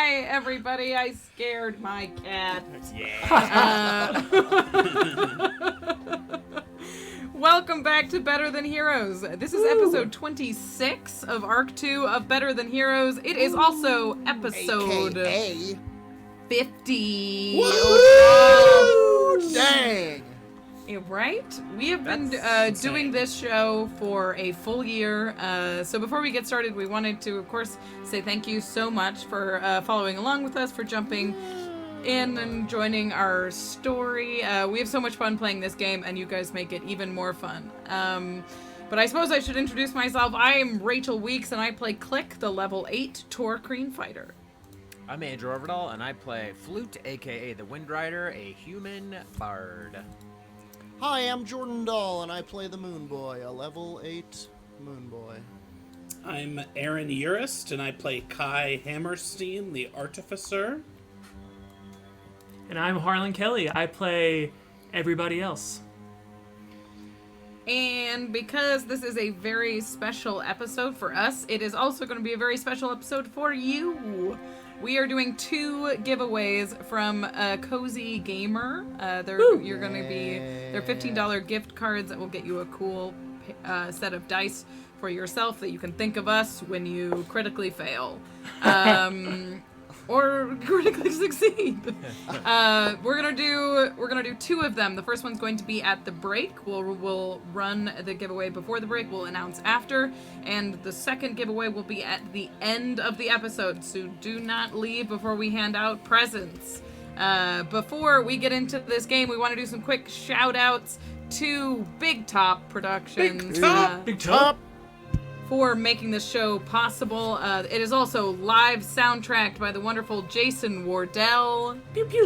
Hi, everybody. I scared my cat. Yeah. Welcome back to Better Than Heroes. This is episode 26 of Arc 2 of Better Than Heroes. It is also episode K.A.I. 50. Woo! Oh, Dang! right? We have been That's doing this show for a full year. So before we get started, we wanted to, of course, say thank you so much for following along with us, for jumping in and joining our story. We have so much fun playing this game, and you guys make it even more fun. But I suppose I should introduce myself. I am Rachel Weeks, and I play Klik, the level 8 Tohr-Kreen fighter. I'm Andrew Ovredahl, and I play Flute, aka the Windrider, a human bard. Hi, I'm Jordan Dahl, and I play the Moonboy, a level 8 Moonboy. I'm Aaron Urist, and I play K.A.I. Hammerstein, the Artificer. And I'm Harlan Kelly. I play everybody else. And because this is a very special episode for us, it is also going to be a very special episode for you. We are doing 2 giveaways from Cozy Gamer. You're going to be, they're $15 gift cards that will get you a cool set of dice for yourself that you can think of us when you critically fail. Or critically succeed. We're gonna do 2 of them. The first one's going to be at the break. We'll run the giveaway before the break. We'll announce after, and the second giveaway will be at the end of the episode. So do not leave before we hand out presents. Before we get into this game, we want to do some quick shout outs to Big Top Productions. Big Top. For making this show possible. It is also live soundtracked by the wonderful Jason Wardell. Pew pew.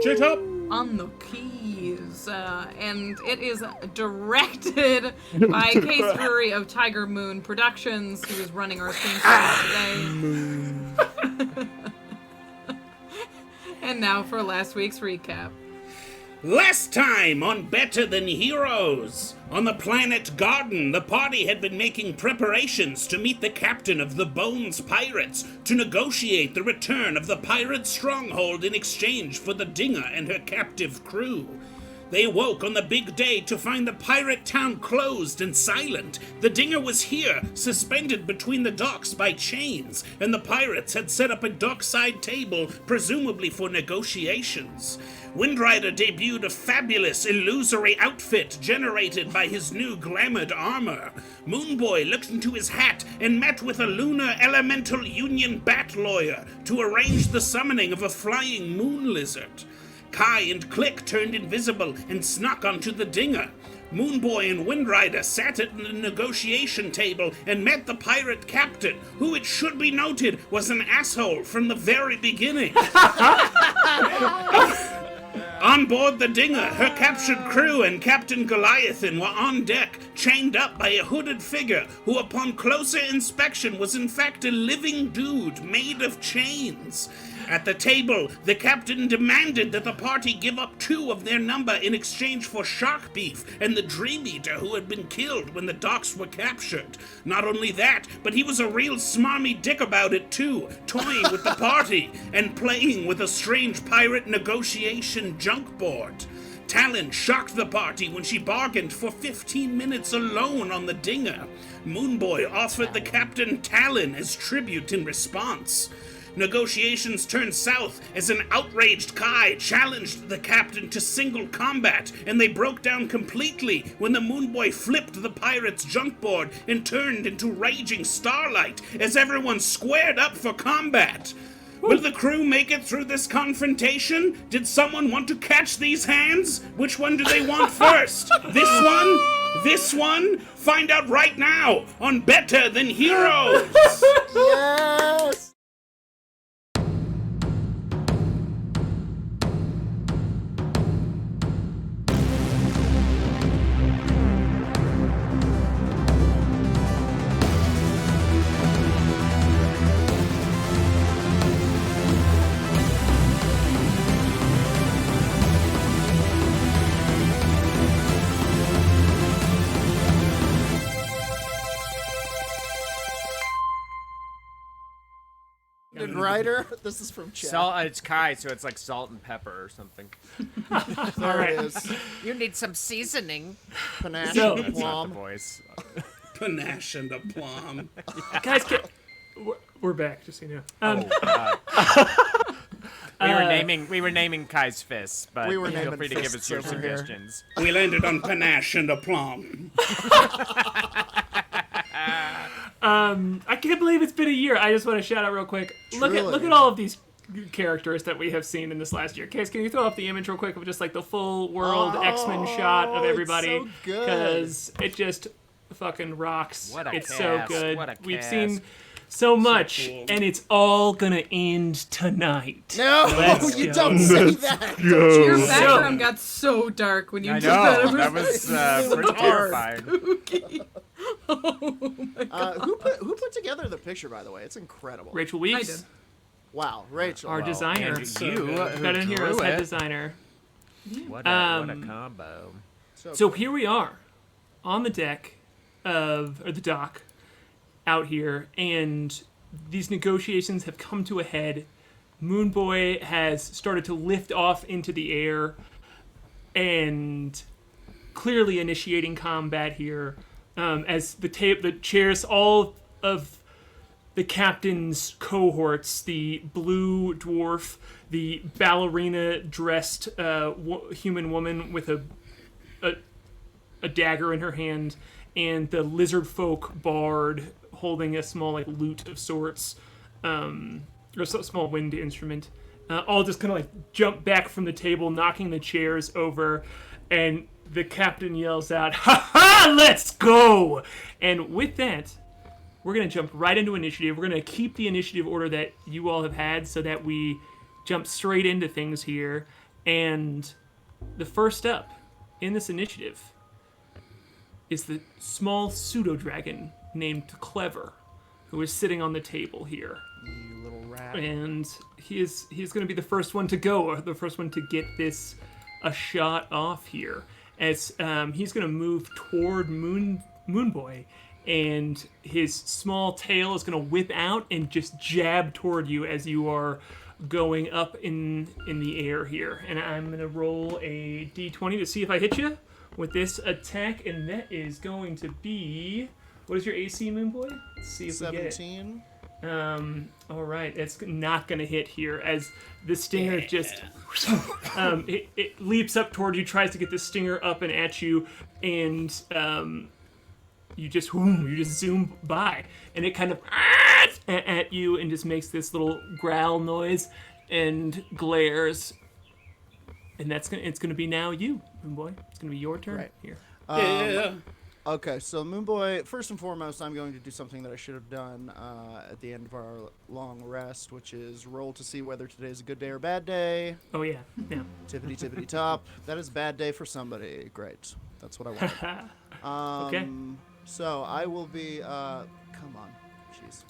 J-Top! On the keys. And it is directed by Case Fury of Tiger Moon Productions, who is running our theme song today. And now for last week's recap. Last time on Better Than Heroes! On the planet Garden, the party had been making preparations to meet the captain of the Bones Pirates to negotiate the return of the pirate stronghold in exchange for the Dinger and her captive crew. They awoke on the big day to find the pirate town closed and silent. The Dinger was here, suspended between the docks by chains, and the pirates had set up a dockside table, presumably for negotiations. Windrider debuted a fabulous, illusory outfit generated by his new glamoured armor. Moonboy looked into his hat and met with a lunar elemental union bat lawyer to arrange the summoning of a flying moon lizard. K.A.I and Klik turned invisible and snuck onto the Dinger. Moonboy and Windrider sat at the negotiation table and met the pirate captain, who, it should be noted, was an asshole from the very beginning. On board the Dinger, her captured crew and Captain Goliathan were on deck, chained up by a hooded figure, who upon closer inspection was in fact a living dude made of chains. At the table, the captain demanded that the party give up 2 of their number in exchange for shark beef and the Dream Eater who had been killed when the docks were captured. Not only that, but he was a real smarmy dick about it too, toying with the party and playing with a strange pirate negotiation junk board. Talon shocked the party when she bargained for 15 minutes alone on the Dinger. Moonboy offered the captain Talon as tribute in response. Negotiations turned south as an outraged K.A.I challenged the captain to single combat, and they broke down completely when the Moonboy flipped the pirate's junk board and turned into raging starlight as everyone squared up for combat. Will the crew make it through this confrontation? Did someone want to catch these hands? Which one do they want first? This one? This one? Find out right now on Better Than Heroes! Yes! Windrider. This is from chat. Salt. It's K.A.I, so it's like salt and pepper or something. There All right. it is. You need some seasoning. Panache So- and That's not the plum. voice. Panache and aplomb. Guys, we're back. Just so you know. Oh, God. We were naming Kai's fists, but We were feel naming free to give us fists your over here. suggestions. We landed on panache and aplomb. I can't believe it's been a year. I just want to shout out real quick. Look Truly. at all of these characters that we have seen in this last year. Case, can you throw up the image real quick of just like the full world X-Men shot of it's everybody? so good. Because it just fucking rocks. What a it's cast, so good. what a We've cast. seen so much, cool. and it's all gonna end tonight. No, Let's you go. don't say that. Your background got so dark when you I did that. know. It That was was so pretty dark. terrifying. Who put together the picture, by the way? It's incredible. Rachel I Weeks, did. Wow, Rachel. our designer. And So you, good. who Veteran drew Heroes head it. designer. What a combo. So here we are, on the deck or the dock, out here, and these negotiations have come to a head. Moonboy has started to lift off into the air, and clearly initiating combat here. As the chairs, all of the captain's cohorts, the blue dwarf, the ballerina-dressed human woman with a dagger in her hand, and the lizard folk bard holding a small like lute of sorts, or a small wind instrument, all just kind of like jump back from the table, knocking the chairs over, and the captain yells out, "Ha ha! Let's go!" And with that, we're going to jump right into initiative. We're going to keep the initiative order that you all have had so that we jump straight into things here. And the first up in this initiative is the small pseudo-dragon named Clever, who is sitting on the table here. You little rat. And he's going to be the first one to go, or the first one to get this a shot off here. As he's going to move toward Moonboy, and his small tail is going to whip out and just jab toward you as you are going up in the air here. And I'm going to roll a d20 to see if I hit you with this attack, and that is going to be... What is your AC, Moonboy? Let's see if we get it. 17. All right, it's not going to hit here as the stinger just it leaps up toward you, tries to get the stinger up and at you, and you just zoom by, and it kind of at you and just makes this little growl noise and glares, and it's gonna be now you, Moonboy. It's gonna be your turn Right. here. Yeah. Okay, so Moonboy, first and foremost, I'm going to do something that I should have done at the end of our long rest, which is roll to see whether today is a good day or bad day. Oh yeah, yeah. Tippity tippity top. That is a bad day for somebody. Great. That's what I want. Okay. So I will be, come on, jeez.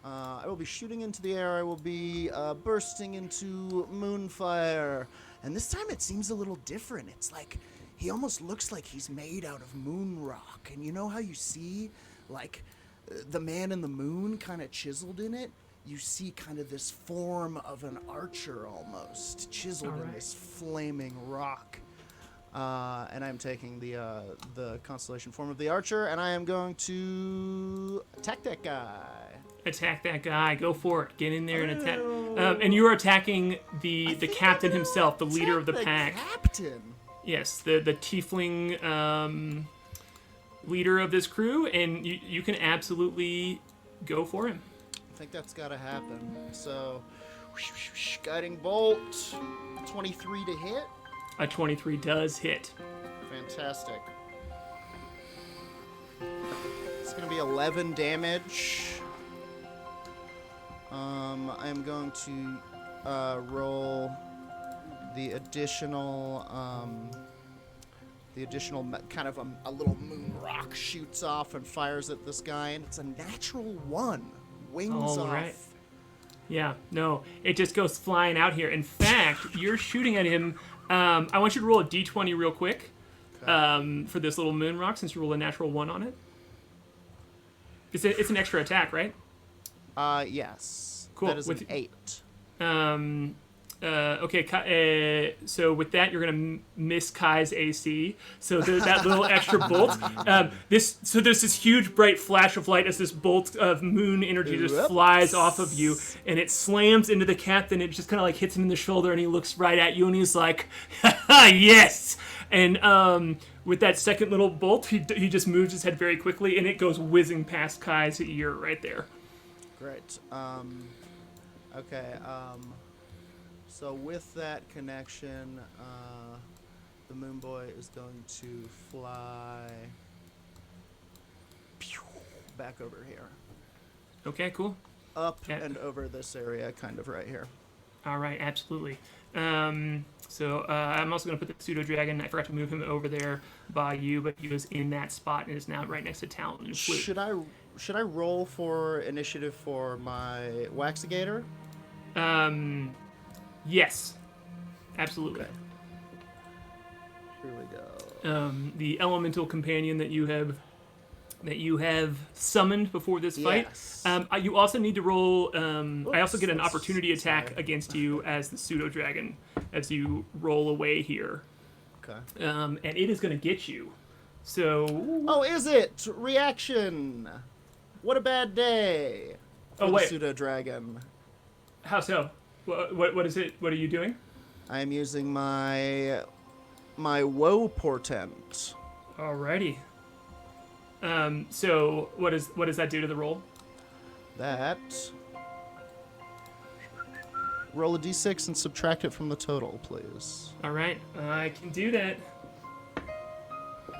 I will be shooting into the air. I will be bursting into Moonfire. And this time it seems a little different. It's like, he almost looks like he's made out of moon rock. And you know how you see, like, the man in the moon kind of chiseled in it? You see kind of this form of an archer almost, chiseled in Alright. this flaming rock. And I'm taking the constellation form of the archer, and I am going to attack that guy. Attack that guy. Go for it. Get in there and attack. And you are attacking the captain himself, the leader of the pack. Captain. Yes, the tiefling leader of this crew, and you can absolutely go for him. I think that's got to happen. So, guiding bolt, 23 to hit. A 23 does hit. Fantastic. It's going to be 11 damage. I'm going to roll the additional kind of a little moon rock shoots off and fires at this guy, and it's a natural 1. Wings All off. right. Yeah, no, it just goes flying out here. In fact, you're shooting at him. I want you to roll a d20 real quick for this little moon rock, since you rolled a natural 1 on it. It's an extra attack, right? Yes. Cool. That is an 8. Okay, so with that, you're gonna miss Kai's AC. So there's that little extra bolt. So there's this huge bright flash of light as this bolt of moon energy just flies off of you, and it slams into the captain. It just kind of like hits him in the shoulder, and he looks right at you, and he's like, "Ha yes!" And with that second little bolt, he just moves his head very quickly, and it goes whizzing past Kai's ear right there. Great. Okay. So with that connection, the Moonboy is going to fly back over here. Okay, cool. Up Yeah. and over this area, kind of right here. All right, absolutely. So I'm also going to put the pseudo dragon. I forgot to move him over there by you, but he was in that spot and is now right next to Talon and Flute. Should I roll for initiative for my Waxigator? Yes, absolutely. Okay. Here we go. The elemental companion that you have summoned before this fight. Yes. You also need to roll. I also get an Oops, opportunity attack sorry. against you as the pseudo dragon as you roll away here, Okay. and it is going to get you. So. Oh, is it? Reaction. What a bad day. Oh, For wait. the pseudo dragon. How so? What is it? What are you doing? I am using my woe portent. Alrighty. So what does that do to the roll? That. Roll a d6 and subtract it from the total, please. All right, I can do that.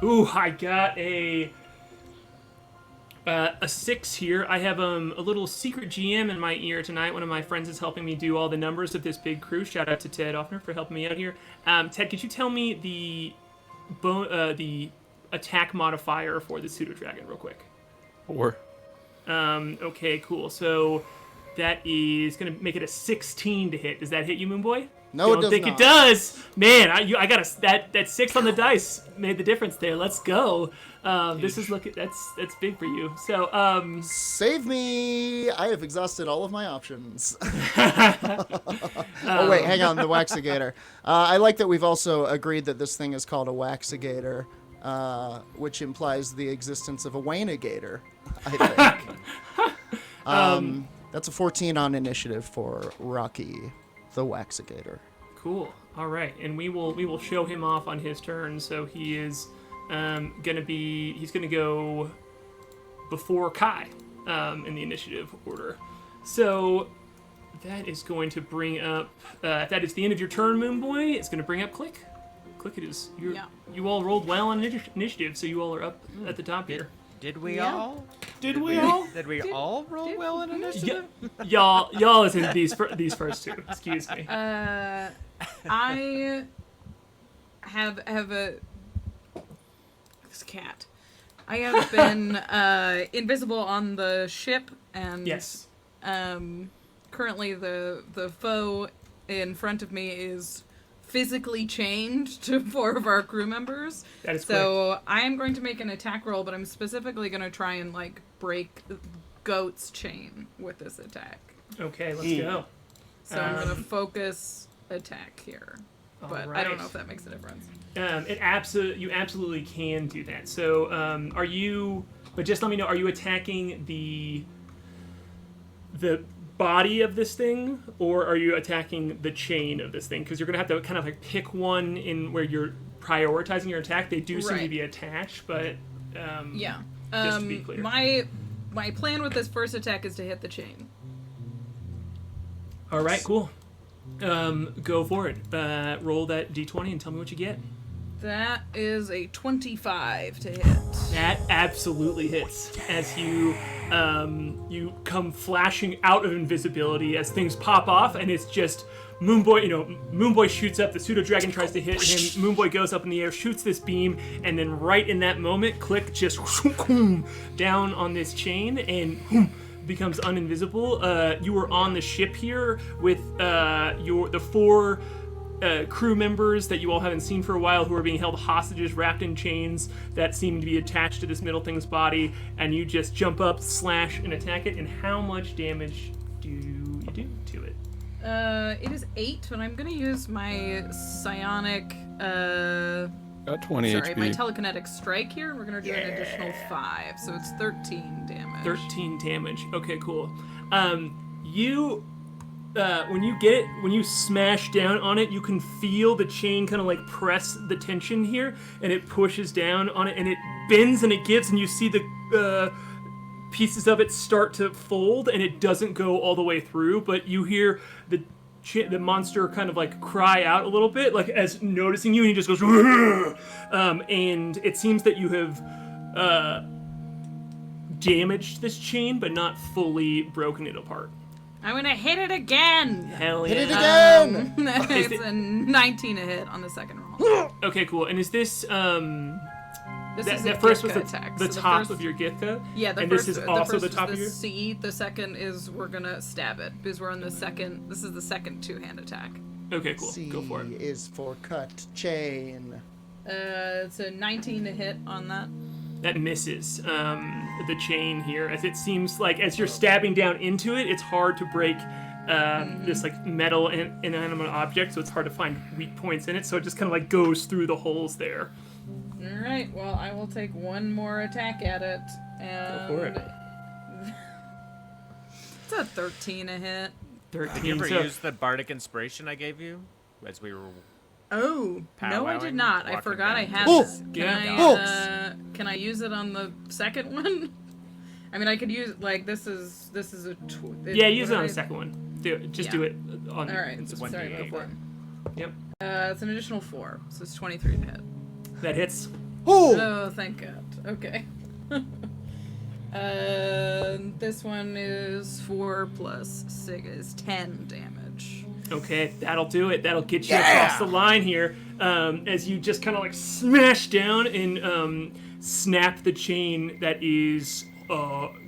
Ooh, I got a 6 here. I have a little secret GM in my ear tonight. One of my friends is helping me do all the numbers of this big crew. Shout out to Ted Offner for helping me out here. Ted, could you tell me the attack modifier for the pseudo dragon real quick? 4. Okay, cool. So that is gonna make it a 16 to hit. Does that hit you, Moonboy? No, it Don't does think not. it does. Man, I got that 6 on the dice made the difference there. Let's go. This is that's big for you. So Save me! I have exhausted all of my options. Oh wait, hang on, the Waxigator. I like that we've also agreed that this thing is called a Waxigator, which implies the existence of a Wainigator, I think. That's a 14 on initiative for Rocky, the Waxigator. cool. All right, and we will show him off on his turn. So he is he's gonna go before Kai in the initiative order. So that is going to bring up. If that is the end of your turn, Moonboy, it's going to bring up Klik. Klik, it is. You all rolled well on initiative, so you all are up at the top here. Did we Yeah. all? Did we all? Did we all roll well in initiative? Y'all is in these first two. Excuse me. I have a this cat. I have been invisible on the ship, and Yes. Currently the foe in front of me is physically chained to 4 of our crew members. That is so I am going to make an attack roll, but I'm specifically going to try and like break Goat's chain with this attack. Okay, let's go. So I'm going to focus attack here. But I don't know if that makes a difference. You absolutely can do that. So, are you? But just let me know. Are you attacking the body of this thing, or are you attacking the chain of this thing? Because you're gonna have to kind of like pick one in where you're prioritizing your attack. They do seem to Right. be attached, but Yeah. just to be clear. My plan with this first attack is to hit the chain. All right, cool. Go for it. Roll that d20 and tell me what you get. That is a 25 to hit. That absolutely hits as you come flashing out of invisibility as things pop off, and it's just Moonboy. Moonboy shoots up. The pseudo dragon tries to hit him. Moonboy goes up in the air, shoots this beam, and then right in that moment, Klik just down on this chain and becomes uninvisible. You were on the ship here with the 4. Crew members that you all haven't seen for a while who are being held hostages wrapped in chains that seem to be attached to this middle thing's body, and you just jump up, slash, and attack it. And how much damage do you It is 8, but I'm gonna use my psionic, Got 20 sorry, HP. my telekinetic strike here, and we're gonna do an additional 5, so it's 13 damage. 13 damage. Okay, cool. You, when you smash down on it, you can feel the chain kind of like press the tension here, and it pushes down on it, and it bends and it gives, and you see the pieces of it start to fold, and it doesn't go all the way through, but you hear the monster kind of like cry out a little bit, like as noticing you, and he just goes, and it seems that you have damaged this chain, but not fully broken it apart. I'm gonna hit it again! Hell yeah. Hit it again! It's a 19 to hit on the second roll. Okay, cool. And is this This is a that first was Githka attack. the So top first- of your Githka? Yeah, and this is also the top of your... C. The second is we're gonna stab it because we're on the second. This is the second two-hand attack. Okay, cool. C Go for it. is for cut chain. It's a 19 to hit on that. That misses the chain here, as it seems like as you're stabbing down into it, it's hard to break this like metal inanimate object, so it's hard to find weak points in it. So it just kind of like goes through the holes there. All right. Well, I will take one more attack at it, and Go for it. It's a 13 to hit. 13. Did you ever So- use the bardic inspiration I gave you as we were? Oh no, I did Powwowing, not. I walking forgot I down had to- this. Yeah. Can I use it on the second one? I mean, I could use like this is a. Yeah, use it on the second one. Do it on. All right. It's Sorry, go 1d8. for it. Yep, It's an additional 4, so it's 23 to hit. that hits. Oh! Oh, thank God. Okay. This one is 4 plus 6 is 10 damage. Okay, that'll do it. That'll get you across the line here, as you just kind of like smash down and snap the chain that is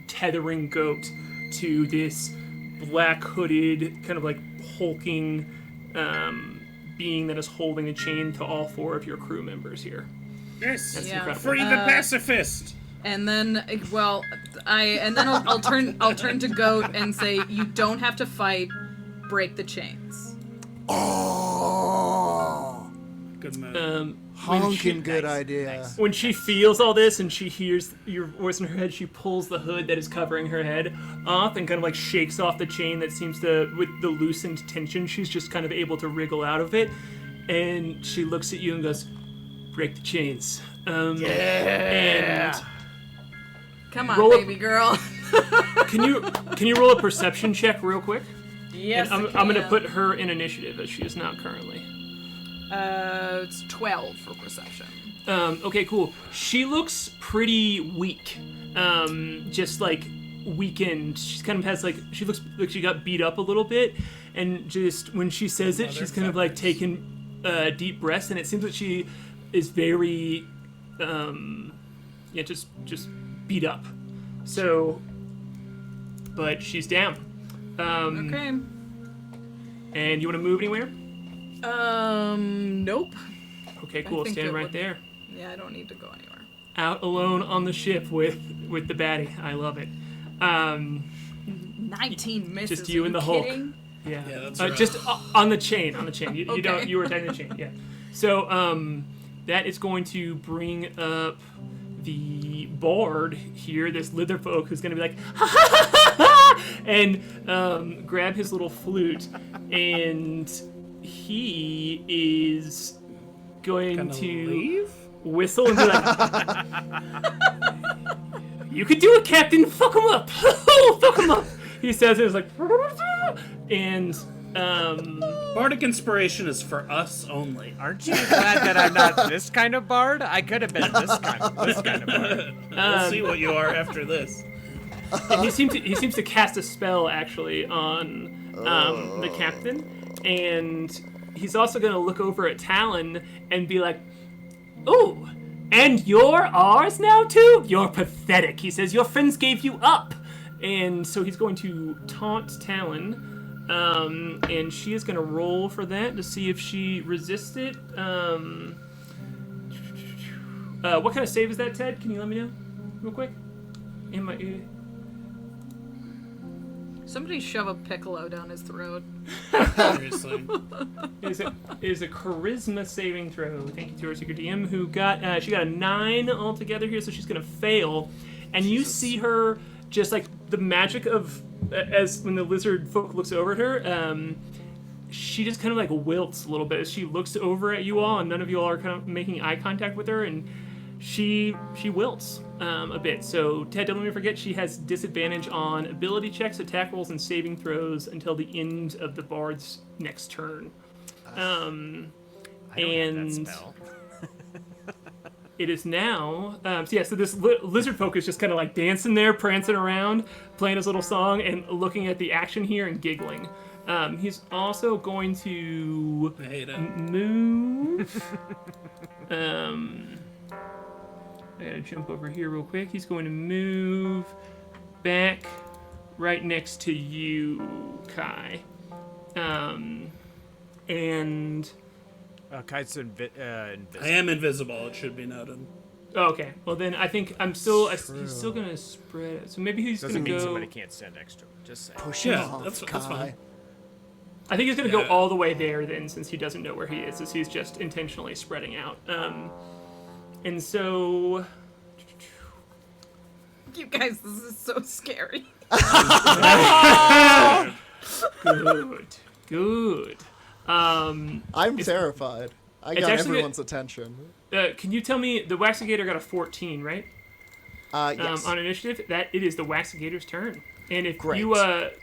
tethering Goat to this black hooded, kind of like hulking being that is holding the chain to all 4 of your crew members here. Yes. That's Yeah. incredible. Free the pacifist. And then, well, I'll turn to Goat and say, "You don't have to fight. Break the chains." Oh! Good move. When she- Honkin' good idea. When she feels all this and she hears your voice in her head, she pulls the hood that is covering her head off and kind of like shakes off the chain that seems to, with the loosened tension, she's just kind of able to wriggle out of it. And she looks at you and goes, "Break the chains." And Come on, Roll a- baby girl. can you roll a perception check real quick? Yes, And I'm going to put her in initiative as she is not currently. It's 12 for perception. Okay, cool. She looks pretty weak. Just like weakened. She kind of has like, she looks like she got beat up a little bit. And just when she says it, she's kind of like taking deep breaths. And it seems that she is very, just beat up. So, but she's down. Okay. And you want to move anywhere? Nope. Okay, cool. think Stand it right would- there. Yeah, I don't need to go anywhere. Out alone on the ship with the baddie. I love it. 19 misses. Just you Are and the Hulk. kidding? Yeah, Yeah, that's just on the chain. You Okay. don't. You were attacking the chain. Yeah. So that is going to bring up the bard here. This Litherfolk who's going to be like and grab his little flute, and he is going Gonna to leave? whistle and be like, "You could do it, Captain. Fuck him up. Fuck him up." He says it was like, and Bardic inspiration is for us only. Aren't you glad that I'm not this kind of bard? I could have been this kind of bard. We'll see what you are after this. and he seems to cast a spell actually on the captain, and he's also going to look over at Talon and be like, "Ooh, and you're ours now too? You're pathetic." He says, "Your friends gave you up." And so he's going to taunt Talon, and she is going to roll for that to see if she resists it. What kind of save is that, Ted? Can you let me know real quick? In my ear. Somebody shove a piccolo down his throat. Seriously. It is a charisma saving throw. Thank you to our secret DM who got she got a 9 altogether here, so she's gonna fail. And you see her just like the magic of as when the lizard folk looks over at her, she just kind of like wilts a little bit as she looks over at you all, and none of you all are kind of making eye contact with her, and she wilts a bit. So Ted, don't let me forget, she has disadvantage on ability checks, attack rolls, and saving throws until the end of the bard's next turn. I don't have that spell. It is now. So this lizard folk is just kind of like dancing there, prancing around, playing his little song, and looking at the action here and giggling. He's also going to I hate it. move. I gotta jump over here real quick. He's going to move back right next to you, Kai. And Kai's invisible. I am invisible, it should be noted. okay, well then I think he's still gonna spread it. So maybe he's Doesn't gonna mean go. somebody can't stand next to him. Just saying. Push Yeah, him off, that's Kai. fine. I think he's gonna go Yeah. all the way there then, since he doesn't know where he is, as he's just intentionally spreading out. And so. You guys, this is so scary. Good. I'm terrified. I got actually everyone's attention. Can you tell me, the Waxigator got a 14, right? Yes. On initiative, that it is the Waxigator's turn. And if Great. you,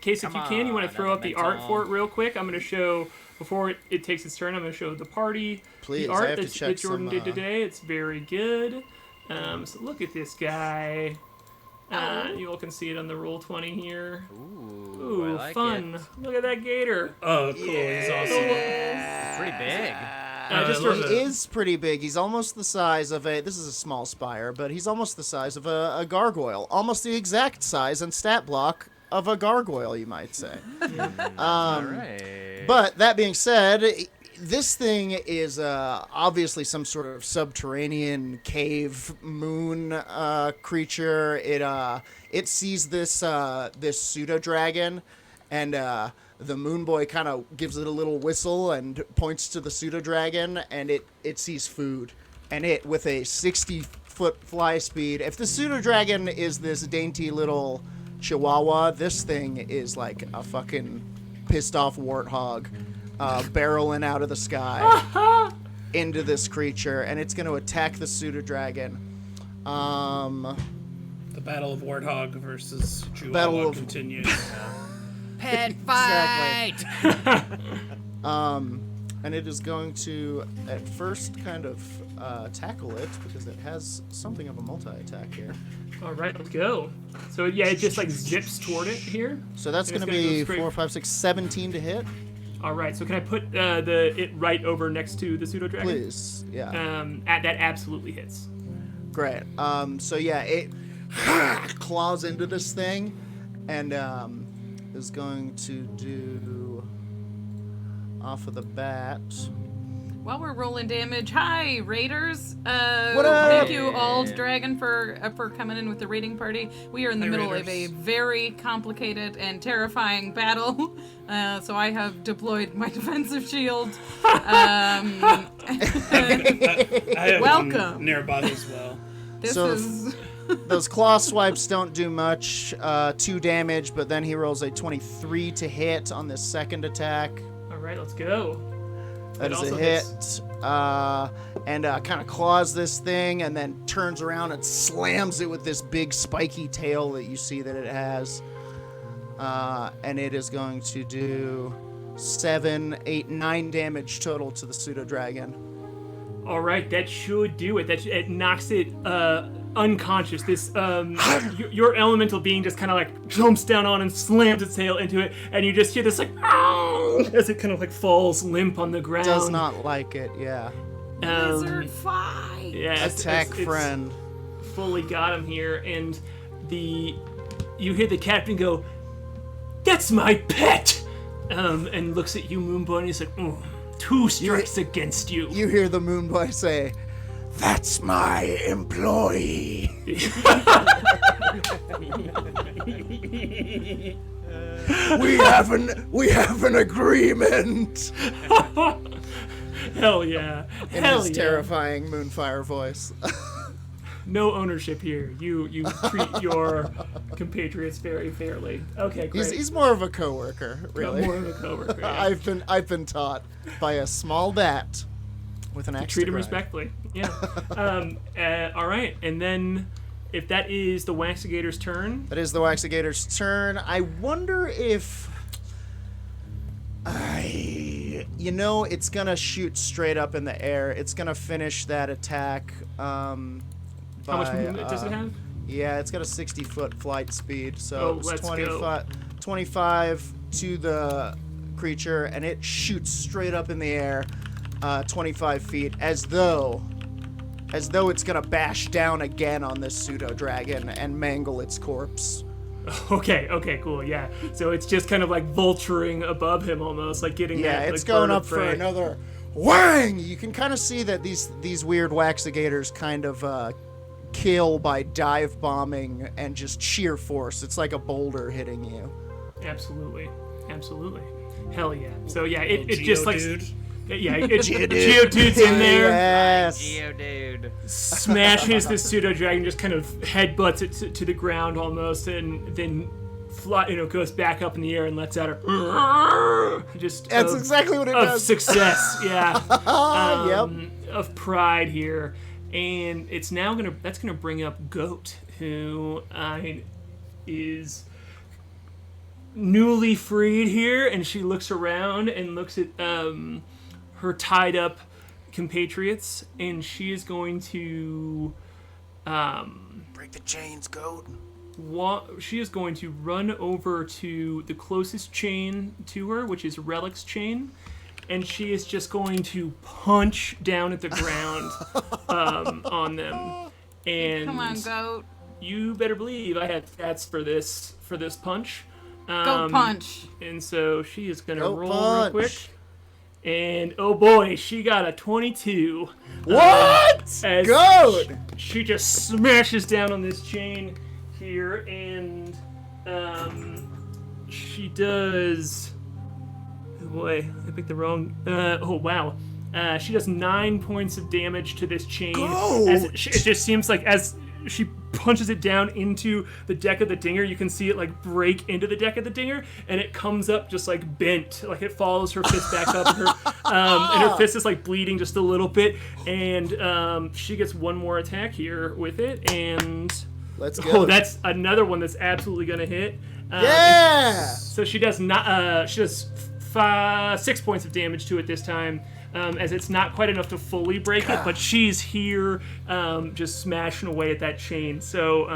Case, if Come you can, you want on, to throw up the art elemental. for it real quick. I'm going to show, before it takes its turn, I'm going to show the party Please, the I art have to that check Jordan some, did today. It's very good. So look at this guy. You all can see it on the Roll20 here. Ooh, I like fun. it. Look at that gator. Oh, cool. He's awesome. It's pretty big. Just love for- He is pretty big. He's almost the size of this is a small spire, but he's almost the size of a gargoyle. Almost the exact size and stat block of a gargoyle, you might say. All right. But that being said, this thing is obviously some sort of subterranean cave moon creature. It sees this pseudo dragon, and the Moonboy kind of gives it a little whistle and points to the pseudo dragon, and it sees food, and it with a 60-foot fly speed. If the pseudo dragon is this dainty little chihuahua, this thing is like a fucking pissed off warthog. Barreling out of the sky into this creature, and it's going to attack the pseudo dragon. The Battle of Warthog versus Chihuahua Battle of- continues. Pet fight! And it is going to at first kind of tackle it because it has something of a multi-attack here. All right, let's go. So yeah, it just like zips toward it here. So that's And going it's to gonna be go straight- 4, 5, 6, 17 to hit. All right, so can I put it right over next to the pseudo dragon? Please, yeah. That absolutely hits. Great. So yeah, it claws into this thing, and is going to do off of the bat. While we're rolling damage, hi Raiders! What up? Thank you, Ald Dragon, for coming in with the raiding party. We are in the Hi, middle of Raiders. a very complicated and terrifying battle, so I have deployed my defensive shield. I have Welcome. one nearby as well. This So is Those claw swipes don't do much, 2 damage, but then he rolls a 23 to hit on this second attack. All right, let's go. That is also a hits. hit. And kind of claws this thing and then turns around and slams it with this big spiky tail that you see that it has. And it is going to do 7, 8, 9 damage total to the pseudo dragon. All right, that should do it. It knocks it unconscious. This your elemental being just kind of like jumps down on and slams its tail into it, and you just hear this like "Ow!" as it kind of like falls limp on the ground. Does not like it, yeah. lizard fight. Yeah, Attack it's friend. fully got him here, and you hear the captain go, "That's my pet," and looks at you, Moonboy, and he's like, 2 strikes against you. You hear the Moonboy say, "That's my employee." We have an agreement. Hell yeah. In Hell his yeah. terrifying Moonfire voice. No ownership here. You treat your compatriots very fairly. Okay, great. He's more of a coworker, really. More of a coworker. Yeah. I've been taught by a small bat with an axe Treat to him grind. respectfully. Yeah. All right, and then if that is the Waxigator's turn, That is the Waxigator's turn. I wonder if it's gonna shoot straight up in the air. It's gonna finish that attack. how much movement does it have? Yeah, it's got a 60-foot flight speed, so Oh, it's let's 25 to the creature, and it shoots straight up in the air, 25 feet, as though it's gonna bash down again on this pseudo dragon and mangle its corpse. Okay, cool, yeah. So it's just kind of like vulturing above him almost, like getting Yeah, that. it's like, going bird up of for prey. another whang. You can kind of see that these weird Waxigators kind of kill by dive bombing and just sheer force. It's like a boulder hitting you. Absolutely. Hell yeah. So yeah, it just like Geodude. yeah, Geodude's in there. Yes. Geodude. Smashes this pseudo dragon, just kind of headbutts it to the ground almost, and then goes back up in the air and lets out a just That's exactly what it of does. success, yeah, Yep. of pride here, and it's now that's gonna bring up Goat, who is newly freed here, and she looks around and looks at her tied up compatriots, and she is going to Break the chains, Goat. she is going to run over to the closest chain to her, which is Relic's chain, and she is just going to punch down at the ground on them. And Come on, goat. you better believe I had stats for this punch. Goat punch. And so she is going to Goat roll punch. real quick. And oh boy, she got a 22. What? As Goat! She just smashes down on this chain here, and she does. Oh boy, I picked the wrong. Oh wow. She does 9 points of damage to this chain. Goat! It just seems like as she punches it down into the deck of the dinger, you can see it like break into the deck of the dinger, and it comes up just like bent, like it follows her fist back up, and her fist is like bleeding just a little bit, and she gets one more attack here with it, and Let's go. oh, that's another one that's absolutely gonna hit. Yeah! So she does 6 points of damage to it this time. As it's not quite enough to fully break it, but she's here just smashing away at that chain. So,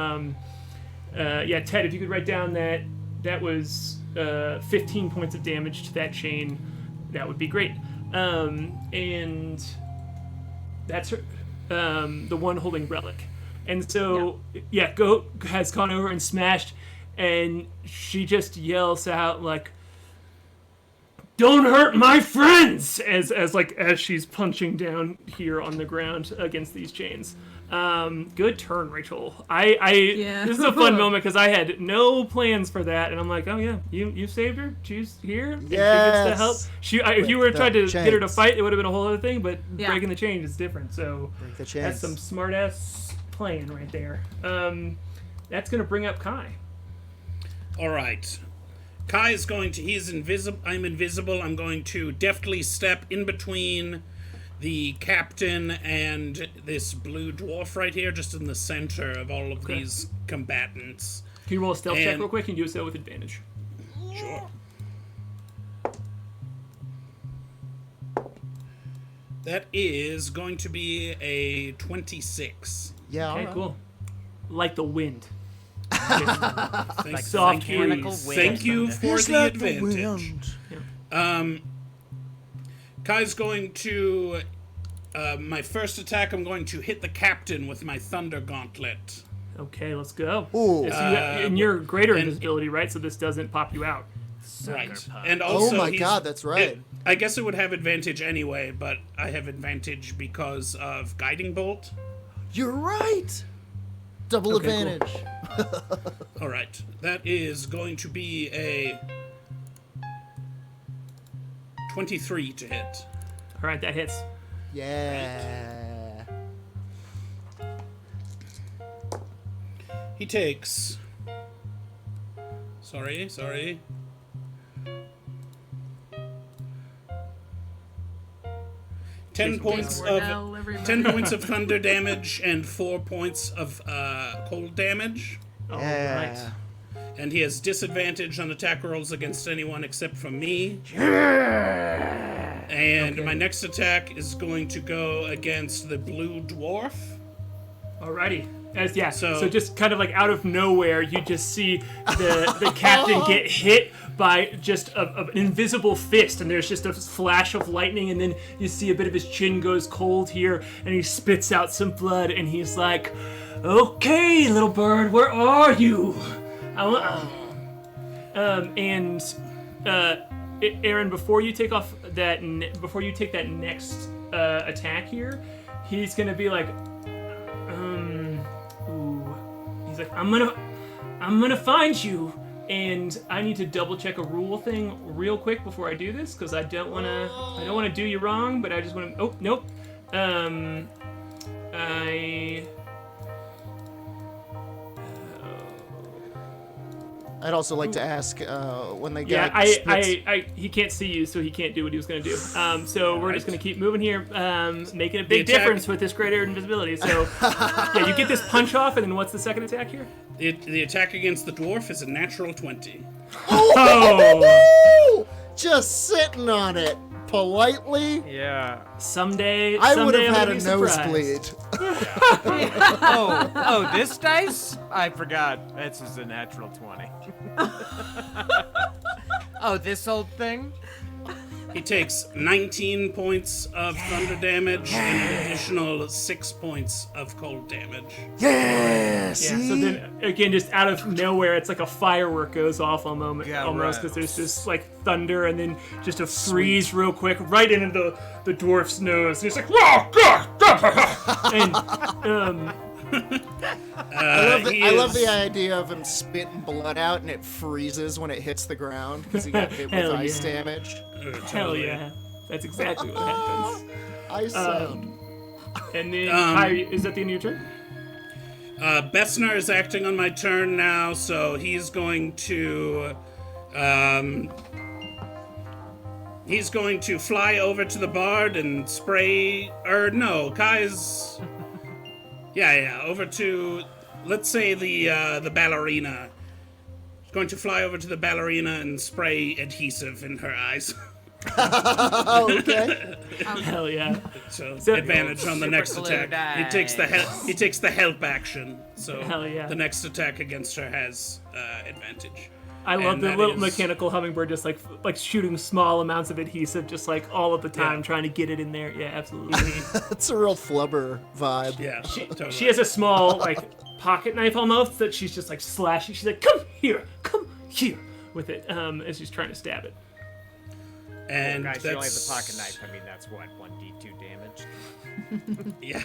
yeah, Ted, if you could write down that was 15 points of damage to that chain, that would be great. And that's her, the one holding Relic. And so, yeah, Goat has gone over and smashed, and she just yells out, like, "Don't hurt my friends!" as she's punching down here on the ground against these chains. Good turn, Rachel. Yeah. This is a fun moment because I had no plans for that, and I'm like, oh yeah, you saved her. She's here. And she gets to help. If you were trying to get her to fight, it would have been a whole other thing. But Yeah. breaking the chains is different. So Break the chains. that's some smart ass playing right there. That's gonna bring up Kai. All right. Kai is going to, he's invisible, I'm invisible, I'm going to deftly step in between the captain and this blue dwarf right here, just in the center of all of these combatants. Can you roll a stealth check And- real quick and do so with advantage? Sure. That is going to be a 26. Yeah, Okay, alright. cool. Like the wind. Thank, soft mechanical breeze. wind. thank you for It's the like the advantage. wind. Kai's going to, my first attack, I'm going to hit the captain with my Thunder Gauntlet. Okay, let's go. Ooh. And you're greater and- invisibility, right? So this doesn't pop you out. Right. And also, Oh my he's- god, that's right. I guess it would have advantage anyway, but I have advantage because of Guiding Bolt. You're right! Double Okay, cool. advantage. All right. That is going to be a 23 to hit. All right, that hits. Yeah. He takes... Sorry. 10 points of Ovredahl, everybody. 10 points of thunder damage and 4 points of cold damage. All Yeah. right. And he has disadvantage on attack rolls against anyone except from me. And Okay. my next attack is going to go against the blue dwarf. Alrighty. So So- just kind of like out of nowhere, you just see the captain get hit by just an invisible fist, and there's just a flash of lightning, and then you see a bit of his chin goes cold here, and he spits out some blood, and he's like, "Okay, little bird, where are you?" Aaron, before you take that next attack here, he's gonna be like, he's like, I'm gonna find you, and I need to double check a rule thing real quick before I do this, because I don't wanna do you wrong, but I just wanna. Oh nope. I'd also like to ask when they get. He can't see you, so he can't do what he was gonna do. So we're just gonna keep moving here, making a big attack- difference with this greater invisibility. So yeah, you get this punch off, and then what's the second attack here? The attack against the dwarf is a natural 20. Oh, Just sitting on it politely. Yeah. someday I would have I'm had gonna a be surprised. nosebleed. Oh, this dice? I forgot. This is a natural 20. Oh, this old thing? He takes 19 points of thunder damage and an additional 6 points of cold damage. Yeah. Yeah, so then again, just out of nowhere, it's like a firework goes off almost because there's just like thunder and then just a freeze real quick right into the dwarf's nose. And he's like, "Whoa, God!" And I love the idea of him spitting blood out and it freezes when it hits the ground because he got hit with Hell ice yeah. damage. hell yeah, that's exactly what happens. Ice sound. And then Kai, is that the end of your turn? Bessner is acting on my turn now, so he's going to fly over to the bard and spray. Or no, Kai's. Yeah, over to, let's say the ballerina. He's going to fly over to the ballerina and spray adhesive in her eyes. Okay. Hell yeah. So So- advantage on the Super next glue attack. He takes the help action. So Hell yeah. the next attack against her has advantage. I love And the that little is- mechanical hummingbird just like shooting small amounts of adhesive just like all of the time, Yeah. trying to get it in there. Yeah, absolutely. It's a real flubber vibe. Yeah, totally. She has a small like pocket knife almost that she's just like slashing. She's like, come here with it as she's trying to stab it. and Guys, you only have that's the pocket knife. I mean, that's what, 1d2 damage? Yeah.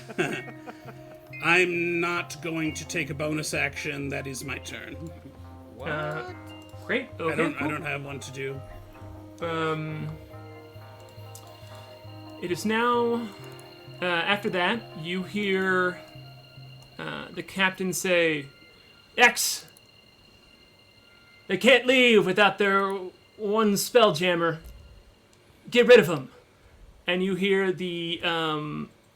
I'm not going to take a bonus action. That is my turn. What? Great. Okay. I don't have one to do. It is now. After that, you hear the captain say, "X. They can't leave without their one Spelljammer. Get rid of him." And you hear the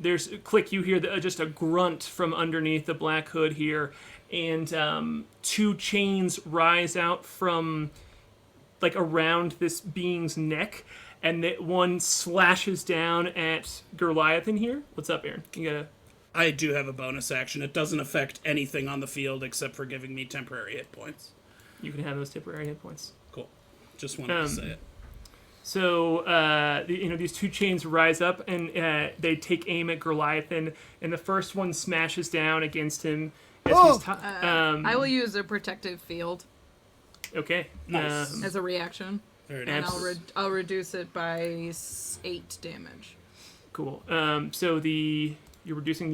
there's Klik. You hear just a grunt from underneath the black hood here, and two chains rise out from like around this being's neck, and that one slashes down at Goliathan here. What's up, Aaron? You gotta. I do have a bonus action. It doesn't affect anything on the field except for giving me temporary hit points. You can have those temporary hit points. Cool. Just wanted to say it. So, these two chains rise up and they take aim at Goliathan, and the first one smashes down against him. As he's I will use a protective field okay. Nice. as a reaction, Very and nice. I'll reduce it by 8 damage. Cool. So you're reducing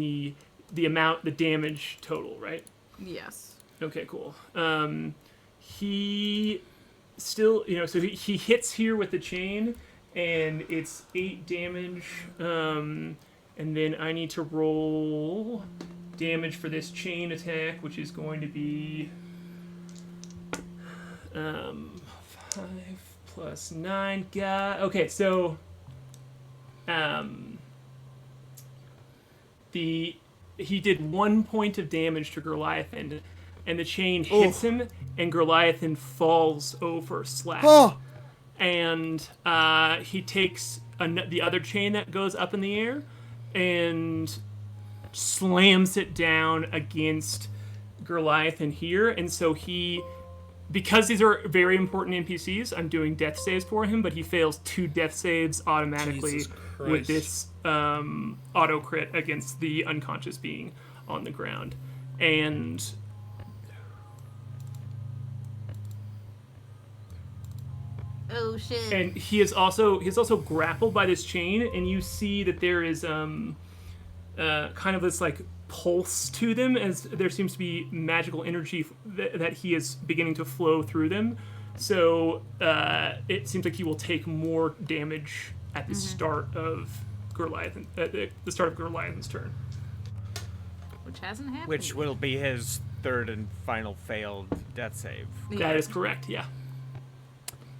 the amount, the damage total, right? Yes. Okay, cool. He still, so he hits here with the chain, and it's 8 damage. And then I need to roll damage for this chain attack, which is going to be 5 plus 9. Okay, so he did 1 point of damage to Goliathan, and the chain hits him, and Goliathan falls over slack. Oh! And he takes the other chain that goes up in the air and slams it down against Goliathan here. And so because these are very important NPCs, I'm doing death saves for him, but he fails 2 death saves automatically with this auto crit against the unconscious being on the ground. And oh shit. And he is also grappled by this chain, and you see that there is kind of this like pulse to them, as there seems to be magical energy that he is beginning to flow through them. So it seems like he will take more damage at the start of Goliathan, at the start of Goliathan's turn. Which hasn't happened. Which will be his third and final failed death save. Yeah. That is correct. Yeah.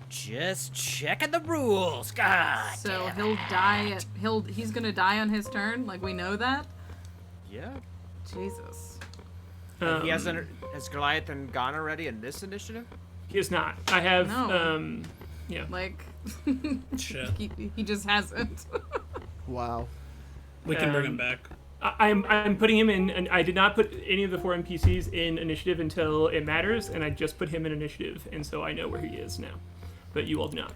Just checking the rules. God. So he'll die. He's gonna die on his turn. Like we know that. Yeah. Jesus. He hasn't. Has Goliathan gone already in this initiative? He is not. I have. No. Yeah. Like Shit. he just hasn't. Wow. We can bring him back. I'm putting him in, and I did not put any of the 4 NPCs in initiative until it matters, and I just put him in initiative, and so I know where he is now, but you all do not.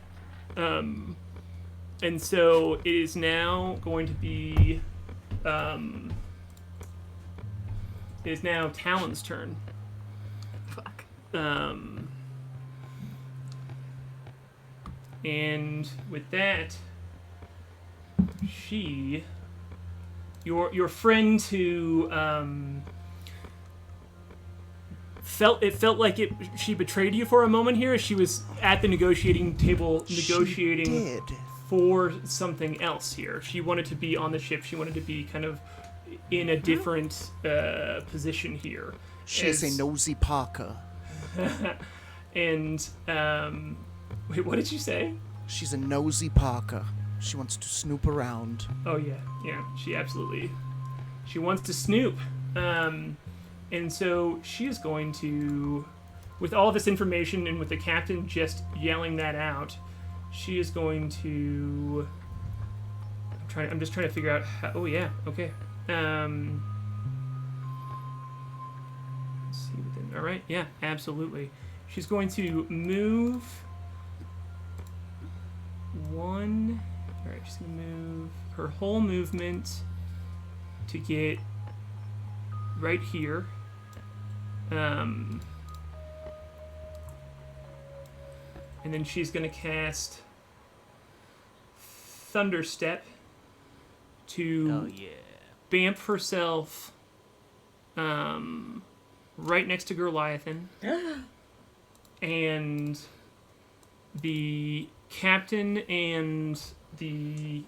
And so it is now going to be, it is now Talon's turn. Fuck. And with that, your friend who felt like she betrayed you for a moment here as she was at the negotiating table negotiating for something else here. She wanted to be on the ship. She wanted to be kind of in a different position here. She's a nosy Parker. And wait, what did you say? She's a nosy Parker. She wants to snoop around. Oh yeah, she absolutely. She wants to snoop, and so she is going to, with all this information and with the captain just yelling that out, she is going to. I'm just trying to figure out how. Oh yeah, okay. Let's see within. All right, yeah, absolutely. She's going to move one. All right, she's gonna move her whole movement to get right here. And then she's gonna cast Thunderstep to bamf herself right next to Goliathan. And the captain and the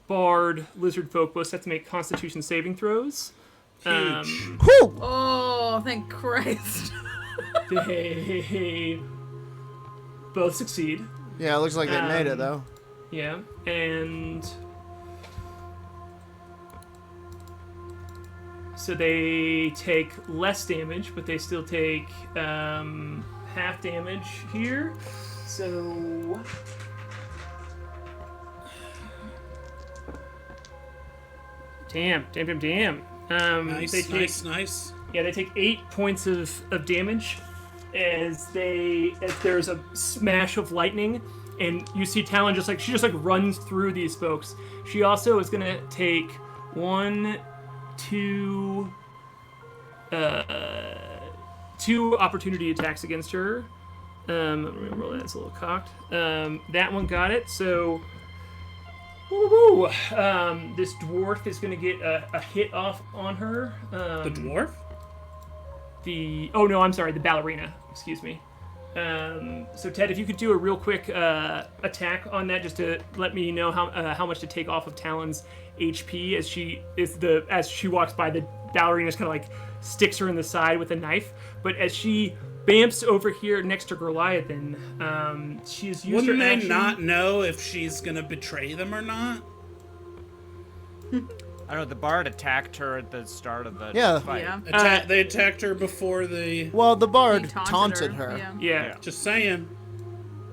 bard lizard folk both have to make Constitution saving throws. Oh, thank Christ. They both succeed. Yeah, it looks like they made it though. Yeah, and so they take less damage, but they still take half damage here. So damn. Nice. Yeah, they take 8 points of damage as there's a smash of lightning, and you see Talon she just runs through these folks. She also is gonna take 2 opportunity attacks against her. I'm gonna roll that. It's a little cocked. That one got it. So, woo! This dwarf is gonna get a hit off on her. The dwarf? Oh no, I'm sorry. The ballerina. Excuse me. So Ted, if you could do a real quick attack on that, just to let me know how much to take off of Talon's HP as she walks by. The ballerina just kind of like sticks her in the side with a knife, but as she bamps over here next to Goliathan, she has used Wouldn't her they action. not know if she's gonna betray them or not? I don't know, the bard attacked her at the start of the Yeah. fight. Yeah. They attacked her before the. Well, the bard He taunted her. Yeah. Yeah, Just saying.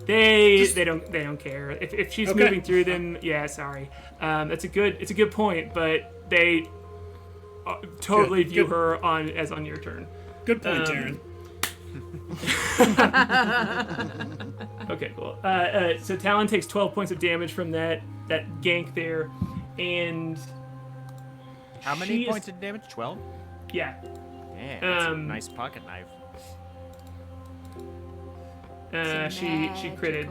they don't care if she's Okay. moving through them. Yeah, sorry. It's a good point, but they totally view Good. her as on your turn. Good point, Darren. Okay, cool. So Talon takes 12 points of damage from that gank there, and How she many is- points of damage? 12? Yeah. Yeah, that's a Um, nice pocket knife. She critted.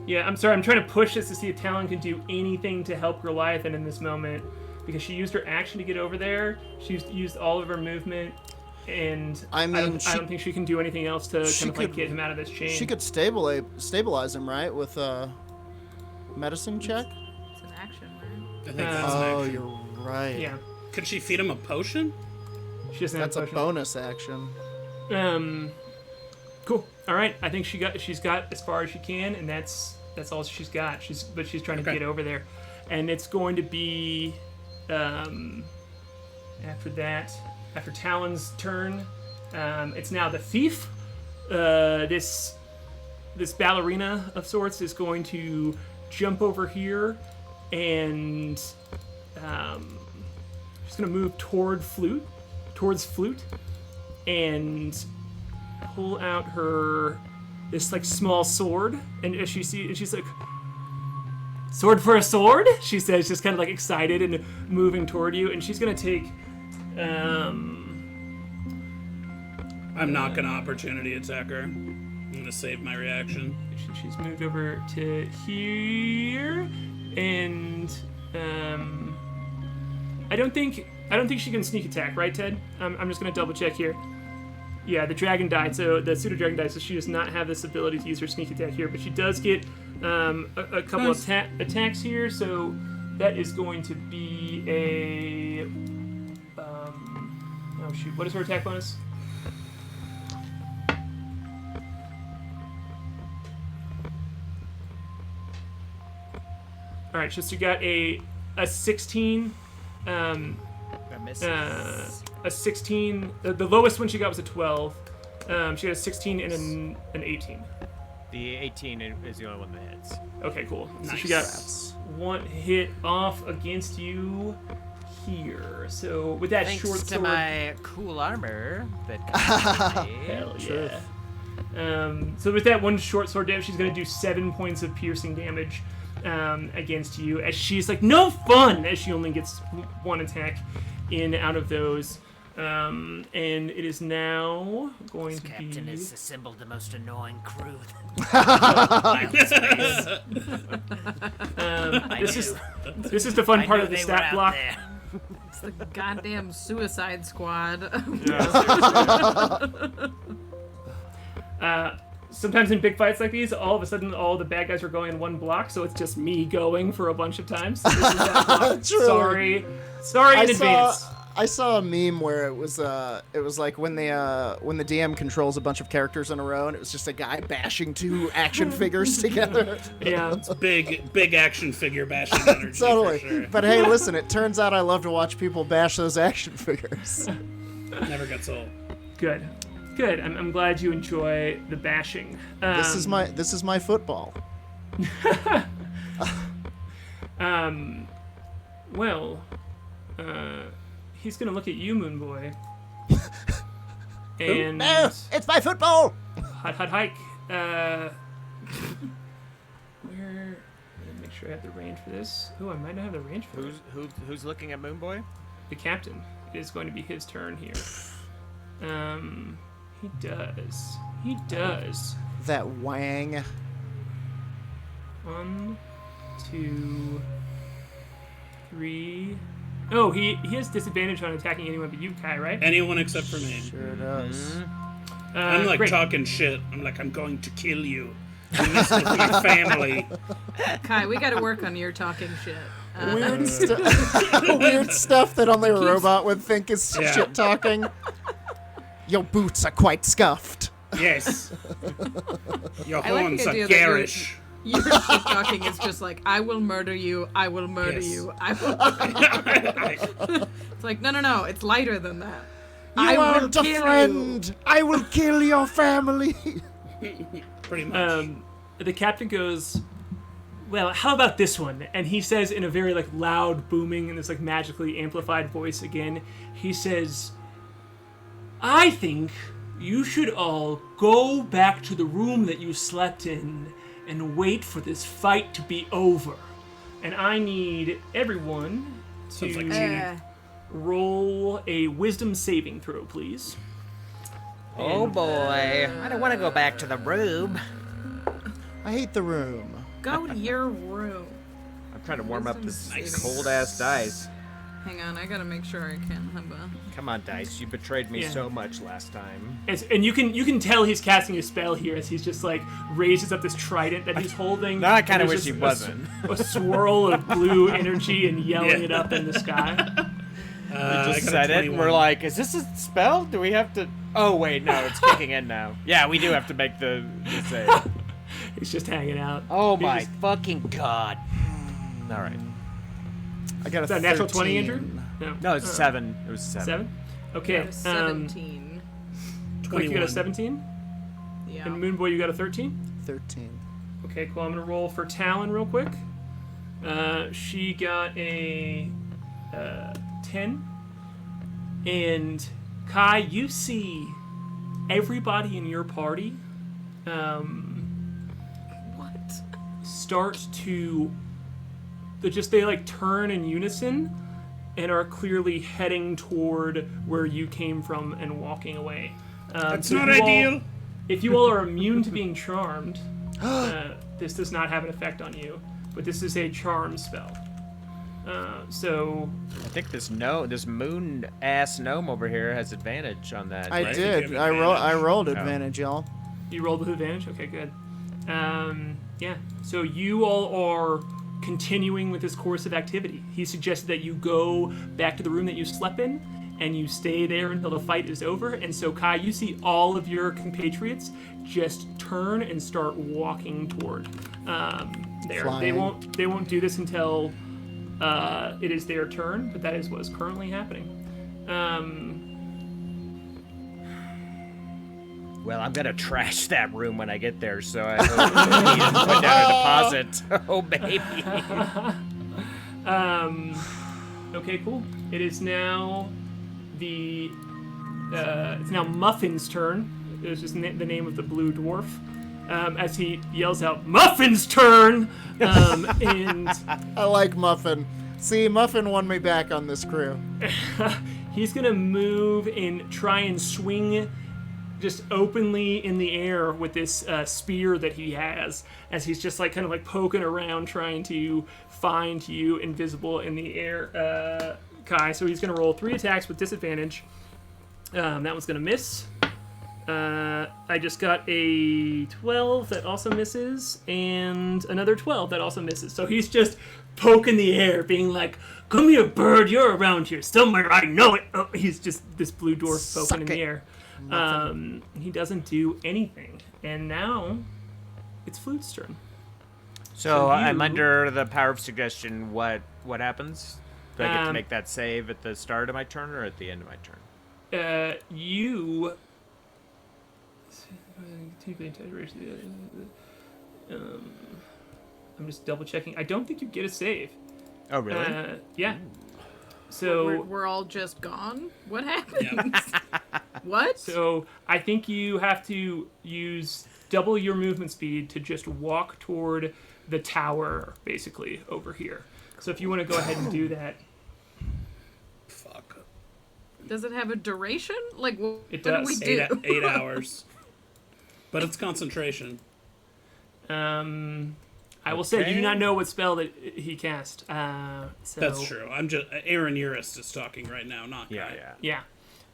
Yeah, I'm sorry. I'm trying to push this to see if Talon can do anything to help Goliathan in this moment, because she used her action to get over there. She's used all of her movement, and I mean, I don't think she can do anything else to she kind of like could- get him out of this chain. She could stabilize him, right, with a medicine check? It's an action, right? I think that's Oh, an action. you're right. Yeah, Could she feed him a potion? she doesn't That's a have potion. bonus action. Cool. All right. I think she's got as far as she can, and that's all she's got. She's trying to Okay. get over there, and it's going to be after Talon's turn. It's now the thief. This ballerina of sorts is going to jump over here, and she's going to move towards Flute, and pull out this like small sword, and as she's like, sword for a sword, she says, just kind of like excited and moving toward you, and she's gonna take I'm not gonna opportunity attack her. I'm gonna save my reaction. she's moved over to here, and I don't think she can sneak attack, right, Ted? I'm just gonna double check here. Yeah, the dragon died, so the pseudo dragon died, so she does not have this ability to use her sneak attack here, but she does get a couple of attacks here, so that is going to be a oh shoot, what is her attack bonus? All right, so she got a 16. That misses. A 16. The lowest one she got was a 12. She got a 16 and an 18. The 18 is the only one that hits. Okay, cool. So Nice. she got one hit off against you here. So with that Thanks short to sword, my cool armor that comes with me. hell yeah. So with that one short sword damage, she's gonna do 7 points of piercing damage against you, as she's like, no fun, as she only gets one attack in out of those. And it is now going to Captain be. has assembled the most annoying crew. This is the fun I part knew of the they were stat out block. there. It's the goddamn Suicide Squad. Sometimes in big fights like these, all of a sudden all the bad guys are going in one block, so it's just me going for a bunch of times. So this is that block. Truly. Sorry in advance. I saw a meme where it was like when the DM controls a bunch of characters in a row, and it was just a guy bashing two action figures together. Yeah. Big action figure bashing energy. Totally. For sure. But hey, listen, it turns out I love to watch people bash those action figures. Never gets old. Good. I'm glad you enjoy the bashing. This is my football. Well, he's gonna look at you, Moonboy. And No, it's my football. hike. Where? Let me make sure I have the range for this. Oh, I might not have the range for this. Who's looking at Moonboy? The captain. It is going to be his turn here. He does. That wang. 1, 2, 3. Oh, he has disadvantage on attacking anyone but you, Kai, right? Anyone except for me. Sure does. I'm like great. talking shit. I'm like, I'm going to kill you. You mess with my family. Kai, we got to work on your talking shit. Weird stuff that only a robot would think is Yeah. shit talking. Your boots are quite scuffed. Yes. Your I like the horns are idea that garish. Your shit talking is just like, I will murder you, I will murder Yes. you, I will. It's like, no, it's lighter than that. You I will aren't a kill friend. you. I will kill your family. Pretty much. The captain goes, well, how about this one? And he says in a very like loud, booming, and this like magically amplified voice again, he says, I think you should all go back to the room that you slept in and wait for this fight to be over. And I need everyone Sounds like to roll a wisdom saving throw, please. Oh boy. I don't want to go back to the room. I hate the room. Go to your room. I'm trying to warm up this Wisdom cold ass dice. Hang on, I gotta make sure I can have a... Come on, dice. You betrayed me Yeah. so much last time. And you can tell he's casting a spell here as he's just like raises up this trident that he's holding. Now I kinda and wish there's he just wasn't. A swirl of blue energy and yelling Yeah. it up in the sky. We I just got a said it, and 21. we're like, is this a spell? Do we have to... Oh, wait, no, it's kicking in now. Yeah, we do have to make the save. He's just hanging out. Oh He my just- fucking god. All right. I got a Is that a natural 20, 13. Andrew? No, it's 7. It was 7. 7? Okay. 17. Quick, you got a 21. 17? Yeah. And Moonboy, you got a 13? 13. Okay, cool. I'm gonna roll for Talon real quick. She got a 10. And Kai, you see everybody in your party What? start to they like turn in unison and are clearly heading toward where you came from and walking away. That's so not if you all- ideal. If you all are immune to being charmed, this does not have an effect on you, but this is a charm spell. So I think this moon ass gnome over here has advantage on that. I right? did. You have I rolled Oh. advantage, y'all. you rolled with advantage? Okay, good. Yeah, so you all are continuing with this course of activity. He suggested that you go back to the room that you slept in, and you stay there until the fight is over. And so, Kai, you see all of your compatriots just turn and start walking toward there. They Flying. won't do this until it is their turn, but that is what is currently happening. Well, I'm gonna trash that room when I get there, so I hope he doesn't put down a deposit. Oh, baby. Okay, cool. It is now it's now Muffin's turn. It's just the name of the blue dwarf. As he yells out, "Muffin's turn!" And I like Muffin. See, Muffin won me back on this crew. he's gonna move and try and swing just openly in the air with this spear that he has, as he's just like kind of like poking around trying to find you invisible in the air, Kai. So he's gonna roll 3 attacks with disadvantage. That one's gonna miss. I just got a 12 that also misses, and another 12 that also misses. So he's just poking the air, being like, "Come here, bird, you're around here somewhere, I know it." Oh, he's just this blue dwarf Suck poking in it. the air. He doesn't do anything. And now it's Flute's turn. So I'm you- under the power of suggestion. What happens? Do I get to Um, make that save at the start of my turn or at the end of my turn? You. I'm just double checking. I don't think you get a save. Oh, really? Yeah. So We're all just gone? What happened? What? So I think you have to use double your movement speed to just walk toward the tower, basically, over here. So if you want to go ahead and do that. Fuck. Does it have a duration? Like, It what do does. we do? 8 hours. But it's concentration. I will say, you do Okay. not know what spell that he cast. So, That's true. I'm just Aaron Urist is talking right now, not yeah, Kai. yeah.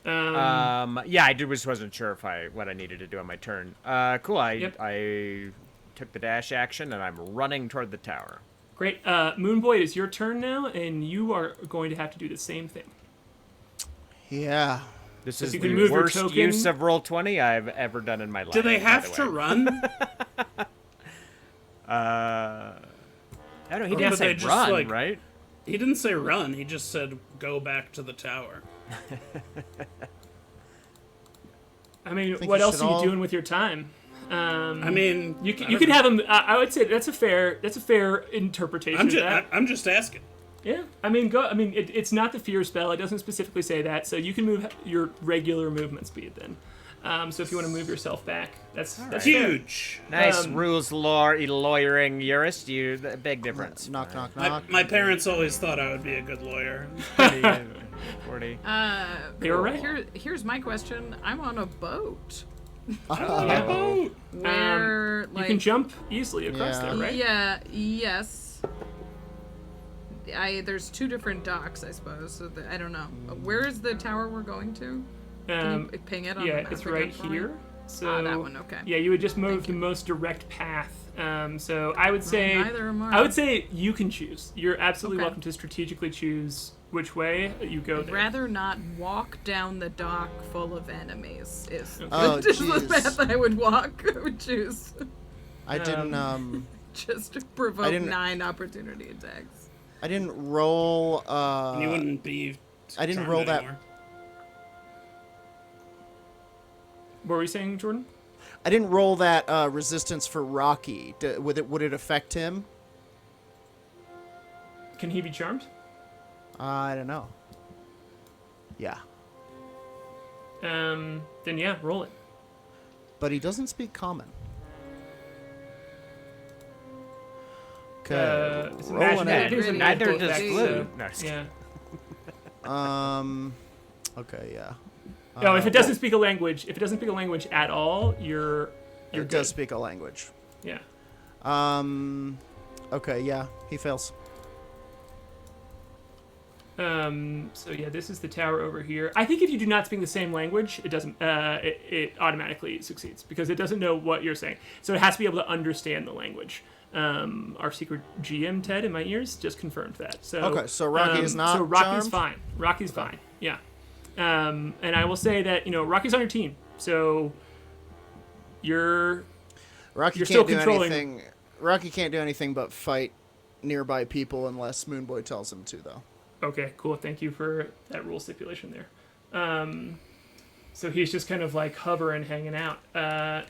Yeah, I just wasn't sure what I needed to do on my turn. Cool. I took the dash action and I'm running toward the tower. Great. Moonboy, it is your turn now, and you are going to have to do the same thing. Yeah. This So is you can the move your worst token. use of Roll20 I've ever done in my life. Do they by have the to way. run? I don't know. He Or didn't would say they just, run, like- right? He didn't say run. He just said go back to the tower. I mean, Think what you else should are you all- doing with your time? I mean, You can have him. I would say that's a fair interpretation. I'm of that. just asking. Yeah, I mean, go. I mean, it's not the fear spell. It doesn't specifically say that, so you can move your regular movement speed then. So if you want to move yourself back, that's fair. Huge. Nice rules, lawyering, Urist. Big difference. Knock, knock, My, knock. my parents always thought I would be a good lawyer. 40. They were right. Here's my question. I'm on a boat. Yeah. Oh, Where You can jump easily across Yeah. there, right? Yeah. Yes. There's two different docks, I suppose. So I don't know. Where is the tower we're going to? Can you ping it on the Yeah, map it's again right for me? here. So that one, okay. Yeah, you would just move the most direct path. So I would say neither am I. I would say you can choose. You're absolutely Okay. welcome to strategically choose which way you go I'd there. rather not walk down the dock full of enemies. Is Oh, just the jeez. path I would walk. I would choose. I didn't Just to provoke I didn't- 9 opportunity attacks. I didn't roll you wouldn't be. I didn't charmed roll that- anymore. What were you saying, Jordan? I didn't roll that resistance for Rocky. Would it affect him? Can he be charmed? I don't know. Yeah. Then yeah, roll it. But he doesn't speak common. Okay. It's rolling magic- it. it is a Really? magical Neither does effect, Flute. so- No, just Yeah. Okay, yeah. No, if it doesn't speak a language, at all, you're It good. does speak a language. Yeah. Okay, yeah, he fails. So yeah, this is the tower over here. I think if you do not speak the same language, it doesn't. It automatically succeeds because it doesn't know what you're saying. So it has to be able to understand the language. Our secret GM Ted in my ears just confirmed that. So Okay, so Rocky is not So Rocky's charmed? fine. Rocky's fine. Yeah. And I will say that Rocky's on your team, so you're Rocky You're can't still do controlling- anything. Rocky can't do anything but fight nearby people unless Moonboy tells him to, though. okay. Cool. Thank you for that rule stipulation there. So he's just kind of like hovering, hanging out.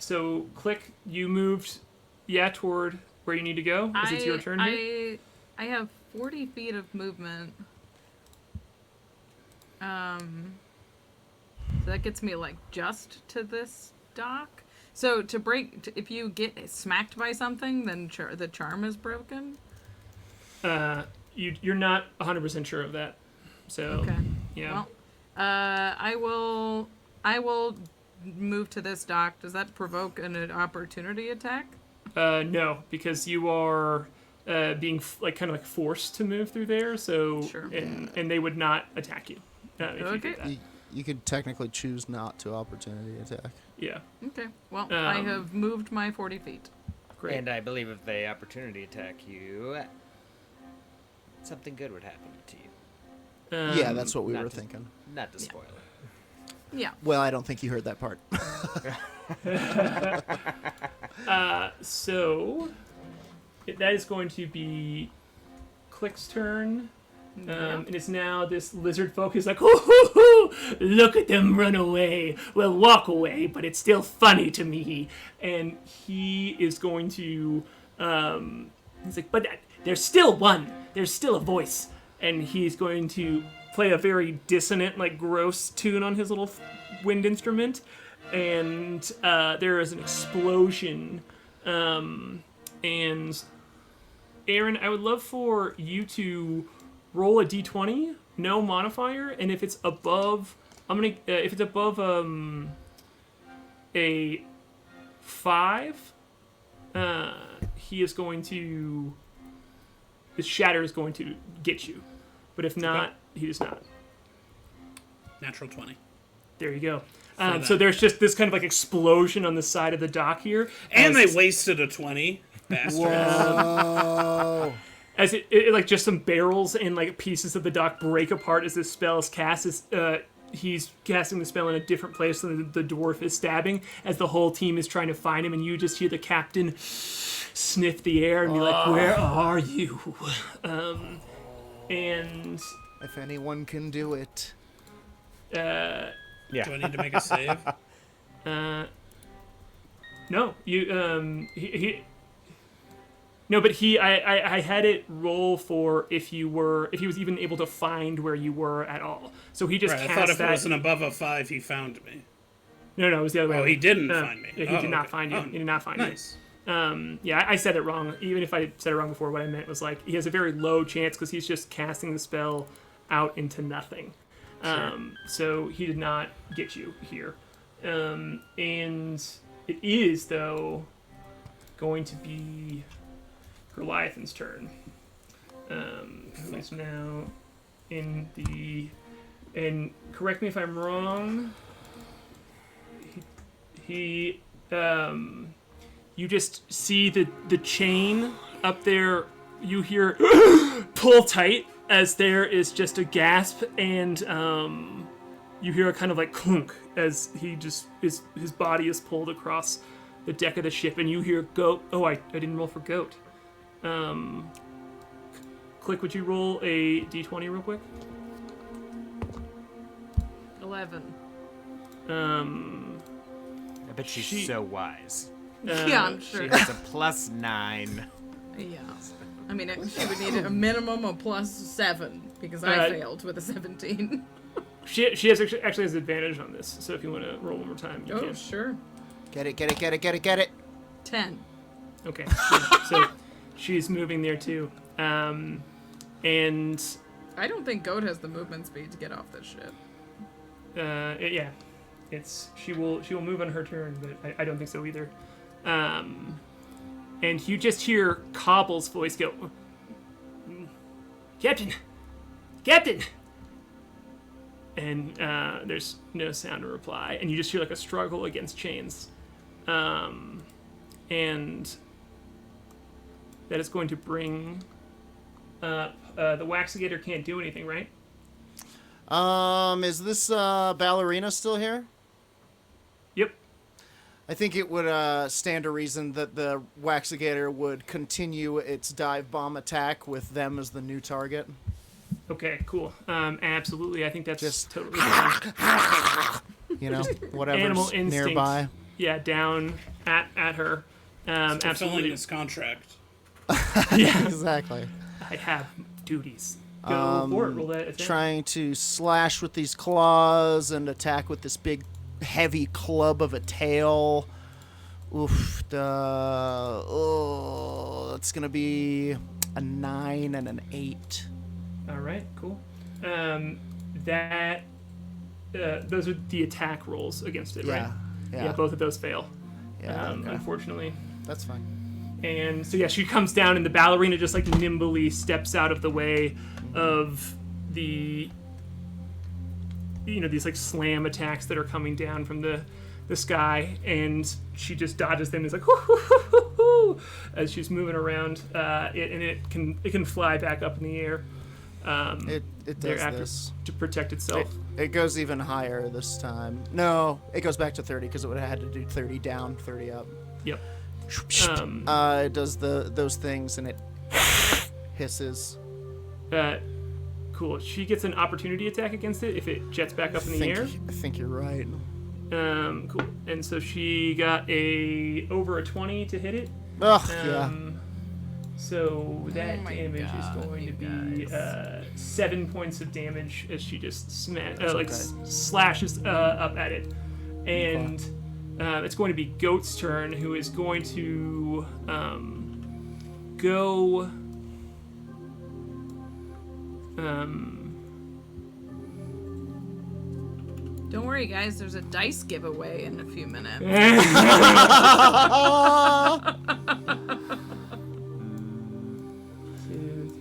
So Klik, you moved, toward where you need to go. Is it your turn here? I have 40 feet of movement. So that gets me like just to this dock. So if you get smacked by something, then the charm is broken. You're not 100% sure of that. So Okay. yeah. Well, I will move to this dock. Does that provoke an opportunity attack? No, because you are being kind of forced to move through there. So Sure. and they would not attack you if you Okay. did that. You could technically choose not to opportunity attack. Yeah. Okay. Well, I have moved my 40 feet. Great. And I believe if they opportunity attack you, something good would happen to you. Yeah, that's what we not were to- thinking. Not to spoil it. Yeah. Well, I don't think you heard that part. So that is going to be Klik's turn. And it's now this lizard folk is like, hoo, look at them run away. Well, walk away, but it's still funny to me. And he is going to, he's like, but there's still one. There's still a voice. And he's going to play a very dissonant, like gross tune on his little wind instrument. And there is an explosion. And Aaron, I would love for you to roll a d20, no modifier, and if it's above, a 5, he is going to. The shatter is going to get you, but if not, he does not. Natural 20. There you go. So there's just this kind of like explosion on the side of the dock here. And they wasted a 20. Bastards. Whoa. As it like just some barrels and like pieces of the dock break apart as this spell is cast. He's casting the spell in a different place than the dwarf is stabbing, as the whole team is trying to find him, and you just hear the captain sniff the air and be like, "Where are you?" And If anyone can do it. Yeah. Do I need to make a save? no, you No, but I had it roll for if he was even able to find where you were at all. So he just Right, cast I thought if that. it wasn't above a 5, he found me. No, it was the other way. Oh, around. he didn't find me. Yeah, he did not find you. Oh, He did not find nice. you. Yeah, I said it wrong. Even if I said it wrong before, what I meant was like he has a very low chance because he's just casting the spell out into nothing. So he did not get you here. And it is though going to be Goliath's turn. Who is now in the... And correct me if I'm wrong. He you just see the chain up there. You hear pull tight as there is just a gasp, and you hear a kind of like clunk as he just his body is pulled across the deck of the ship, and you hear goat. Oh, I didn't roll for goat. Klik, would you roll a d20 real quick? 11. I bet she's so wise. Yeah, I'm sure. She has a +9. Yeah. I mean, she would need a minimum of +7 because I failed with a 17. She has actually has advantage on this, so if you want to roll one more time, you Oh, can. sure. Get it. 10. Okay. So she's moving there too. And I don't think Goat has the movement speed to get off this ship. yeah, she will move on her turn, but I don't think so either. And you just hear Cobble's voice go, Captain! And there's no sound to reply, and you just hear like a struggle against chains. And that is going to bring up the Waxigator can't do anything, right? Is this ballerina still here? Yep. I think it would stand to reason that the Waxigator would continue its dive bomb attack with them as the new target. Okay, cool. Absolutely. I think that's Just- totally fine. You know, Animal whatever's instinct. nearby. Yeah, down at her. Fulfilling Absolutely. his contract. Yeah, Exactly. I have duties. Go for it. Roll that attack. Trying to slash with these claws and attack with this big, heavy club of a tail. Oof. It's gonna be a 9 and an 8. All right, cool. Those are the attack rolls against it, right? Yeah. Both of those fail. Yeah. Okay. Unfortunately. That's fine. And so yeah, she comes down, and the ballerina just like nimbly steps out of the way of the, these like slam attacks that are coming down from the sky, and she just dodges them. It's like hoo, as she's moving around. It can fly back up in the air. It does thereafter this. to protect itself. It goes even higher this time. No, it goes back to 30 because it would have had to do 30 down, 30 up. Yep. It does those things and it hisses. Cool. She gets an opportunity attack against it if it jets back up in the air. I think you're right. Cool. And so she got over a 20 to hit it. Ugh, yeah. So that my damage God, is going to be you 7 points of damage as she just okay. slashes up at it. And it's going to be Goat's turn, who is going to go. Don't worry, guys. There's a dice giveaway in a few minutes. 2,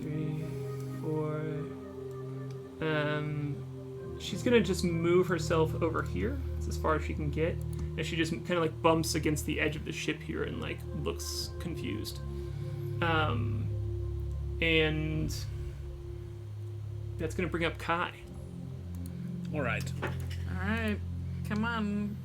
3, 4. she's gonna just move herself over here. It's as far as she can get. And she just kind of like bumps against the edge of the ship here and like looks confused. And that's gonna bring up K.A.I. All right. Alright. Come on.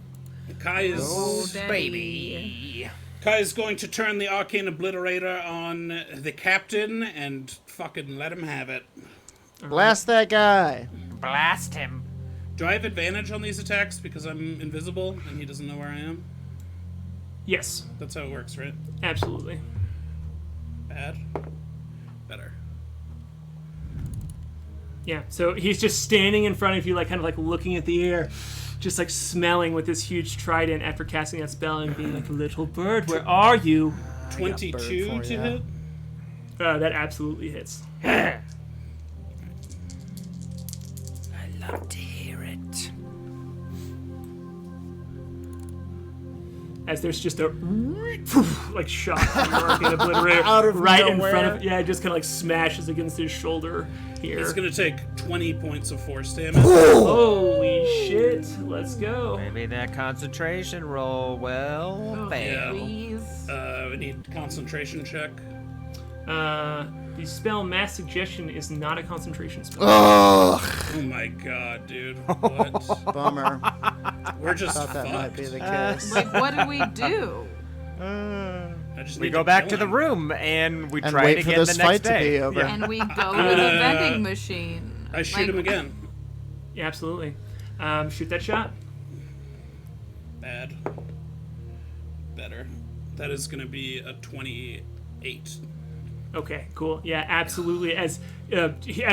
K.A.I is Oh, baby. K.A.I is going to turn the Arcane Obliterator on the captain and fucking let him have it. Blast that guy. Blast him. Do I have advantage on these attacks because I'm invisible and he doesn't know where I am? Yes, That's how it works, right? absolutely. Bad? Better. Yeah, so he's just standing in front of you, like kind of like looking at the air, just like smelling with this huge trident after casting that spell and being like, little bird, where are you? 22 for to ya. hit? That absolutely hits. I love to hear it. As there's just a like shot from your Arcane Obliterator Out of right in nowhere. front of, yeah, it just kind of like smashes against his shoulder here. He's gonna take 20 points of force damage. Holy shit, let's go. Maybe that concentration roll will fail. Please. We need concentration check. The spell Mass Suggestion is not a concentration spell. Ugh. Oh my god, dude. What? Bummer. We're just Thought that might fucked. be the case. Like, what do we do? I just We need go back kill to the him. room and we And try wait it for again this the next fight to day. be over. And we go to the vending machine. I shoot him again. Yeah, absolutely. Shoot that shot. Bad. Better. That is gonna be a 28. Okay, cool. Yeah, absolutely. As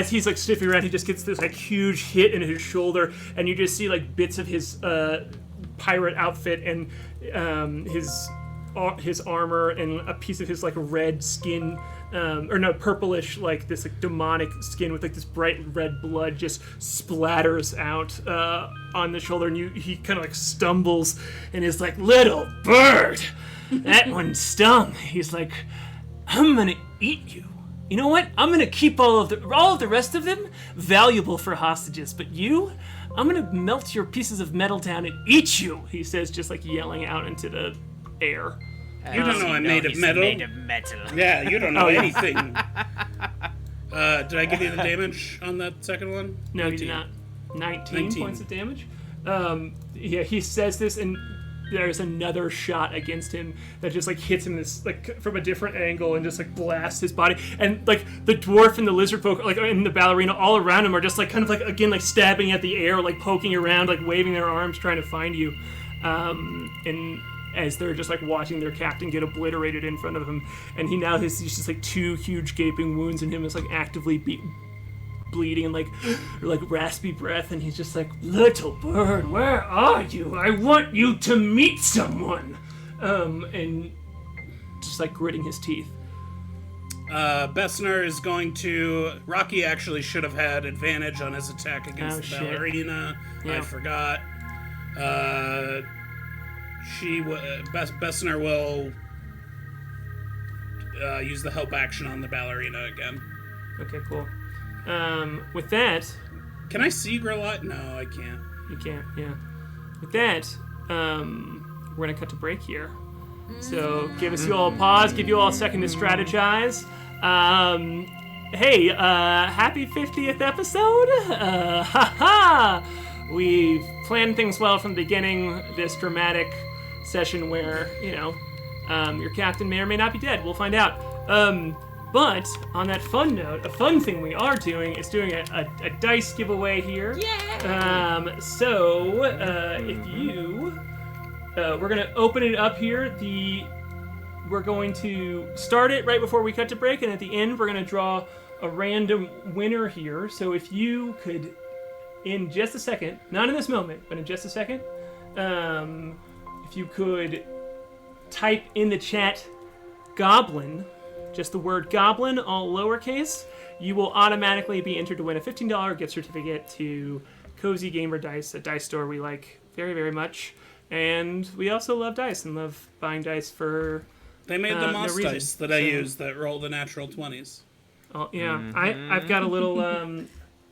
he's like sniffing around, he just gets this like huge hit in his shoulder, and you just see like bits of his pirate outfit and his armor and a piece of his like red skin, or no, purplish, like this like demonic skin with like this bright red blood just splatters out on the shoulder, and he kind of like stumbles and is like, little bird, that one stung. He's like, I'm gonna eat you. You know what? I'm gonna keep all of the rest of them valuable for hostages, but you, I'm gonna melt your pieces of metal down and eat you. He says, just like yelling out into the air. You don't know I'm made of He's metal. made of metal. Yeah, you don't know Oh, yeah. anything. Did I give you the damage on that second one? No, you 19. did not. 19 19. points of damage. Yeah, he says this, and there's another shot against him that just like hits him this like from a different angle and just like blasts his body. And like the dwarf and the lizard folk, like and the ballerina all around him are just like kind of like again like stabbing at the air, like poking around, like waving their arms, trying to find you. And as they're just like watching their captain get obliterated in front of him, and he now has these just like two huge gaping wounds in him. It's like actively bleeding and like raspy breath, and he's just like, little bird, where are you? I want you to meet someone. And just like gritting his teeth. Bessner is going to... Rocky actually should have had advantage on his attack against the shit. ballerina. Yeah. I forgot. Bessner will use the help action on the ballerina again. Okay, cool. With that, Can I see Grillat? No, I can't. you can't, yeah. With that, we're gonna cut to break here. So give us you all a pause, give you all a second to strategize. Hey, happy 50th episode! Haha! We've planned things well from the beginning. This dramatic session where, you know, your captain may or may not be dead. We'll find out. But on that fun note, a fun thing we are doing is doing a dice giveaway here. Yeah. So if you, we're gonna open it up here. We're going to start it right before we cut to break, and at the end we're gonna draw a random winner here. So if you could, in just a second, not in this moment, but in just a second, if you could type in the chat goblin, just the word goblin, all lowercase, you will automatically be entered to win a $15 gift certificate to Cozy Gamer Dice, a dice store we like very, very much. And we also love dice and love buying dice for... They made the no moss reason. dice that I So- use that roll the natural 20s. Oh, yeah, I've got a little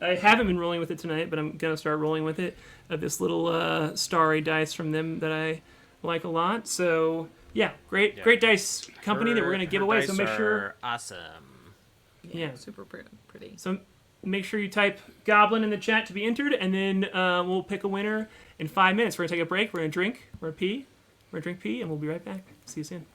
I haven't been rolling with it tonight, but I'm gonna start rolling with it. This little starry dice from them that I like a lot. So yeah, great dice company that we're gonna give away. So make sure. Awesome. Yeah. Super pretty. So make sure you type Goblin in the chat to be entered, and then we'll pick a winner in 5 minutes. We're gonna take a break. We're gonna drink. We're gonna pee. We're gonna drink pee, and we'll be right back. See you soon.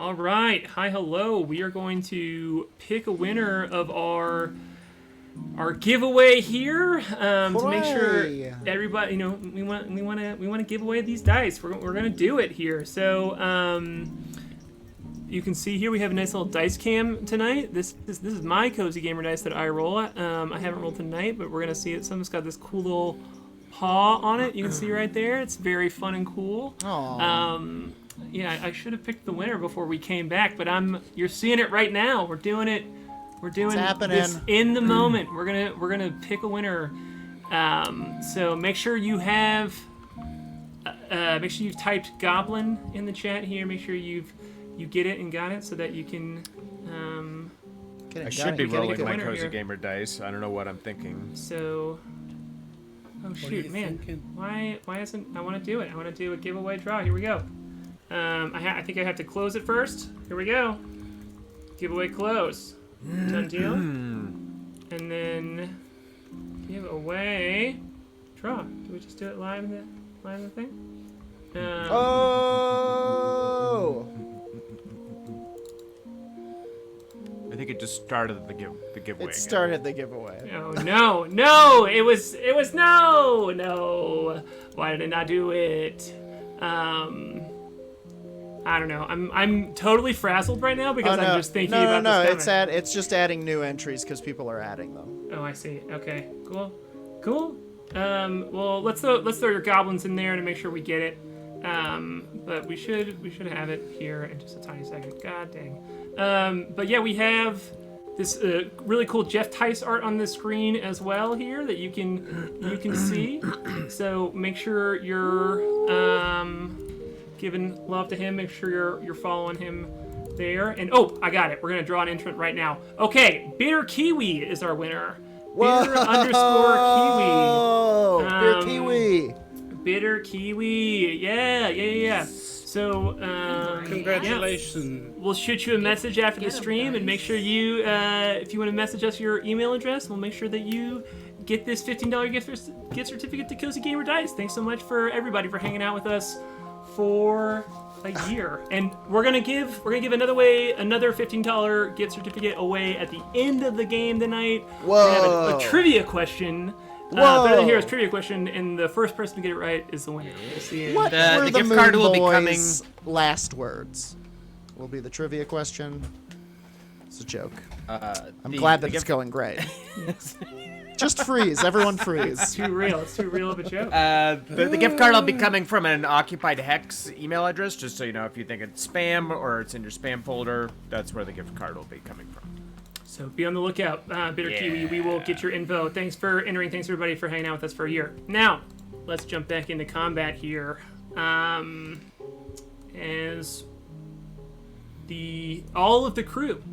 All right. Hi, hello. We are going to pick a winner of our giveaway here to make sure Hooray! everybody, we want to give away these dice. We're gonna do it here. So you can see here we have a nice little dice cam tonight. This is my Cozy Gamer dice that I roll. I haven't rolled tonight, but we're gonna see it. Someone's got this cool little paw on it. You can see right there. It's very fun and cool. Aww. Yeah, I should have picked the winner before we came back, but you're seeing it right now. We're doing it. We're doing this in the moment. We're gonna pick a winner. So make sure you have make sure you've typed goblin in the chat here. Make sure you get it and got it so that you can. I should be rolling my winner Cozy here. Gamer dice. I don't know what I'm thinking. So. Oh shoot, man! Why isn't I want to do it? I want to do a giveaway draw. Here we go. I think I have to close it first. Here we go. Giveaway close. Done deal. And then giveaway draw. Do we just do it live in the thing? Oh! I think it just started the giveaway. It started the giveaway. Oh no! It was no. Why did I not do it? I don't know. I'm totally frazzled right now because I'm just thinking about this. No. It's just adding new entries because people are adding them. Oh, I see. Okay, cool. Well, let's throw your goblins in there to make sure we get it. But we should have it here in just a tiny second. God dang. But yeah, we have this really cool Jeff Tice art on the screen as well here that you can see. So make sure you're giving love to him. Make sure you're following him there. And oh, I got it. We're gonna draw an entrant right now. Okay, Bitter Kiwi is our winner. Bitter _Kiwi. Bitter Kiwi. Bitter Kiwi. Yeah. So, Congratulations. yeah. We'll shoot you a message after the stream and make sure you, if you want to message us your email address, we'll make sure that you get this $15 gift certificate to Cozy Gamer Dice. Thanks so much for everybody for hanging out with us for a year. And we're gonna give another $15 gift certificate away at the end of the game tonight. Whoa. We're gonna have a trivia question. Better than Hero's trivia question, and the first person to get it right is the winner. We'll see. What were the the gift card will be coming. Moonboy's last words? Will be the trivia question. It's a joke. I'm glad that it's going great. Just freeze. Everyone freeze. It's too real of a joke. The gift card will be coming from an occupied hex email address, just so you know if you think it's spam or it's in your spam folder, that's where the gift card will be coming from. So be on the lookout, Bitter Kiwi. We will get your info. Thanks for entering. Thanks everybody for hanging out with us for a year. Now, let's jump back into combat here. As all of the crew,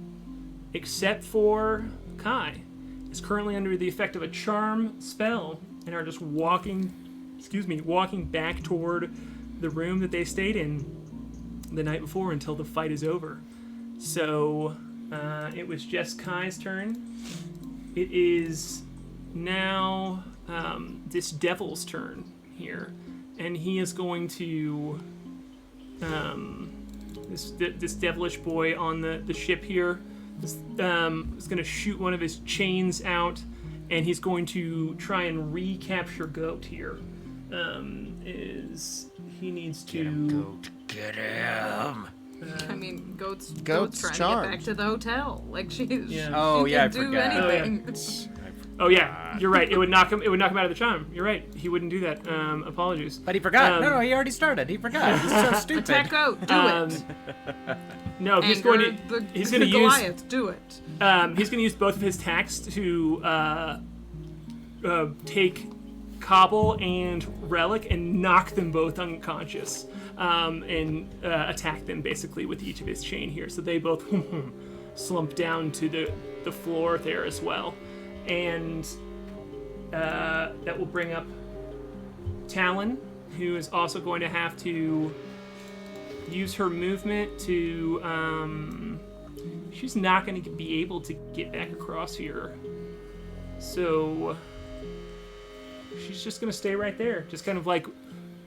except for K.A.I, is currently under the effect of a charm spell and are just walking back toward the room that they stayed in the night before until the fight is over. So it was just K.A.I.'s turn. It is now this devil's turn here, and he is going to this devilish boy on the ship here is going to shoot one of his chains out, and he's going to try and recapture Goat here. He needs to Get him. I mean, Goat's Goat's trying charmed. to get back to the hotel. Like she can I do forgot. anything. Oh yeah, you're right. It would knock him out of the charm. You're right. He wouldn't do that. Apologies. But he forgot. No, he already started. He forgot. He's so stupid. Attack Goat. Do it. No, he's going to use Goliath. Do it. he's going to use both of his attacks to take Cobble and Relic and knock them both unconscious, and attack them basically with each of his chain here. So they both slump down to the floor there as well. And that will bring up Talon, who is also going to have to use her movement to... she's not going to be able to get back across here. So she's just going to stay right there, just kind of like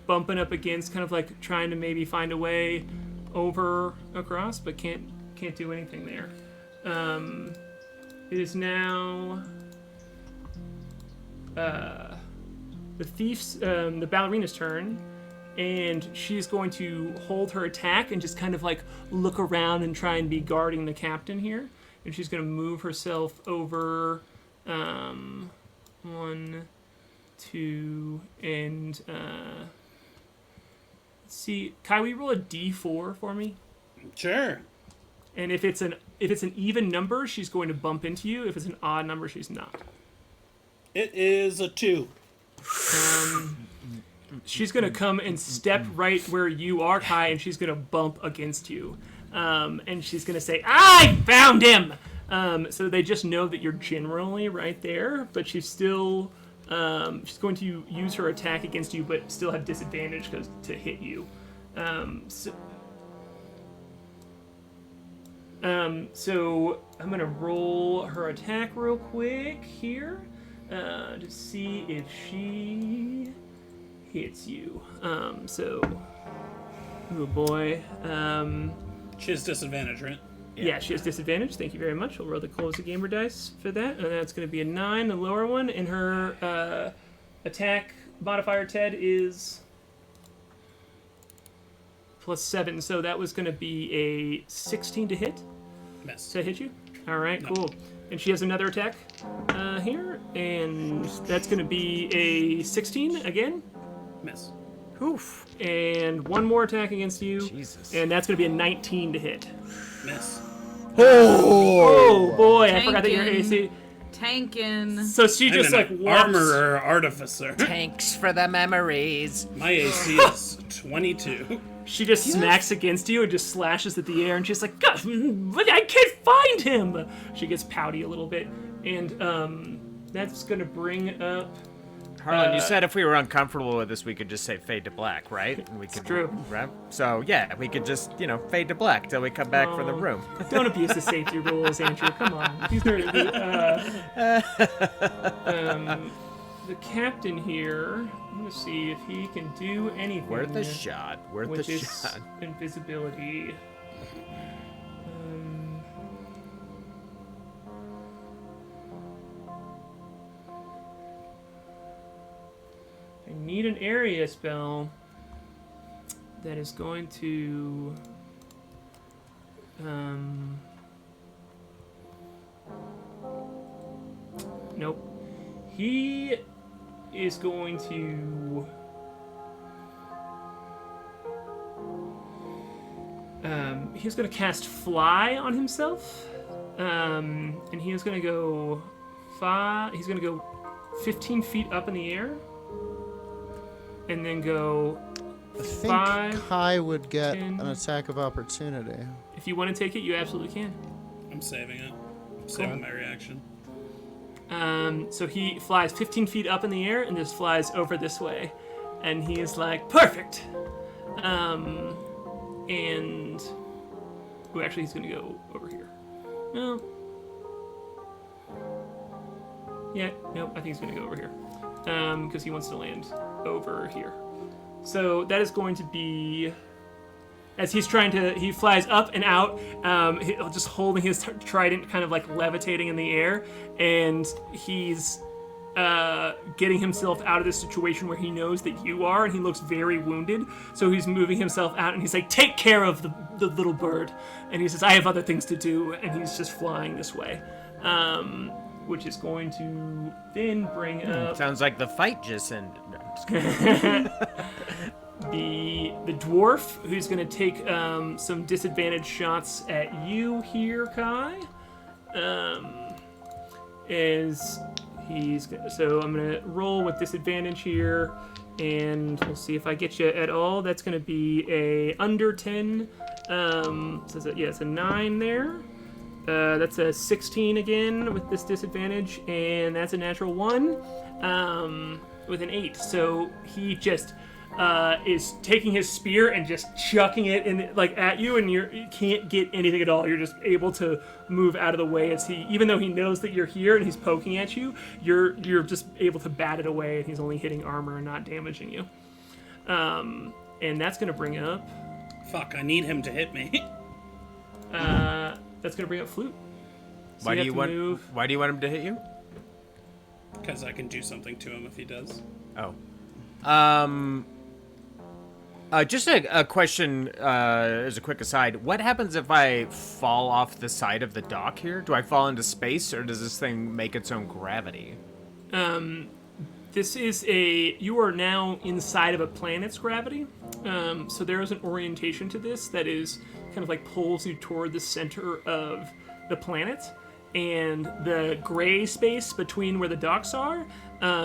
bumping up against, kind of like trying to maybe find a way over across, but can't do anything there. It is now the thief's, the ballerina's turn, and she's going to hold her attack and just kind of like look around and try and be guarding the captain here. And she's going to move herself over 1, 2, and let's see. Kai, will you roll a d4 for me? Sure. And if it's an even number, she's going to bump into you. If it's an odd number, she's not. It is a 2. She's going to come and step right where you are, Kai, and she's going to bump against you. And she's going to say, I found him! So they just know that you're generally right there, but she's still... she's going to use her attack against you, but still have disadvantage to hit you. So I'm going to roll her attack real quick here to see if she hits you. Oh boy. She has disadvantage, right? Yeah, she has disadvantage. Thank you very much. We'll roll the close the gamer dice for that. And that's going to be a 9, the lower one. And her attack modifier, Ted, is +7. So that was going to be a 16 to hit. Miss. Does that hit you? All right, No. cool. And she has another attack here. And that's going to be a 16 again. Miss. Oof. And one more attack against you. Jesus. And that's going to be a 19 to hit. Miss. Oh boy, I forgot that you're AC. Tankin'. So she I'm just an like walks. armorer artificer. Thanks for the memories. My AC is 22. She just smacks against you and just slashes at the air, and she's like, God, I can't find him! She gets pouty a little bit, and that's gonna bring up... Harlan, you said if we were uncomfortable with this, we could just say fade to black, right? And we could, true. Right? So, yeah, we could just, fade to black till we come back for the Oh. room. Don't abuse the safety rules, Andrew, come on. These are, the captain here, I'm gonna see if he can do anything. Worth a shot. Worth with a this shot. invisibility. I need an area spell that is going to nope. He is going to he's going to cast Fly on himself, and he is going to go he's going to go 15 feet up in the air, and then go I think 5. Kai would get 10. an attack of opportunity. If you want to take it, you absolutely can. I'm saving it. I'm saving my reaction. So he flies 15 feet up in the air and just flies over this way, and he is like, perfect. And actually, he's gonna go over here. No. Yeah, nope. I think he's gonna go over here, because he wants to land over here. So that is going to be, as he's trying to, he flies up and out, just holding his trident, kind of like levitating in the air, and he's getting himself out of this situation where he knows that you are, and he looks very wounded. So he's moving himself out, and he's like, take care of the little bird. And he says, I have other things to do, and he's just flying this way. Which is going to then bring up... Sounds like the fight just ended. No, I'm just kidding. the dwarf, who's going to take some disadvantage shots at you here, Kai. So I'm going to roll with disadvantage here, and we'll see if I get you at all. That's going to be a under 10. It's a 9 there. That's a 16 again with this disadvantage, and that's a natural 1 with an 8. So he just is taking his spear and just chucking it at you, and you can't get anything at all. You're just able to move out of the way as even though he knows that you're here and he's poking at you, you're just able to bat it away, and he's only hitting armor and not damaging you. And that's going to bring up Fuck, I need him to hit me. That's gonna bring up Flute. So Why do you have to want? move. Why do you want him to hit you? Because I can do something to him if he does. Oh. Just a question as a quick aside. What happens if I fall off the side of the dock here? Do I fall into space, or does this thing make its own gravity? This is you are now inside of a planet's gravity. So there is an orientation to this that is kind of like pulls you toward the center of the planet. And the gray space between where the docks are,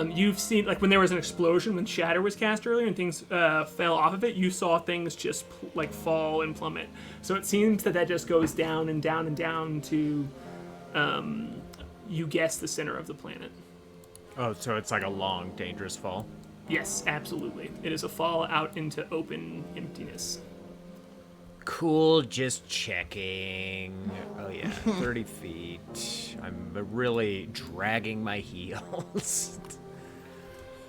you've seen, like when there was an explosion when Shatter was cast earlier and things fell off of it, you saw things just like fall and plummet. So it seems that just goes down and down and down to, you guess, the center of the planet. Oh, so it's like a long, dangerous fall. Yes, absolutely. It is a fall out into open emptiness. Cool, just checking. Oh yeah, 30 feet. I'm really dragging my heels.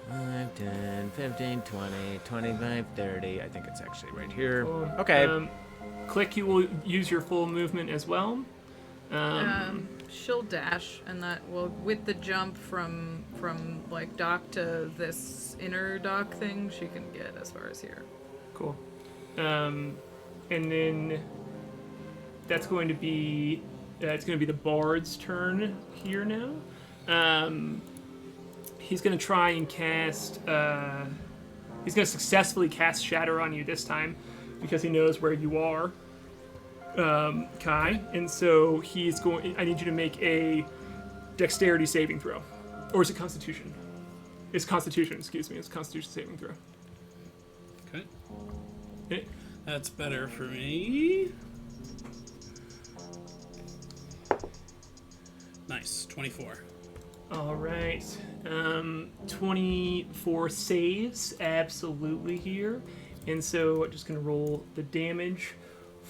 5, 10, 15, 20, 25, 30. I think it's actually right here. Okay. Klik, you will use your full movement as well. She'll dash, and that will, with the jump from like dock to this inner dock thing, she can get as far as here. Cool. And then that's going to be it's going to be the bard's turn here now. He's going to try and cast. He's going to successfully cast Shatter on you this time because he knows where you are, K.A.I. And so he's going. I need you to make a dexterity saving throw, or is it Constitution? It's Constitution. Excuse me. It's Constitution saving throw. Okay. That's better for me. Nice, 24. All right. 24 saves, absolutely here. And so I'm just going to roll the damage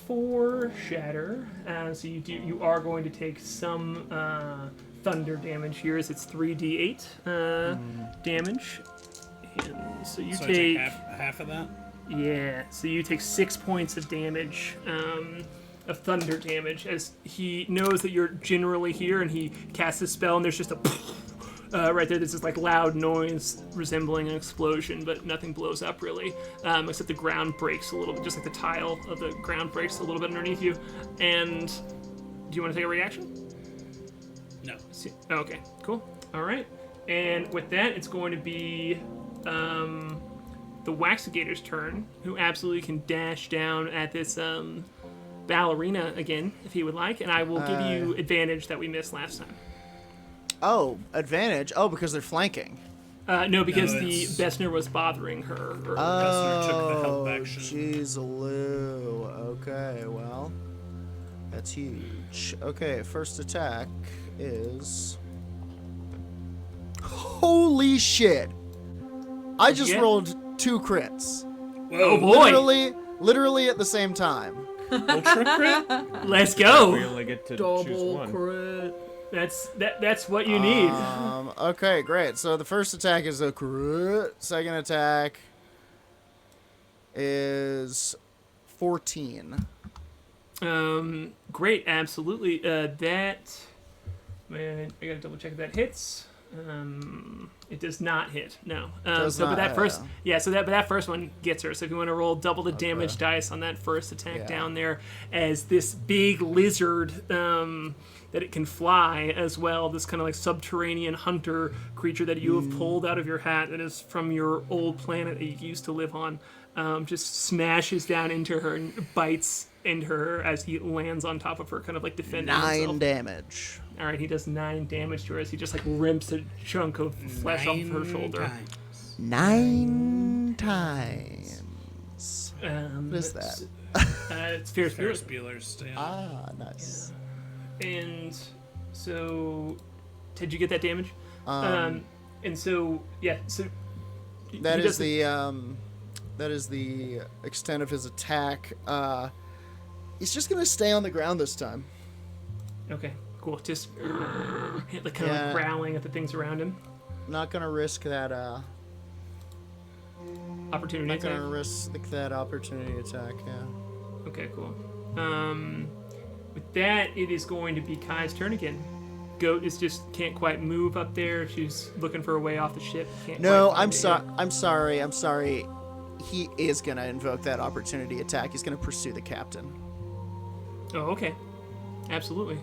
for Shatter. So you are going to take some thunder damage here, as it's 3d8 damage. And so you I take half of that? Yeah, so you take 6 points of damage, of thunder damage, as he knows that you're generally here, and he casts his spell, and there's just a right there. There's this like loud noise resembling an explosion, but nothing blows up really, except the ground breaks a little bit, just like the tile of the ground breaks a little bit underneath you. And do you want to take a reaction? No. Okay, cool. All right, and with that, it's going to be the Waxigator's turn, who absolutely can dash down at this ballerina again, if he would like, and I will give you advantage that we missed last time. Oh, advantage? Oh, because they're flanking. No, because No, the it's- Bessner was bothering her. Bessner took the help Oh, action. jeez, Lou. Okay, well, that's huge. Okay, first attack is... Holy shit! I just Yeah. rolled 2 crits. Oh boy! Literally at the same time. Ultra crit? Let's go. We only get to choose Double one. crit. That's what you need. Okay, great. So the first attack is a crit. Second attack is 14. Great, absolutely. That, man, I gotta double check if that hits. It does not hit. No. Does so, not, but that first, yeah. but that first one gets her. So if you want to roll double the damage dice on that first attack Yeah. down there, as this big lizard, that it can fly as well. This kind of like subterranean hunter creature that you have pulled out of your hat, that is from your old planet that you used to live on, just smashes down into her and bites into her as he lands on top of her, kind of like defending 9 himself. damage. All right, he does 9 damage to her as he just like rips a chunk of flesh off of her shoulder. Times. 9 times. What is that? It's Fierce Ferris Spirit. Bueller's Stay On. Ah, nice. And so, did you get that damage? And so, yeah, so That he is doesn't- that is the extent of his attack. He's just gonna stay on the ground this time. Okay, cool. Just like kind of Yeah. like growling at the things around him. Not gonna risk that. Opportunity Not attack. gonna risk that opportunity attack. Yeah. Okay, cool. With that, it is going to be K.A.I.'s turn again. Goat can't quite move up there. She's looking for a way off the ship. No, I'm sorry. He is gonna invoke that opportunity attack. He's gonna pursue the captain. Oh, okay. Absolutely.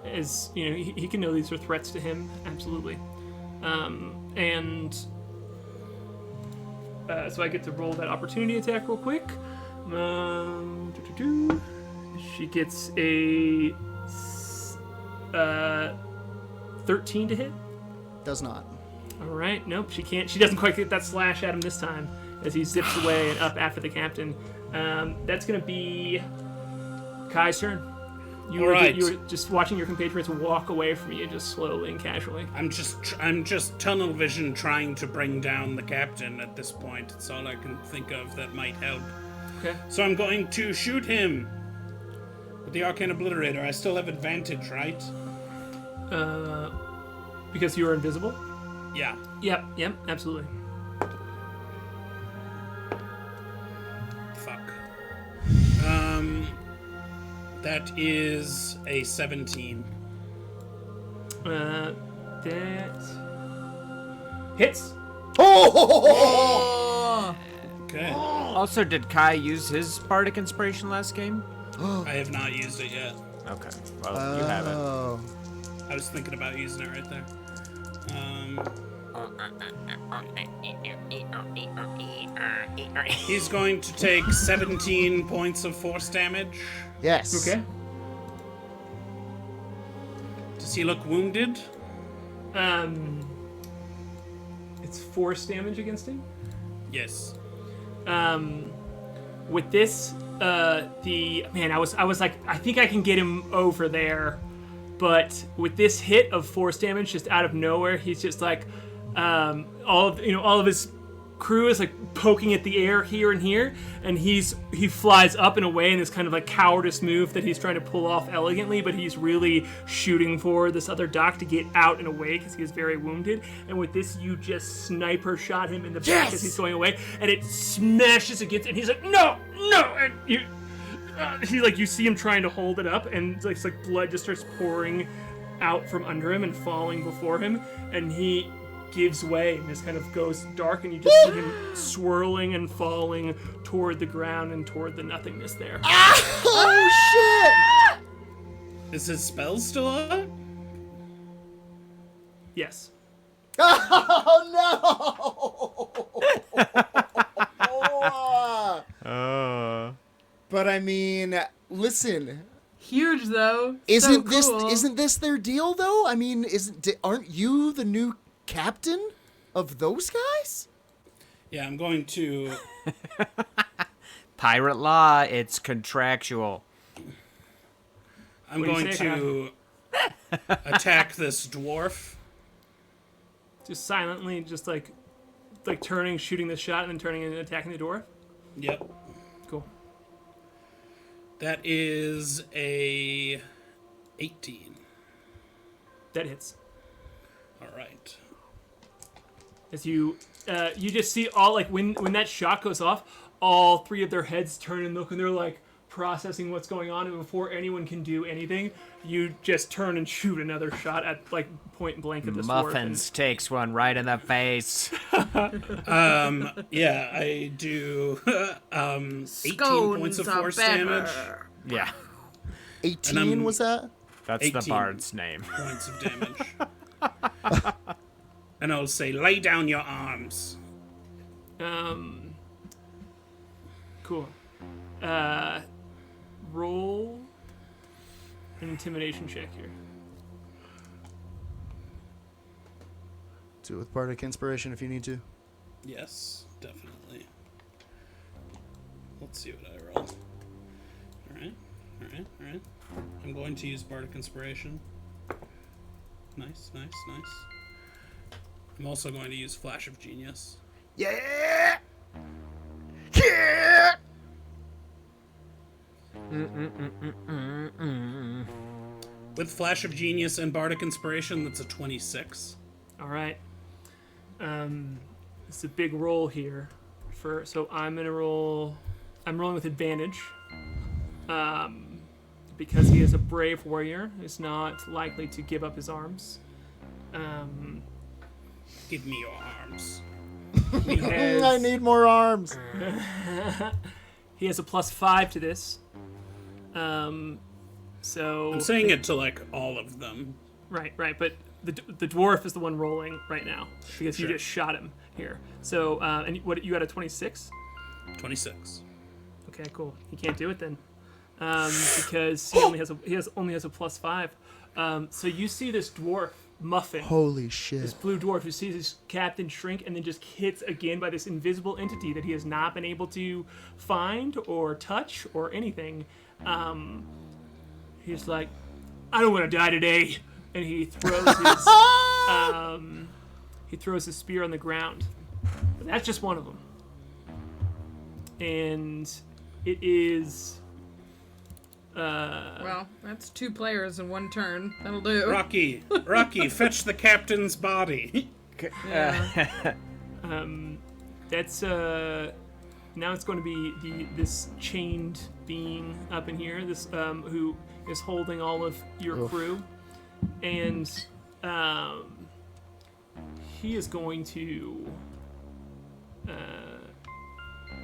As you know, he can know these are threats to him. Absolutely. So I get to roll that opportunity attack real quick. She gets a 13 to hit. Does not. All right. Nope. She can't. She doesn't quite get that slash at him this time as he zips away and up after the captain. That's gonna be K.A.I.'s turn. You were just watching your compatriots walk away from you, just slowly and casually. I'm just tunnel vision trying to bring down the captain at this point. It's all I can think of that might help. Okay. So I'm going to shoot him with the Arcane Obliterator. I still have advantage, right? Because you are invisible? Yeah. Yep, absolutely. Fuck. That is a 17. That hits. Oh! Okay. Also, did Kai use his Bardic Inspiration last game? I have not used it yet. Okay. Well, you have it. I was thinking about using it right there. He's going to take 17 points of force damage. Yes. Okay. Does he look wounded? It's force damage against him. Yes. With this, I was like, I think I can get him over there, but with this hit of force damage just out of nowhere, he's just like, all of his crew is like poking at the air here and here, and he flies up and away in this kind of like cowardice move that he's trying to pull off elegantly, but he's really shooting for this other dock to get out and away because he is very wounded. And with this, you just sniper shot him in the back as he's going away, and it smashes against, and he's like, no, and you see him trying to hold it up, and it's like blood just starts pouring out from under him and falling before him, and he gives way and just kind of goes dark, and you just see him swirling and falling toward the ground and toward the nothingness there. Oh, shit! Is his spell still on? Yes. Oh, no! But I mean, listen. Huge though. Isn't so cool. this their deal though? I mean, aren't you the new captain of those guys? Yeah, I'm going to... Pirate law, it's contractual. I'm going to attack this dwarf. Just silently, just like turning, shooting the shot, and then turning and attacking the dwarf. Yep. Cool. That is a 18. That hits. All right. As you just see all, like, when that shot goes off, all three of their heads turn and look, and they're like processing what's going on, and before anyone can do anything, you just turn and shoot another shot at like point blank at this Muffins takes one right in the face. Yeah, I do 18 points of force damage. Yeah. 18 was that? That's 18 the bard's name. Points of damage. And I'll say, lay down your arms. Cool. Roll an intimidation check here. Do it with Bardic Inspiration if you need to. Yes, definitely. Let's see what I roll. Alright. I'm going to use Bardic Inspiration. Nice. I'm also going to use Flash of Genius. Yeah! With Flash of Genius and Bardic Inspiration, that's a 26. All right. It's a big roll here. So I'm gonna roll I'm rolling with advantage. Because he is a brave warrior, is not likely to give up his arms. Give me your arms. He has, I need more arms. he has a +5 to this. So I'm saying it to like all of them. right, but the dwarf is the one rolling right now because Sure. you just shot him here. So and what you got a 26? 26. Okay, cool. He can't do it then, because he only has a +5. So you see this dwarf Muffin, Holy this shit. blue dwarf who sees his captain shrink and then just hits again by this invisible entity that he has not been able to find or touch or anything. He's like, I don't want to die today, and he throws his spear on the ground. But that's just one of them, and it is. Well, that's 2 players in 1 turn. That'll do. Rocky, fetch the captain's body. That's now it's going to be this chained being up in here, this who is holding all of your crew, and he is going to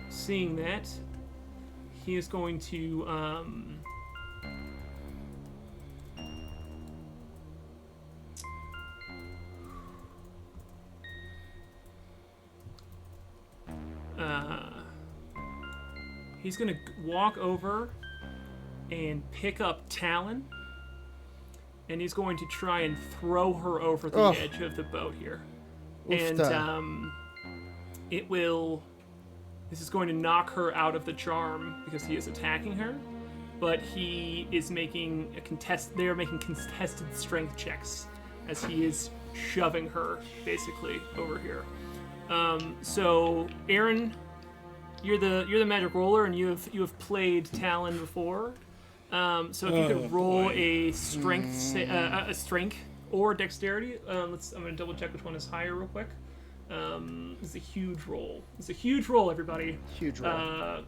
seeing that he is going to he's gonna walk over and pick up Talon, and he's going to try and throw her over the edge of the boat here. And it will. This is going to knock her out of the charm because he is attacking her, but he is making a contest. They are making contested strength checks as he is shoving her basically over here. So Aaron, you're the magic roller, and you have played Talon before. So if you could roll a strength, a strength or dexterity. I'm gonna double check which one is higher real quick. It's a huge roll. It's a huge roll, everybody. Huge roll.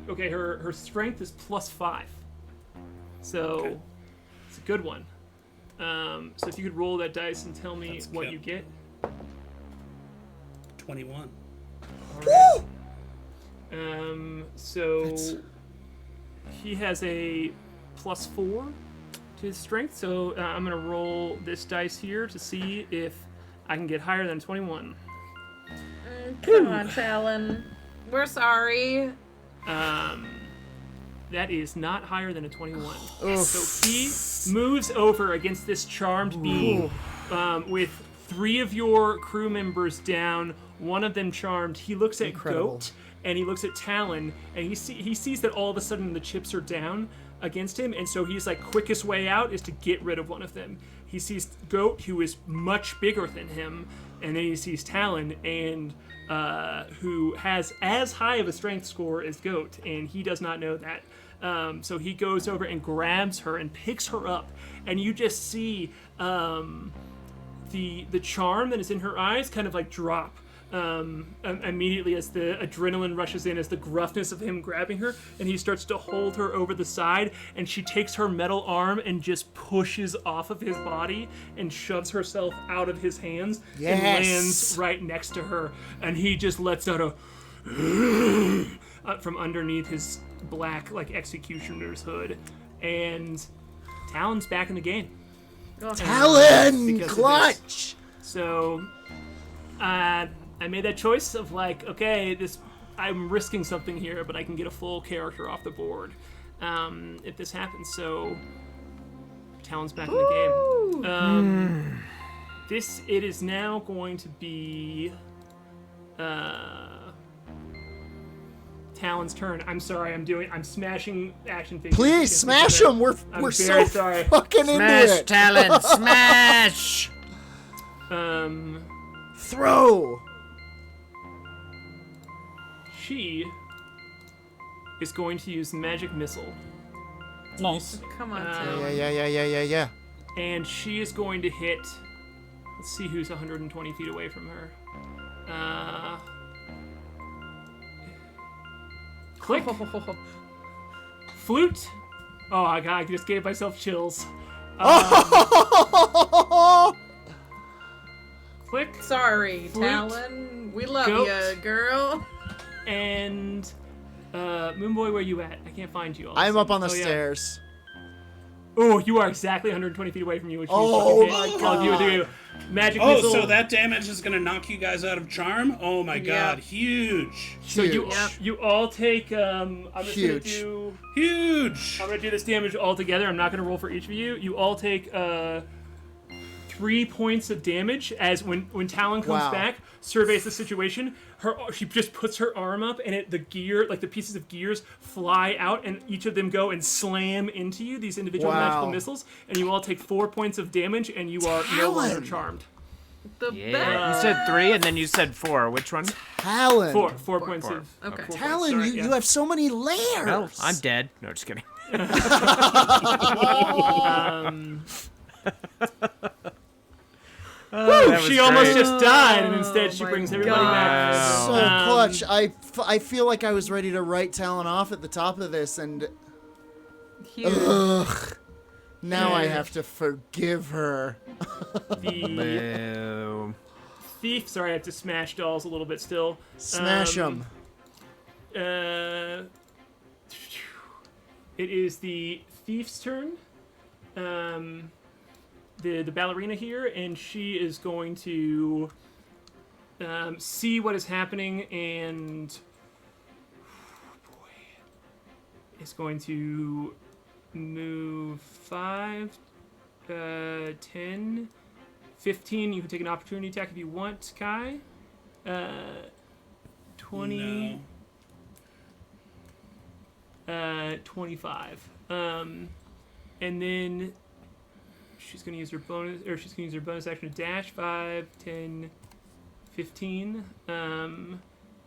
Okay, her strength is +5, so it's a good one. So if you could roll that dice and tell me what good. you get. 21. All right. So he has a +4 to his strength, so I'm gonna roll this dice here to see if I can get higher than 21. Come on, Talon. We're sorry. That is not higher than a 21. So he moves over against this charmed being with 3 of your crew members down, one of them charmed. He looks at Goat and he looks at Talon, and he sees that all of a sudden the chips are down against him, and so he's like, quickest way out is to get rid of one of them. He sees Goat, who is much bigger than him, and then he sees Talon, and who has as high of a strength score as Goat, and he does not know that. So he goes over and grabs her and picks her up, and you just see the charm that is in her eyes kind of like drop immediately as the adrenaline rushes in, as the gruffness of him grabbing her, and he starts to hold her over the side, and she takes her metal arm and just pushes off of his body and shoves herself out of his hands and lands right next to her, and he just lets out a from underneath his black like executioner's hood, and Talon's back in the game. Talon! Because of Clutch! So I made that choice of like, okay, I'm risking something here, but I can get a full character off the board if this happens. So Talon's back in the game. It is now going to be Talon's turn. I'm sorry, I'm smashing action figures. Please smash them. We're I'm so very sorry. fucking into Smash, it. Talon, smash! Throw. She is going to use magic missile. Nice. Come on, Talon. Yeah. And she is going to hit. Let's see who's 120 feet away from her. Klik. Flute. Oh my god, I just gave myself chills. Klik. Sorry, Flute, Talon. We love goat. you, girl. And Moonboy, where you at? I can't find you. I'm up on the yeah. stairs. Oh, you are exactly 120 feet away from you, which Oh means my hit all of you with God. your magic Oh, missile. so that damage is gonna knock you guys out of charm? Oh my god, huge. So Huge. you all take I'm just Huge. Huge. gonna do this damage all together. I'm not gonna roll for each of you. You all take 3 points of damage as when Talon comes Wow. back, surveys the situation. She just puts her arm up and the gear, like the pieces of gears, fly out and each of them go and slam into you, these individual Wow. magical missiles, and you all take 4 points of damage and you are no longer Talon. charmed. The Yeah. best. You said 3 and then you said 4. Which one? Talon. 4 points of Okay. 4 Talon, points, you sorry, have so many layers. Oh, I'm dead. No, just kidding. Woo, that she was almost great. just died, and instead she my brings everybody back. Wow. So clutch. I feel like I was ready to write Talon off at the top of this, and Huge. now I Yeah. have to forgive her. The Boo. thief. Sorry, I have to smash dolls a little bit still. Smash them. It is the thief's turn. The ballerina here, and she is going to see what is happening, and is going to move 5, 10, 15. You can take an opportunity attack if you want, Kai. 20. No. 25. And then she's going to use her bonus action to dash 5, 10, 15.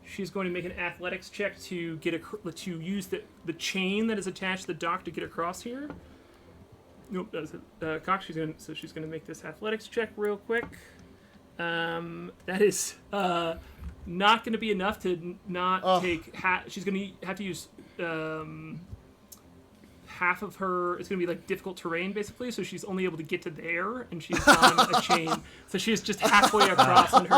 She's going to make an athletics check to to use the chain that is attached to the dock to get across here. Nope, that was a cock. She's going to make this athletics check real quick. That is not going to be enough to not take she's going to have to use half of her. It's going to be like difficult terrain basically, so she's only able to get to there, and she's on a chain, so she's just halfway across on her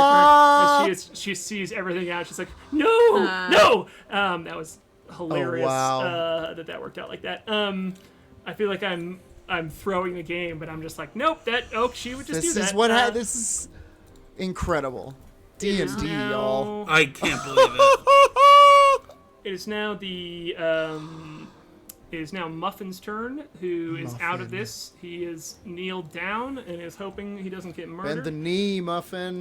turn as she sees everything out. She's like, no. That was hilarious. wow. That worked out like that. I feel like I'm throwing the game, but I'm just like, nope, she would just do that. This is this is incredible. D&D, y'all. I can't believe it. It is now Muffin's turn, who is out of this. He is kneeled down and is hoping he doesn't get murdered. Bend the knee, Muffin.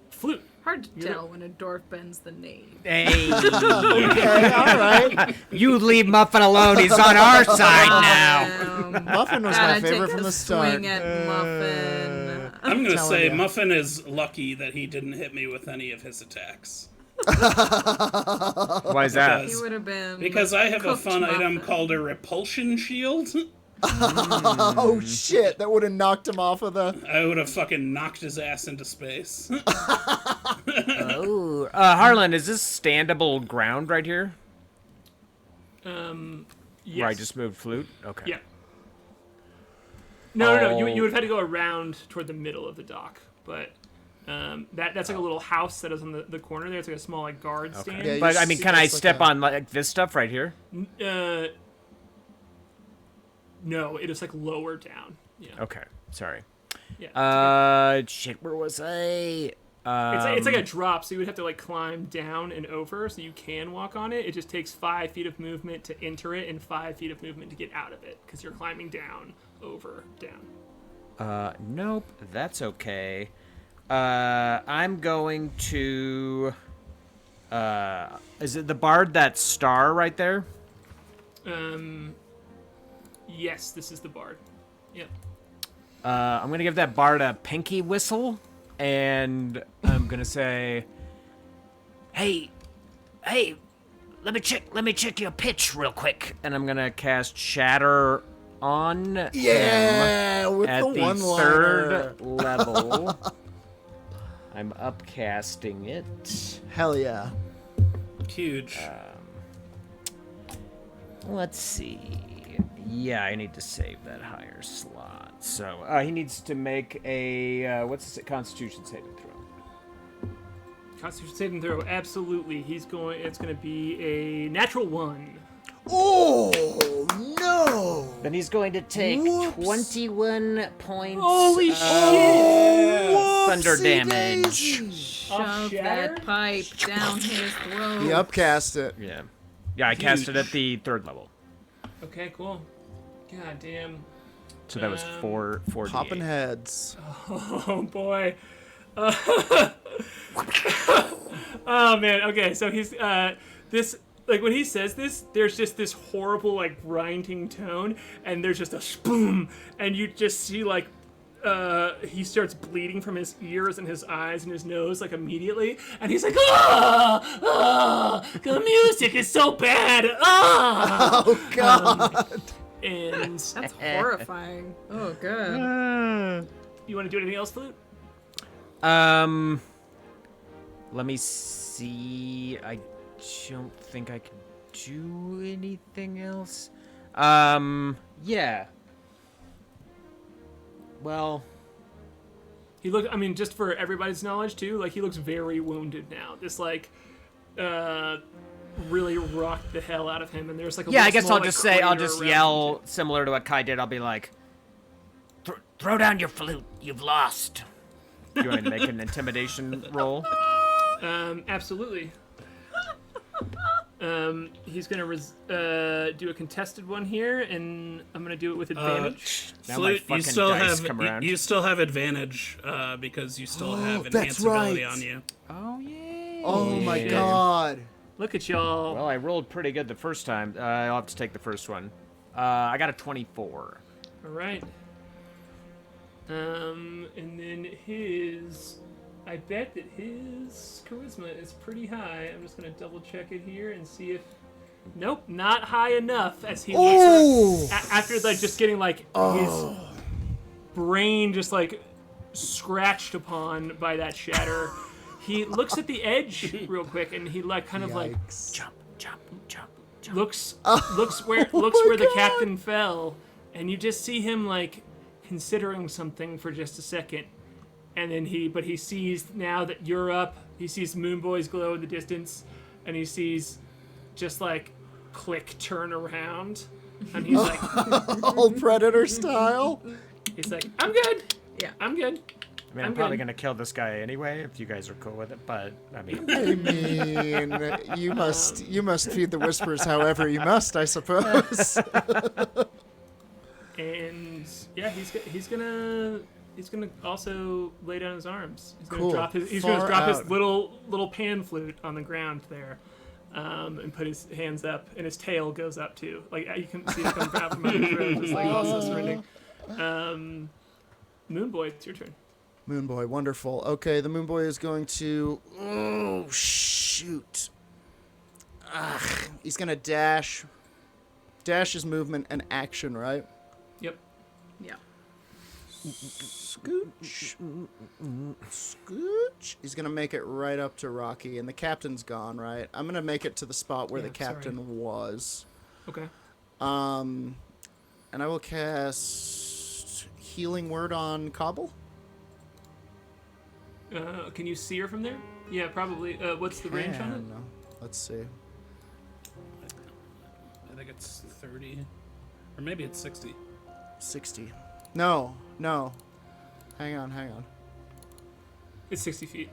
Flute. Hard to tell when a dwarf bends the knee. Hey, Okay, all right. you leave Muffin alone. He's on our side now. Muffin was my favorite from the start. Swing at Muffin. I'm gonna telling say ya. Muffin is lucky that he didn't hit me with any of his attacks. Why is that? He would have been. Because I have a cooked fun item muffin. called a repulsion shield. Oh shit! That would have knocked him off of the. I would have fucking knocked his ass into space. Oh, Harlan, is this standable ground right here? Yes. Where I just moved Flute? Okay. Yeah. No. Oh. You would have had to go around toward the middle of the dock, but that's like a little house that is on the corner there. It's like a small like guard stand. Yeah, But you I mean, see can I this like step a- on like this stuff right here? No, it is like lower down. Yeah. Okay, sorry. Yeah. Shit, where was I? It's like a drop, so you would have to like climb down and over, so you can walk on it. It just takes 5 feet of movement to enter it and 5 feet of movement to get out of it, because you're climbing down, over, down. Nope, that's okay. I'm going to. Is it the bard that star right there? Yes, this is the bard. Yep. I'm gonna give that bard a pinky whistle, and I'm gonna say, "Hey, let me check your pitch real quick." And I'm gonna cast Shatter on Yeah, him with at the the one-liner. 3rd level. I'm upcasting it. Hell yeah. Huge. Let's see. Yeah, I need to save that higher slot. So he needs to make a what's the Constitution saving throw? Constitution saving throw, absolutely. It's going to be a natural 1. Oh no! Then he's going to take Whoops. 21 points. Holy shit! Thunder Whoopsie damage. daisy. Shove shatter? that pipe down his throat. He upcast it. Yeah. Yeah, I cast it at the 3rd level. Okay, cool. God damn. So that was 4 Popping heads. Oh boy. Oh man. Okay, so he's this. Like, when he says this, there's just this horrible, like, grinding tone, and there's just a boom, and you just see, like, he starts bleeding from his ears and his eyes and his nose, like, immediately, and he's like, the music is so bad, Oh God! and That's horrifying. Oh, God. you want to do anything else, Flute? Let me see. I don't think I can do anything else. Yeah. Well, I mean, just for everybody's knowledge, too, like, he looks very wounded now. This, like, really rocked the hell out of him, and there's, like, a yeah, little I guess small, I'll like, just say, I'll crater just around yell him, too. similar to what Kai did. I'll be like, throw down your flute. You've lost. You want to make an intimidation roll? Absolutely. He's gonna do a contested one here, and I'm gonna do it with advantage. Now my Flute, fucking dice come around. you still have advantage because you still have that's enhance ability right. on you. Oh, yeah. Oh my God! Look at y'all. Well, I rolled pretty good the first time. I'll have to take the first one. I got a 24. All right. And then I bet that his charisma is pretty high. I'm just gonna double check it here and see if. Nope, not high enough. As he looks after like just getting like his brain just like scratched upon by that shatter. He looks at the edge real quick, and he like kind of like Yikes. looks where the captain fell, and you just see him like considering something for just a second, and then he sees now that you're up. He sees Moonboy's glow in the distance, and he sees just like Klik turn around, and he's like, Old Predator style. he's like, I'm good. Yeah. I'm good. I mean, I'm I'm probably good. gonna kill this guy anyway if you guys are cool with it. But I mean, I mean, you must feed the whispers however you must, I suppose. And yeah, he's gonna also lay down his arms. He's gonna Cool. drop his Far out. his little pan flute on the ground there, and put his hands up, and his tail goes up too. Like you can see it come out from under his throat, just like also surrendering. Moonboy, it's your turn. Moonboy, wonderful. Okay, the Moonboy is going to. Oh shoot! He's gonna dash. Dash is movement and action, right? Yep. Yeah. Scooch. Scooch. He's gonna make it right up to Rocky, and the captain's gone, right? I'm gonna make it to the spot where Yeah, the captain was. Okay. And I will cast Healing Word on Cobble. Can you see her from there? Yeah, probably. What's the range on it? No. Let's see. I think it's 30, or maybe it's 60. 60. No. Hang on. It's 60 feet.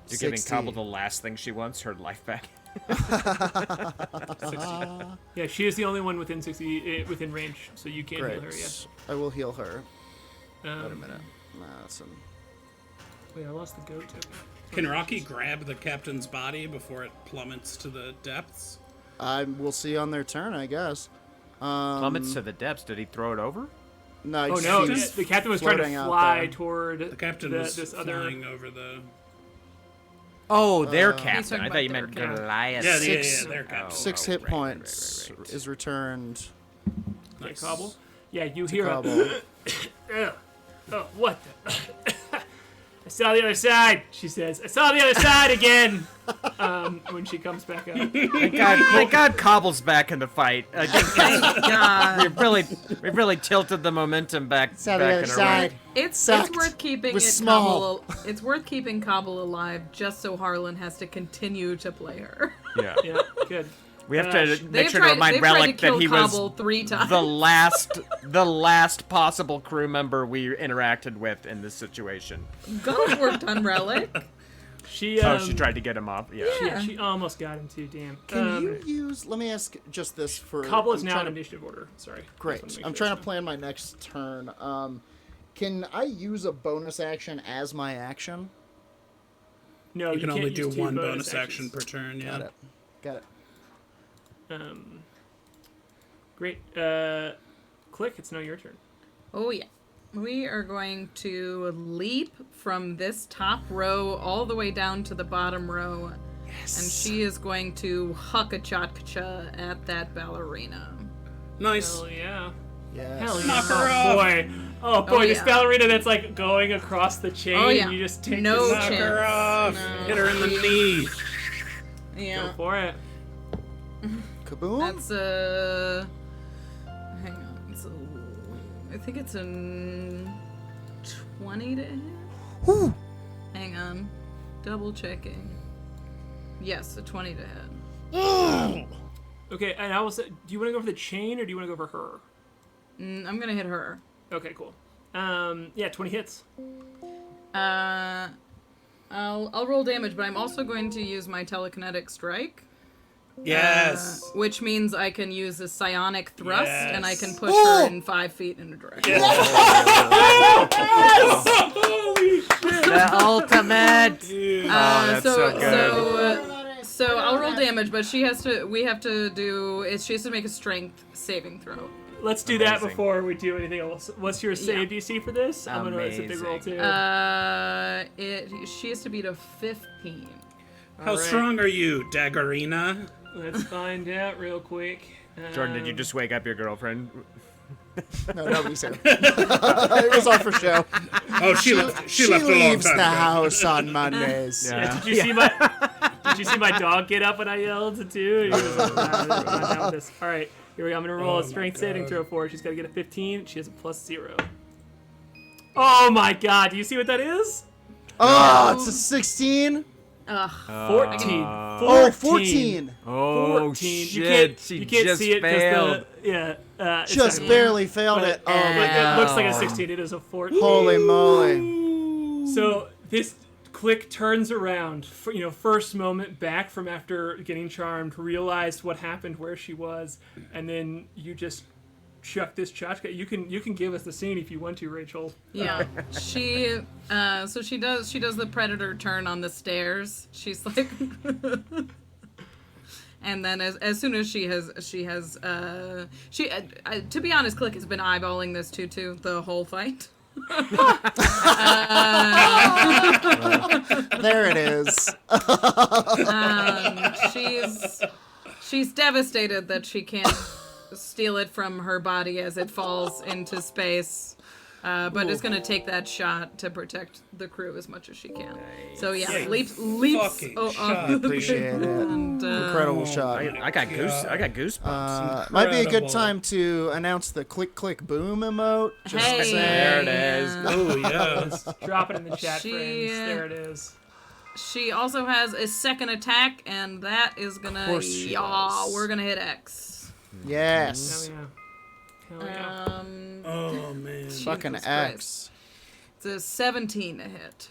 you're giving 60. Cobble the last thing she wants, her life back. 60. Yeah, she is the only one within 60 within range, so you can't heal her. Yeah. I will heal her. Wait a Um, minute. Nah, that's an... Wait, I lost the goat token. Can Rocky grab the captain's body before it plummets to the depths? We'll see on their turn, I guess. Plummets to the depths. Did he throw it over? No, Oh no, he's the captain was trying to floating out fly there. toward The captain was this flying other. over the... Oh, their He's captain. talking I about thought you their meant captain. Goliath. Yeah, Six- their captain. 6 hit right, points right. is returned. Okay, Cobble. Yeah, you hear Cobble. oh, what the? saw the other side, she says. I saw the other side again. When she comes back up. Thank God Cobble's back in the fight. I think Thank God. we've really tilted the momentum back Saw the back other in our side. way. It's Sucked. worth keeping Was it small. It's worth keeping Cobble alive just so Harlan has to continue to play her. Yeah. Yeah, good. We have to They've make sure tried- to remind they've tried Relic to kill that he Cobble was 3 times. the last possible crew member we interacted with in this situation. God worked on Relic. She She tried to get him off. Yeah. Yeah, she almost got him too. Damn. Can you use? Let me ask just this for. Cobble is I'm now trying in to- initiative order. Sorry. Great. Just wanna make I'm sure trying to that's plan my next turn. Can I use a bonus action as my action? No, You can can't only use do 2 one bonus action actions. per turn, yeah. Got it. Got it. Great. Klik, it's now your turn. Oh yeah. We are going to leap from this top row all the way down to the bottom row. Yes. And she is going to huck-a-cha-cha at that ballerina. Nice. Hell yeah. Yes. Hell yeah. Knock her Oh off. boy. Oh boy, this yeah. ballerina that's like going across the chain. Oh, yeah. And you just take No this Knock chance. her off. No. Hit her in the knee. Yeah. Go for it. Kaboom. That's hang on. I think it's a 20 to hit. Whew. Hang on. Double checking. Yes, a 20 to hit. Okay, and I will say, do you want to go for the chain or do you want to go for her? I'm gonna hit her. Okay, cool. Yeah, 20 hits. I'll roll damage, but I'm also going to use my telekinetic strike. Yes. Which means I can use a psionic thrust, and I can Yes. push her in 5 feet in a direction. Holy shit. The ultimate. Dude. That's so good. So I'll roll damage, but she has to. We have to do. She has to make a strength saving throw. Let's do that Amazing. before we do anything else. What's your save DC for this? I'm gonna it's a big roll too. She has to beat a 15. How strong are you, Daggerina? Let's find out real quick. Jordan, did you just wake up your girlfriend? No, nobody's here. It was all for show. Oh, she left a long leaves time the ago. house on Mondays. Yeah, did you see my dog get up when I yelled too? He was like, "Nah, I'm not down with this." All right, here we go. I'm gonna roll a strength saving throw for her. She's got to get a 15. She has a +0. Oh my god! Do you see what that is? Oh, it's a 16. 14. Oh, 14. Oh 14. shit! You can't just see it failed. it's Just not- barely failed but it. Oh my it god. looks like a 16. It is a 14. Holy moly. So this Klik turns around, first moment back from after getting charmed, realized what happened, where she was, and then you just chuck this tchotchke. You can give us the scene if you want to, Rachel. Yeah, she does the predator turn on the stairs. She's like, and then as soon as to be honest, Klik has been eyeballing this tutu the whole fight. There it is. She's devastated that she can't steal it from her body as it falls into space. But is going to take that shot to protect the crew as much as she can. So yeah, leaps fucking off shot. the Appreciate it. and, Incredible shot. I got goosebumps. Might be a good Incredible. time to announce the click click boom emote. Just Hey, saying. There it is. Oh, yes. Drop it in the chat, She- friends. There it is. She also has a second attack, and that is gonna. course she does. We're gonna hit X. Yes. Hell yeah. Oh, man. Fucking Jesus X. Christ. It's a 17 to hit.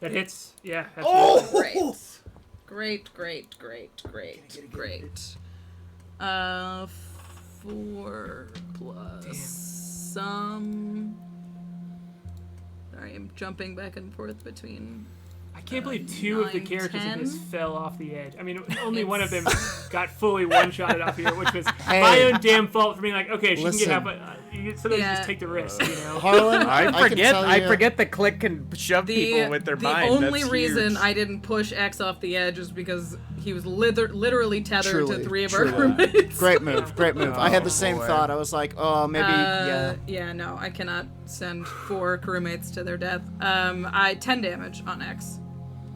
That hits. Yeah. Great. Great. 4 plus some. Sorry, I'm jumping back and forth between. I can't believe 2 of the 9, characters in 10. this fell off the edge. I mean, only one of them got fully one-shotted off here, which was Hey. my own damn fault for being like, okay, she Listen. can get out, but sometimes you Yeah. just take the risk, Harlan, I can forget. tell I you- forget that Klik can shove people with their the mind. only That's reason huge. I didn't push X off the edge is because he was literally tethered Truly, to 3 of our truly. crewmates. Great move, great move. I had the same boy. thought. I was like, oh, maybe, yeah. Yeah, no, I cannot send 4 crewmates to their death. I 10 damage on X.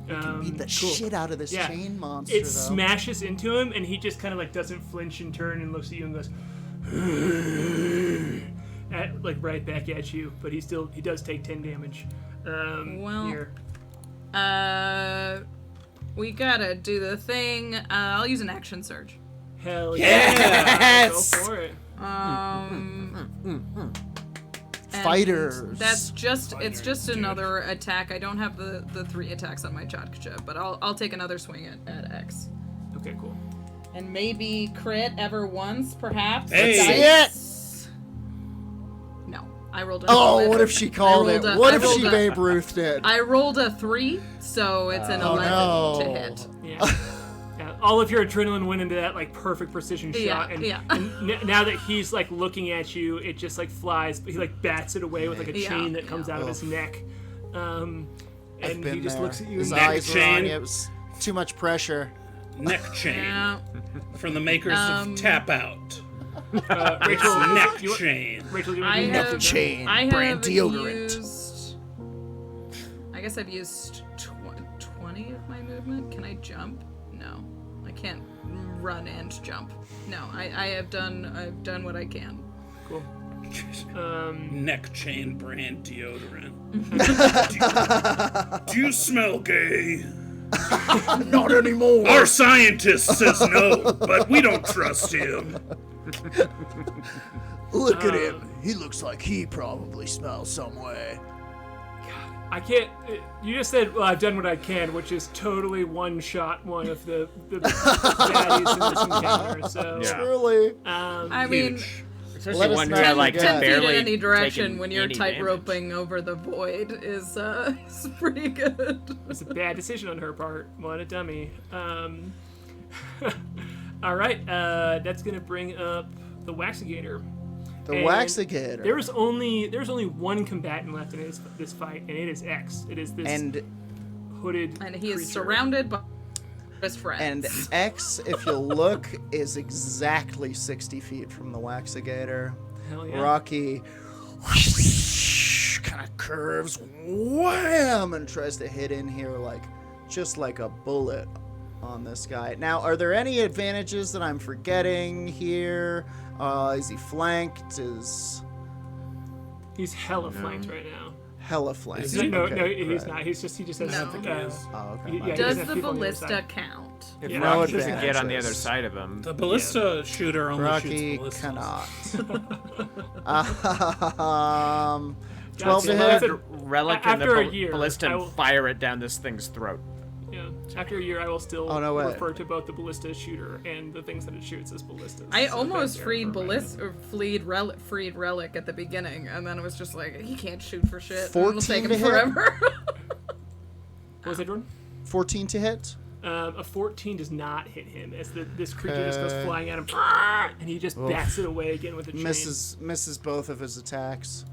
Beat the cool. shit out of this Yeah. chain monster, It though. smashes into him, and he just kind of like doesn't flinch and turn and looks at you and goes, like right back at you. But he does take 10 damage. Well, here. We gotta do the thing. I'll use an action surge. Hell yeah! Go for it. And Fighters. That's just it's just another attack. I don't have the 3 attacks on my Chotkacha, but I'll take another swing at X. Okay, cool. And maybe crit ever once, perhaps. Hey. Dice. No, I rolled a Oh, what if she called it? What if she rolled Babe Ruth did? I rolled a 3, so it's an 11 no. to hit. Yeah. Yeah. All of your adrenaline went into that like perfect precision shot, and, yeah. and now that he's like looking at you, it just like flies. But he like bats it away with like a Yeah, chain that comes yeah. out of his neck, and I've been he just there. looks at you. His And Neck eyes were on chain. you. It was too much pressure. Neck chain Yeah. from the makers of Tap Out. Rachel, Neck you, chain. Rachel, you I want to do have chain, I brand have deodorant. used. I guess I've used 20 of my movement. Can I jump? No, I can't run and jump. No, I've done what I can. Cool. Neck chain brand deodorant. do you smell gay? Not anymore. Our scientist says no, but we don't trust him. Look at him. He looks like he probably smells some way. I can't. You just said, "Well, I've done what I can," which is totally one-shot one of the baddies in this encounter. So, Yeah. Truly. I mean, Huge. Especially Let us one know. where 10, like 10 feet in barely any direction taking when you're any tight damage. roping over the void is pretty good. it's a bad decision on her part. What a dummy. All right, that's gonna bring up the Waxigator. The And Waxigator. There's only one combatant left in this fight, and it is X. It is this And hooded And he is creature. surrounded by his friends. and X, if you look, is exactly 60 feet from the Waxigator. Hell yeah. Rocky kind of curves, wham, and tries to hit in here just like a bullet on this guy. Now, are there any advantages that I'm forgetting here? Is he flanked? Is He's hella flanked right now. hella flanked? Is he? No, Okay, he's right. not. He just has. I don't think he is. Oh, okay. Yeah, my he bad. Does doesn't have the people on the other ballista side. count? If Yeah. Rocky No doesn't get on the other advantages. side of him. The ballista shooter only Rocky shoots ballistas. cannot. 12 to Gotcha. hit. Well, Relic and the after a year, ballista I and will- fire it down this thing's throat. Yeah. After a year, I will still Oh, no way. refer to both the ballista shooter and the things that it shoots as ballistas. I So almost that's freed there for ballista or freed relic at the beginning, and then it was just like he can't shoot for shit. and 14 It'll take to him hit? forever. What was that, Jordan? 14 to hit. A 14 does not hit him as this creature just goes Okay. flying at him, and he just bats it away again with a chain. Misses both of his attacks.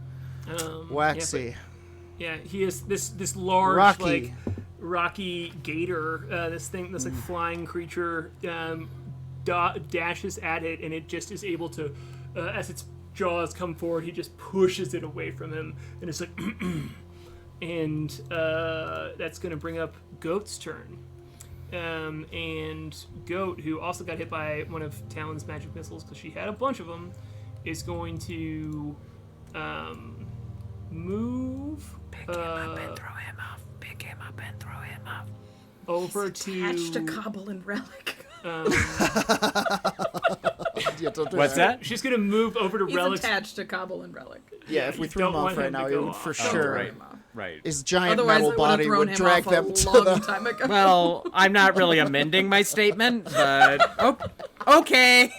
Um, Waxy. Yeah, he is this large Rocky. like rocky gator. This like flying creature dashes at it, and it just is able to, as its jaws come forward, he just pushes it away from him, and it's like, and that's gonna bring up Goat's turn. And Goat, who also got hit by one of Talon's magic missiles because she had a bunch of them, is going to move. Pick him up and throw him off. Pick him up and throw him off. Over Attached to to. Cobble and Relic. Yeah, don't do What's that? She's gonna move over to He's Relic's. attached to Cobble and Relic. Yeah, if we You threw him don't off want right him to now, he go would off. for Oh, sure. Right. Right. His giant Otherwise, metal I would have body thrown would him drag off them a to long the. time ago. Well, I'm not really amending my statement, but okay.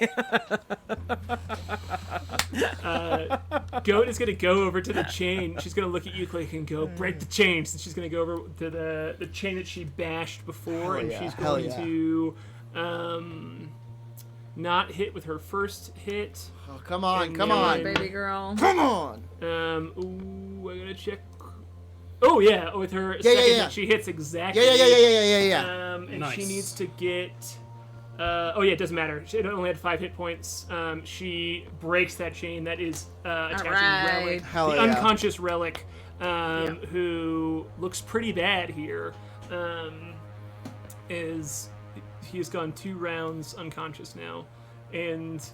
Goat is gonna go over to the chain. She's gonna look at you, Klik, and go break the chains. And she's gonna go over to the chain that she bashed before, Hell and yeah, she's hell going yeah. to not hit with her first hit. Oh, come on, And come then- on, baby girl. come on! Ooh, I gotta check. Oh yeah, with her second hit, she hits exactly. Yeah. And Nice. she needs to get. Oh yeah, it doesn't matter. She only had 5 hit points. She breaks that chain that is attaching right. Relic, Hell the yeah. unconscious Relic, who looks pretty bad here. Is he has gone 2 rounds unconscious now, and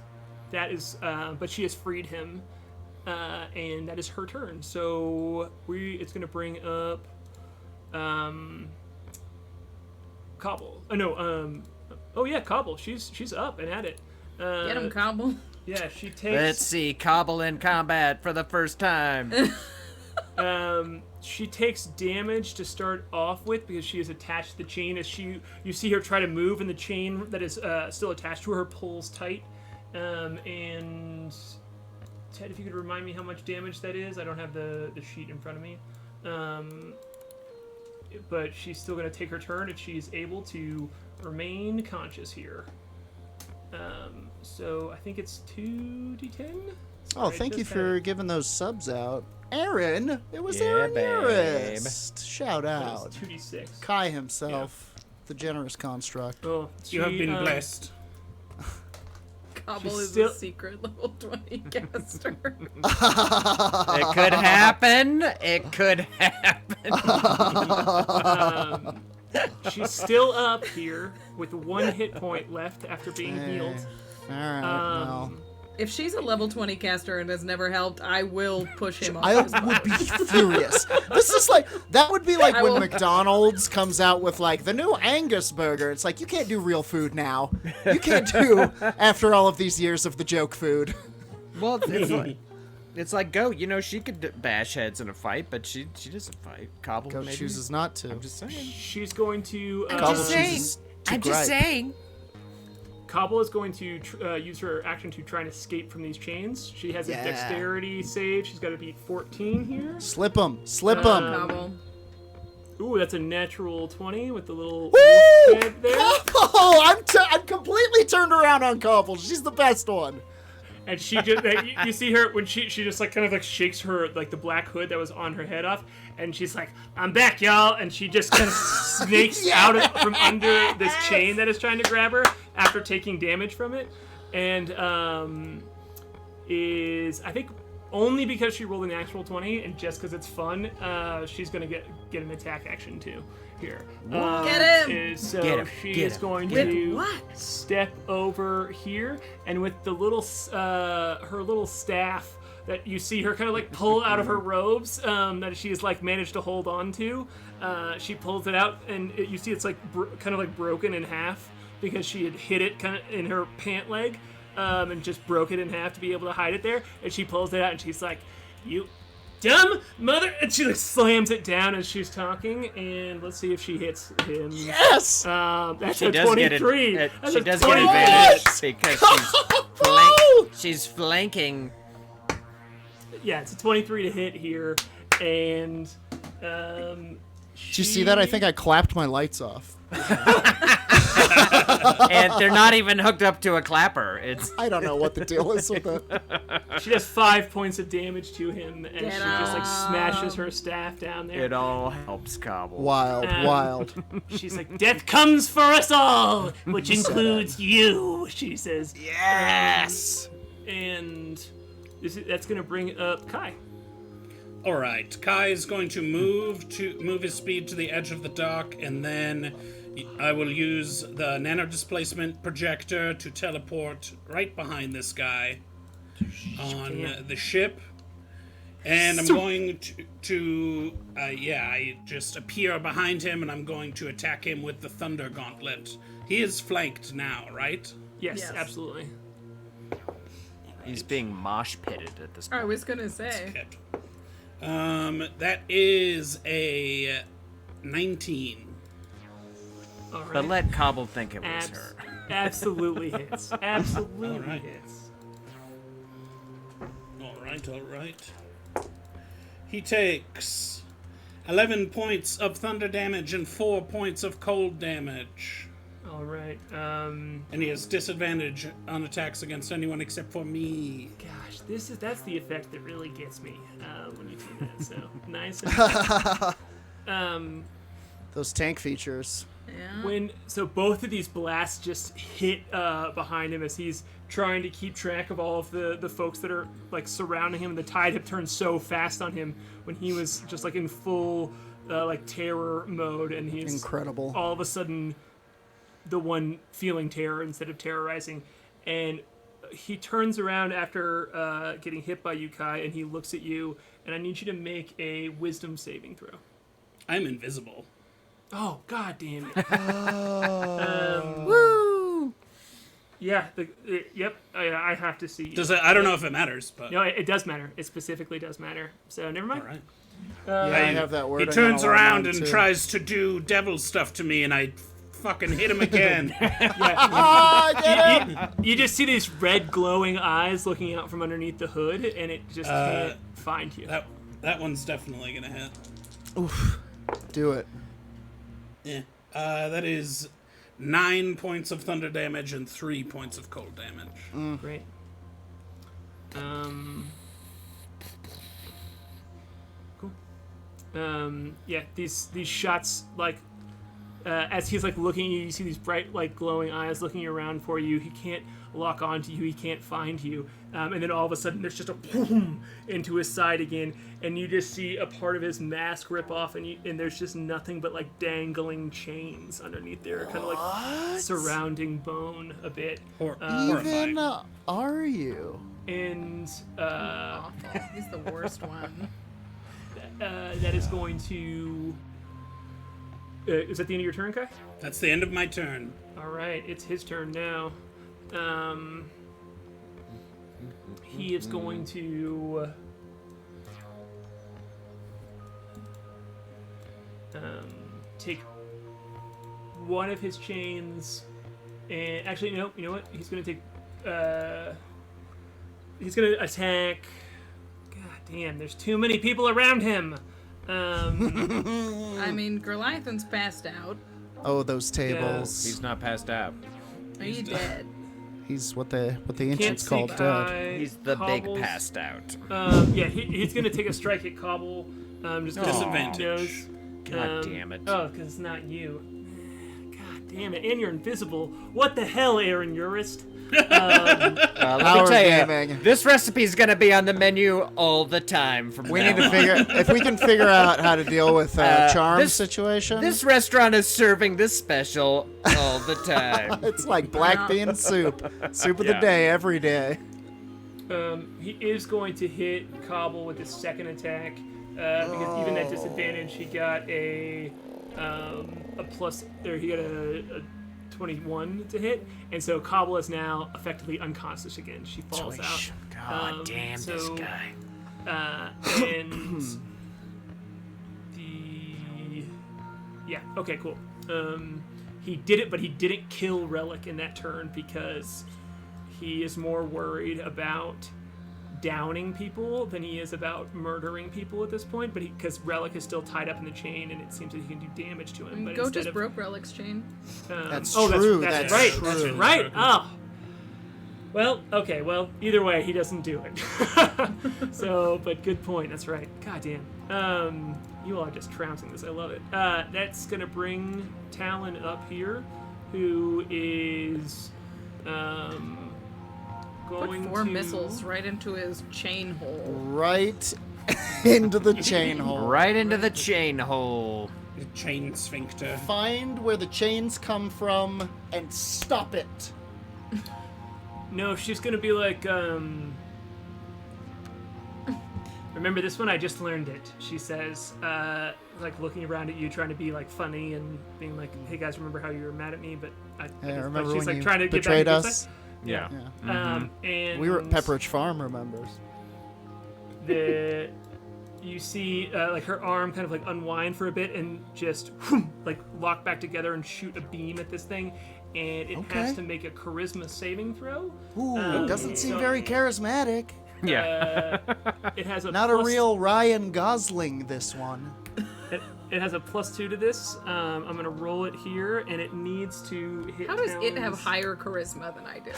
that is. But she has freed him. And that is her turn. So it's gonna bring up Cobble. Oh yeah, Cobble. She's up and at it. Get him, Cobble. Yeah, she takes. Let's see, Cobble in combat for the first time. She takes damage to start off with because she is attached to the chain. As you see her try to move, and the chain that is still attached to her pulls tight. And Ted, if you could remind me how much damage that is. I don't have the sheet in front of me. But she's still going to take her turn if she's able to remain conscious here. So I think it's 2d10? Oh, thank you for giving those subs out. Aaron! It was Yeah, Aaron babe. Urist. Shout out. 2d6. Kai himself, the generous construct. Oh, You have been blessed. Cobble She's is still- a secret level 20 caster. It could happen. It could happen. She's still up here with 1 hit point left after being healed. Alright, well. If she's a level 20 caster and has never helped, I will push him off. I his would butt. be furious. This is like, that would be like I when will- McDonald's comes out with like the new Angus burger. It's like, you can't do real food now. You can't do, after all of these years of the joke food. Well, it's like Goat. You know, she could bash heads in a fight, but she doesn't fight. Cobble Goat maybe. chooses not to. I'm just saying. She's going to. Cobble just saying. chooses to I'm just gripe. saying. Cobble is going to use her action to try and escape from these chains. She has a Yeah. dexterity save. She's got to beat 14 here. Slip him. Slip him. Cobble. Ooh, that's a natural 20 with the little Woo! wolf head there. Oh, I'm completely turned around on Cobble. She's the best one. And she just, you see her when she just like kind of like shakes her like the black hood that was on her head off, and she's like, "I'm back, y'all!" And she just kind of snakes out from under this chain that is trying to grab her after taking damage from it, and is I think only because she rolled an actual 20 and just because it's fun, she's gonna get an attack action too here. Get him! So Get him, she get is him, going With to what? step over here, and with the little her little staff that you see her kind of like pull out of her robes that she has like managed to hold on to, she pulls it out, and you see it's like kind of like broken in half because she had hit it kind of in her pant leg and just broke it in half to be able to hide it there, and she pulls it out and she's like, "You dumb mother," and she like slams it down as she's talking, and let's see if she hits him. Yes! That's She a does 23. get That's she a does get 23. advantage because she's flanking. Yeah, it's a 23 to hit here, and Did you see that? I think I clapped my lights off. And they're not even hooked up to a clapper. It's I don't know what the deal is with it. she does 5 points of damage to him, and Get she just like him. smashes her staff down there. it all helps Cobble. Wild, wild. She's like, "Death comes for us all, which includes you," she says. Yes! And that's gonna bring up Kai. All right, Kai is going to move his speed to the edge of the dock, and then I will use the nano displacement projector to teleport right behind this guy on the ship. And I'm going to I just appear behind him, and I'm going to attack him with the Thunder Gauntlet. He is flanked now, right? Yes, absolutely. He's being mosh pitted at this point. I was gonna say. Okay. That is a 19. All right. But let Cobble think it was her. Absolutely hits. Absolutely All right. hits. All right. He takes 11 points of thunder damage and 4 points of cold damage. All All right. And he has disadvantage on attacks against anyone except for me. Gosh, that's the effect that really gets me when you do that. So nice. Those tank features. Yeah. So both of these blasts just hit behind him as he's trying to keep track of all of the folks that are like surrounding him. The tide had turned so fast on him when he was just like in full like terror mode, and he's Incredible. all of a sudden the one feeling terror instead of terrorizing. And he turns around after getting hit by you, Kai, and he looks at you, and I need you to make a wisdom saving throw. I'm invisible. Oh, god damn it. Woo! Yeah, yep, I have to see. Does it? I don't know if it matters, but No, it does matter. It specifically does matter. So never mind. all right. Yeah, I have that word. He turns around and tries to do devil stuff to me, and I fucking hit him again. I get it! You just see these red glowing eyes looking out from underneath the hood, and it just can't find you. That one's definitely gonna hit. Oof. Do it. Yeah. That is 9 points of thunder damage and 3 points of cold damage. Great. Cool. Yeah, these shots, like, as he's like looking at you, you see these bright, like, glowing eyes looking around for you. He can't lock onto you. He can't find you. And then all of a sudden, there's just a boom into his side again, and you just see a part of his mask rip off, and there's just nothing but like dangling chains underneath there, kind of like surrounding bone a bit. Even are you? And Awful. He's the worst one. that is going to. Is that the end of your turn, Kai? That's the end of my turn. All right, it's his turn now. He is going to take one of his chains, and actually, no, you know what? He's going to take. He's going to attack. God damn! There's too many people around him. I mean, Goliath's passed out. Oh, those tables. He's not passed out. Are you dead? He's what the Can't ancients called see dead. Kai, He's the big Cobbles. passed out. Yeah, he's gonna take a strike at Cobble. Just 'cause Disadvantage. he knows. God damn it. Oh, because it's not you. God damn it, and you're invisible. What the hell, Aaron Urist? Let me Power tell you, gaming. this recipe's gonna be on the menu all the time from We now need to on. figure if we can figure out how to deal with charm this- situation. This restaurant is serving this special all the time. It's like black bean soup. Soup of the Yeah. day every day. He is going to hit Cobble with his second attack because even at disadvantage, he got a plus. There, he got a 21 to hit, and so Cobble is now effectively unconscious again. She falls out. God damn this so, guy. And okay, cool. He did it, but he didn't kill Relic in that turn because he is more worried about downing people than he is about murdering people at this point. But because Relic is still tied up in the chain, and it seems that he can do damage to him. But Go instead just of, broke Relic's chain. That's oh, true. That's That's right. true. That's right. Oh. Well, okay. Well, either way, he doesn't do it. So, but good point. That's right. God damn. You all are just trouncing this. I love it. That's gonna bring Talon up here, who is going Put 4 to missiles right into his chain hole. Right into the chain hole. Right into the chain hole. The chain sphincter. Find where the chains come from and stop it. No, she's gonna be like, remember this one? I just learned it. She says, like looking around at you, trying to be like funny and being like, "Hey guys, remember how you were mad at me?" But Remember she's when like you trying to get betrayed back into us? Yeah. Yeah. And We were at Pepperidge Farm, remembers? You see like her arm kind of like unwind for a bit and just like lock back together and shoot a beam at this thing, and it has Okay. to make a charisma saving throw. Ooh, doesn't seem so- very charismatic. Yeah. It has a Not a plus- real Ryan Gosling, this one. it has a +2 to this. I'm gonna roll it here, and it needs to hit. How does it have Talon's- higher charisma than I do?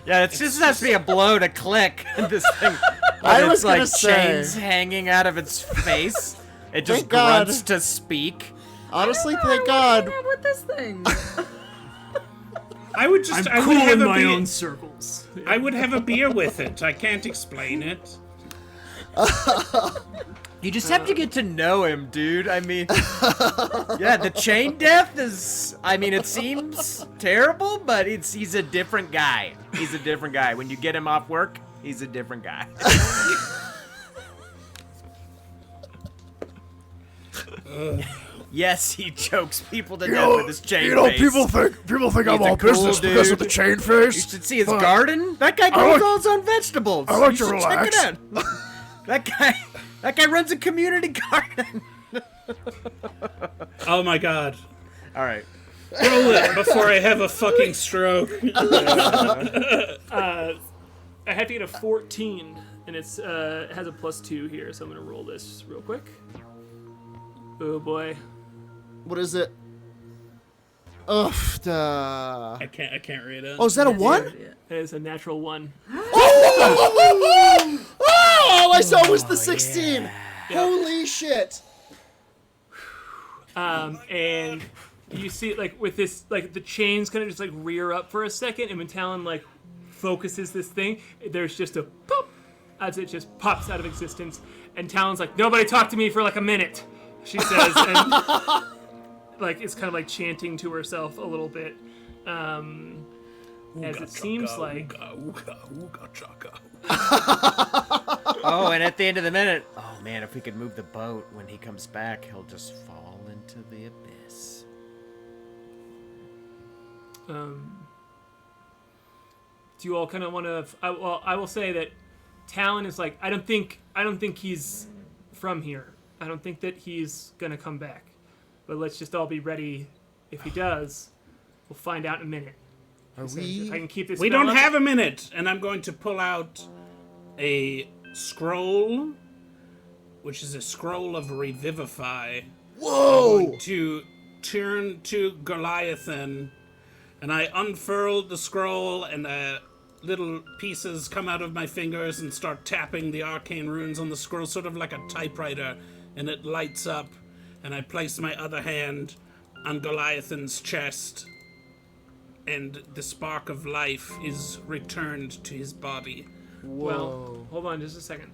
Yeah, it just has to be a blow to click this thing. I When was it's like gonna say- chains hanging out of its face. It just Thank God. grunts to speak. Honestly, I thank wanna God. hang out with this thing. I would just. I'm I cool would have in a my beer. own circles. I would have a beer with it. I can't explain it. You just have to get to know him, dude. I mean, yeah, the chain death is. I mean, it seems terrible, but he's a different guy. He's a different guy. When you get him off work, he's a different guy. Yes, he chokes people to death with his chain face. people think I'm He's a all cool business because of dude. the chain You face. should see his But garden. That guy I grows like- all his own vegetables. I like You to should check relax. it out. That guy runs a community garden. Oh my god. All right. Roll it before I have a fucking stroke. I have to get a 14, and it has a +2 here, so I'm gonna roll this real quick. Oh boy. What is it? Ugh. Duh. I can't read it. Oh, is that a 1? It is a natural 1. Oh, all I saw was the 16. Holy shit. And you see, like, with this, like, the chains kind of just, like, rear up for a second, and when Talon, like, focuses this thing, there's just a pop as it just pops out of existence, and Talon's like, nobody talk to me for, like, a minute, she says, and, like, it's kind of, like, chanting to herself a little bit, as it seems like... Oh, and at the end of the minute, oh man, if we could move the boat when he comes back, he'll just fall into the abyss. Do you all kind of want to? I will say that Talon is like, I don't think he's from here. I don't think that he's gonna come back. But let's just all be ready. If he does, we'll find out in a minute. Are If we? I can keep this. We spell don't up- have a minute, and I'm going to pull out a scroll, which is a scroll of Revivify. Whoa! To turn to Goliathan, and I unfurled the scroll, and little pieces come out of my fingers and start tapping the arcane runes on the scroll, sort of like a typewriter, and it lights up, and I place my other hand on Goliathan's chest, and the spark of life is returned to his body. Well, hold on just a second.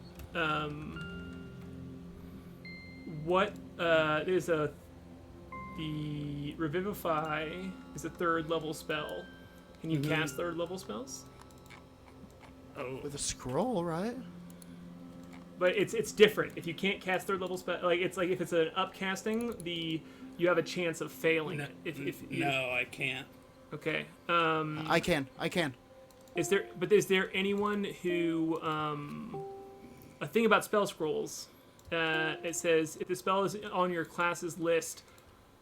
The Revivify is a 3rd level spell. Can you cast 3rd level spells? With a scroll, right? But it's different. If you can't cast 3rd level spell, like it's like if it's an upcasting, you have a chance of failing. No, If no, I can't. Okay. I can. Is there anyone who a thing about spell scrolls? It says if the spell is on your class's list,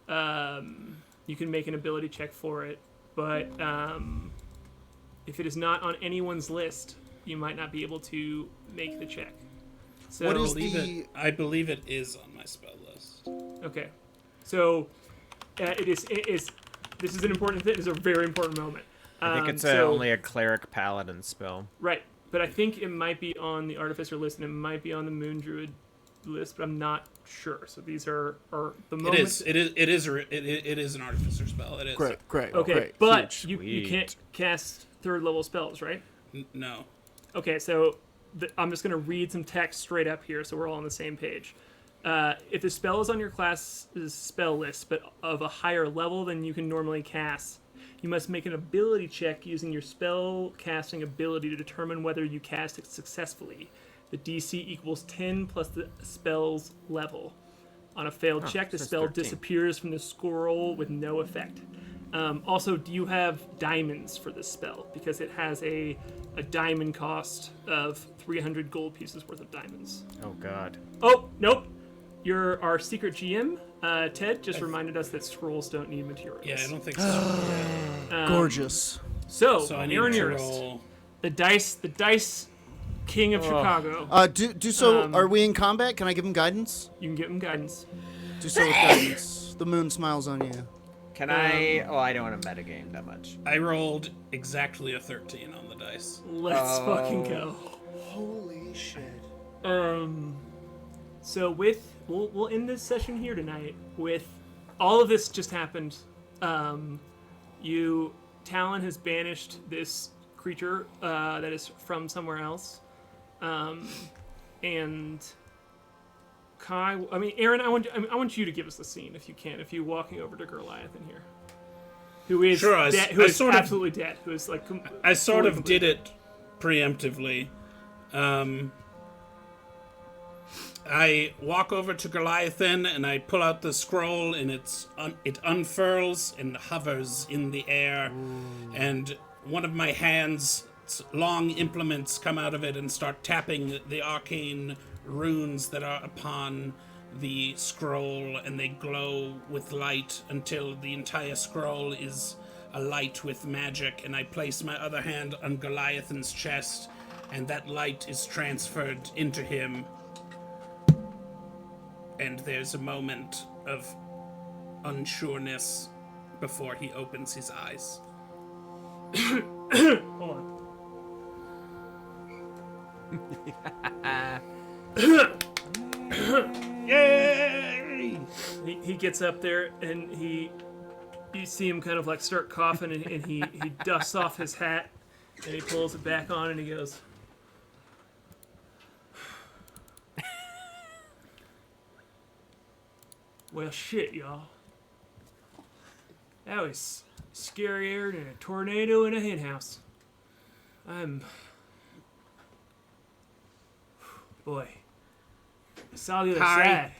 you can make an ability check for it. But if it is not on anyone's list, you might not be able to make the check. So What is I believe it is on my spell list. okay. So it is. This is an important thing. This is a very important moment. I think it's so- only a cleric paladin spell. Right, but I think it might be on the Artificer list and it might be on the Moon Druid list, but I'm not sure. So these are the moments. It is an Artificer spell. It is. Great. Okay, Great. but Huge. you can't cast 3rd level spells, right? No. Okay, so I'm just going to read some text straight up here so we're all on the same page. If the spell is on your class's spell list, but of a higher level than you can normally cast, you must make an ability check using your spell casting ability to determine whether you cast it successfully. The DC equals 10 plus the spell's level. On a failed check, the says spell 13. disappears from the scroll with no effect. Also, do you have diamonds for this spell? Because it has a diamond cost of 300 gold pieces worth of diamonds. Oh god. Oh, nope. Our secret GM, Ted, just reminded us that scrolls don't need materials. Yeah, I don't think so. Gorgeous. So, So I need Aaron to Urist, roll. the dice King of Chicago. Are we in combat? Can I give him guidance? You can give him guidance. Do so with guidance. The moon smiles on you. Can I? Oh, I don't want to metagame that much. I rolled exactly a 13 on the dice. Let's fucking go. Holy shit. So we'll end this session here tonight with all of this just happened. Talon has banished this creature that is from somewhere else, and K.A.I. I mean, Aaron, I want you to give us the scene if you can. If you're walking over to Goliath in here, who is Sure, dead, who is absolutely dead, who is like. I sort of did it preemptively. I walk over to Goliathan and I pull out the scroll, and it unfurls and hovers in the air. And one of my hands, long implements, come out of it and start tapping the arcane runes that are upon the scroll, and they glow with light until the entire scroll is alight with magic. And I place my other hand on Goliathan's chest, and that light is transferred into him. And there's a moment of unsureness before he opens his eyes. Hold on. Yay! He gets up there and you see him kind of like start coughing, and he dusts off his hat and he pulls it back on and he goes, well, shit, y'all. That was scarier than a tornado in a henhouse. Boy, I saw the other Hi. side.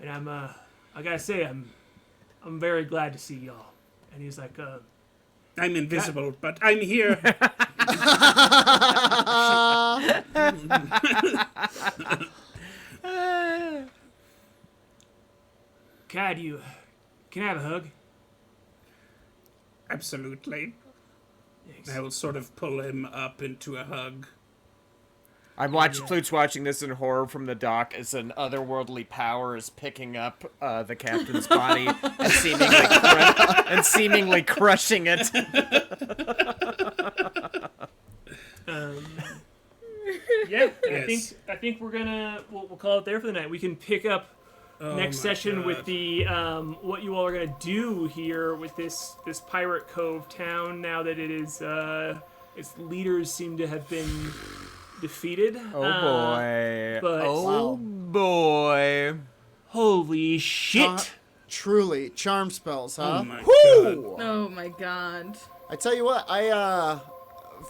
And I gotta say, I'm very glad to see y'all. And he's like, I'm invisible, but I'm here. K.A.I, can I have a hug? Absolutely. Thanks. I will sort of pull him up into a hug. Flute's watching this in horror from the dock as an otherworldly power is picking up the captain's body and seemingly crushing it. Yeah, Yes. I think we'll call it there for the night. We can pick up next session with the what you all are gonna do here with this Pirate Cove town now that it is its leaders seem to have been defeated. Oh boy. But Boy. holy shit! Truly, charm spells, huh? Oh my Whew! god. Oh my god. I tell you what,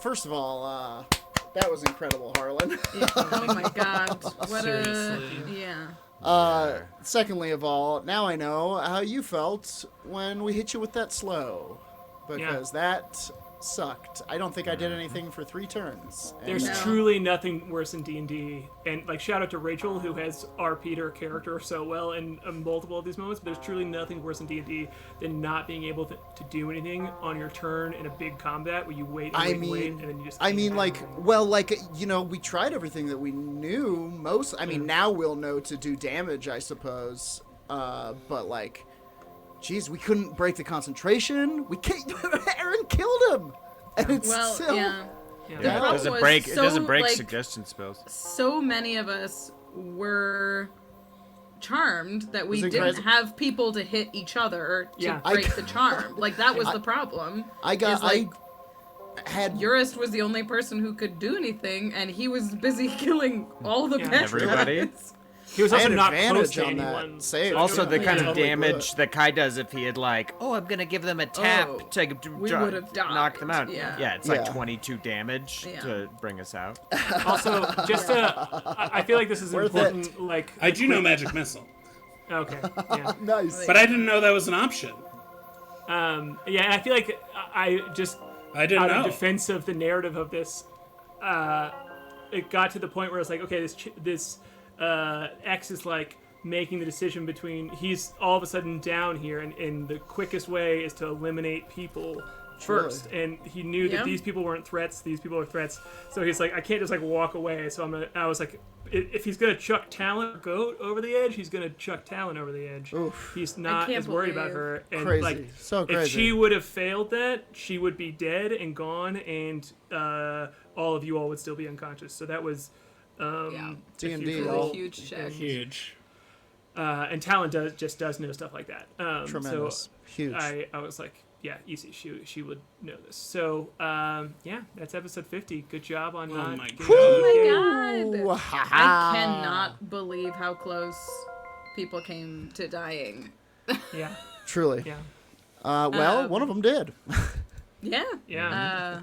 first of all, that was incredible, Harlan. Oh my god. What Seriously. yeah. Secondly of all, now I know how you felt when we hit you with that slow. Because that sucked. I don't think I did anything for 3 turns. And There's No. truly nothing worse in D&D, and like shout out to Rachel who has RP'd her character so well in multiple of these moments. But there's truly nothing worse in D&D than not being able to do anything on your turn in a big combat where you wait and wait, and then you just. we tried everything that we knew. Now we'll know to do damage, I suppose. But geez, we couldn't break the concentration. Aaron killed him, and it's Well, still. yeah. Yeah. The Yeah. problem was It doesn't break like, suggestion spells. so many of us were charmed that we Was it didn't crazy? have people to hit each other to Yeah. break the charm. Like that was the problem. I had Urist was the only person who could do anything, and he was busy killing all the Yeah. bad Everybody? guys. He was I also had not advantage close to on that anyone. save. Also, the kind Yeah. of damage that K.A.I does if he had I'm gonna give them a tap Oh, to we would've knock them out. died, yeah. Yeah, it's Yeah. 22 damage Yeah. to bring us out. Also, I feel like this is Worth important. I do know Magic Missile, Okay. Yeah. nice. but I didn't know that was an option. Yeah. I feel like I just I didn't out of know. defense of the narrative of this, it got to the point where it's like, okay, this X is making the decision between he's all of a sudden down here, and the quickest way is to eliminate people first, and he knew that Yeah. these people weren't threats. These people are threats. So he's like, I can't just like walk away. So I was like, if he's gonna chuck Talon or Goat over the edge, he's gonna chuck Talon over the edge. Oof. He's not can't as worried about believe. her. And Crazy. like, So if crazy. she would have failed that, she would be dead and gone, and all of you all would still be unconscious. So that was Yeah. a D&D, huge Really all- roll. huge check. Huge. And Talon does know stuff like that. Tremendous. So Huge. I was like, yeah, easy. She would know this. So yeah, that's episode 50. Good job on Oh not. my getting God. Oh the my game. god! Ha I cannot believe how close people came to dying. Yeah, Truly. yeah, Well, one of them did. Yeah. yeah.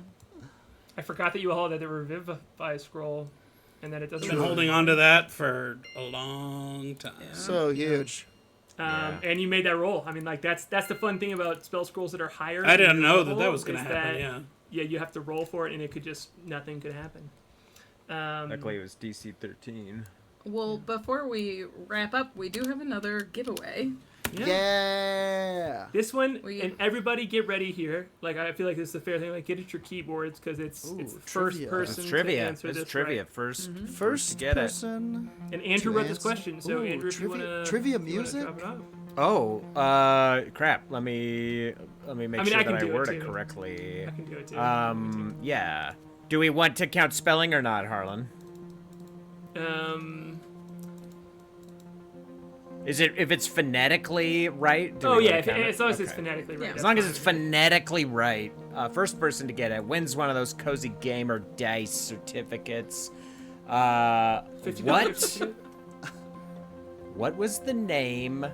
I forgot that you all had the Revivify scroll, and that it doesn't. Been holding on to that for a long time. So huge. And you made that roll. I mean, like that's the fun thing about spell scrolls that are higher. I didn't than know your that level that was going to is happen. that, Yeah. Yeah, you have to roll for it, and it could just nothing could happen. Luckily, it was DC 13. Well, before we wrap up, we do have another giveaway. Yeah. This one, We- and everybody get ready here. Like, I feel like this is a fair thing. Like, get at your keyboards, because it's Ooh, first trivia. person It's trivia. to answer It's this. trivia. Right. First, First get it. person. And Andrew to wrote this answer. question, so Ooh, Andrew, if you trivia- want to trivia music? drop it off. Oh, crap. Let me make I mean, sure I that can I do it word it too. correctly. I can do it too. Yeah. Do we want to count spelling or not, Harlan? Is it if it's phonetically right? do Oh we yeah, wanna if, count it? as long as it's Okay. phonetically right. Yeah. that's As long as fine. it's phonetically right, first person to get it wins one of those cozy gamer dice certificates. $50 What? certificate? What was the name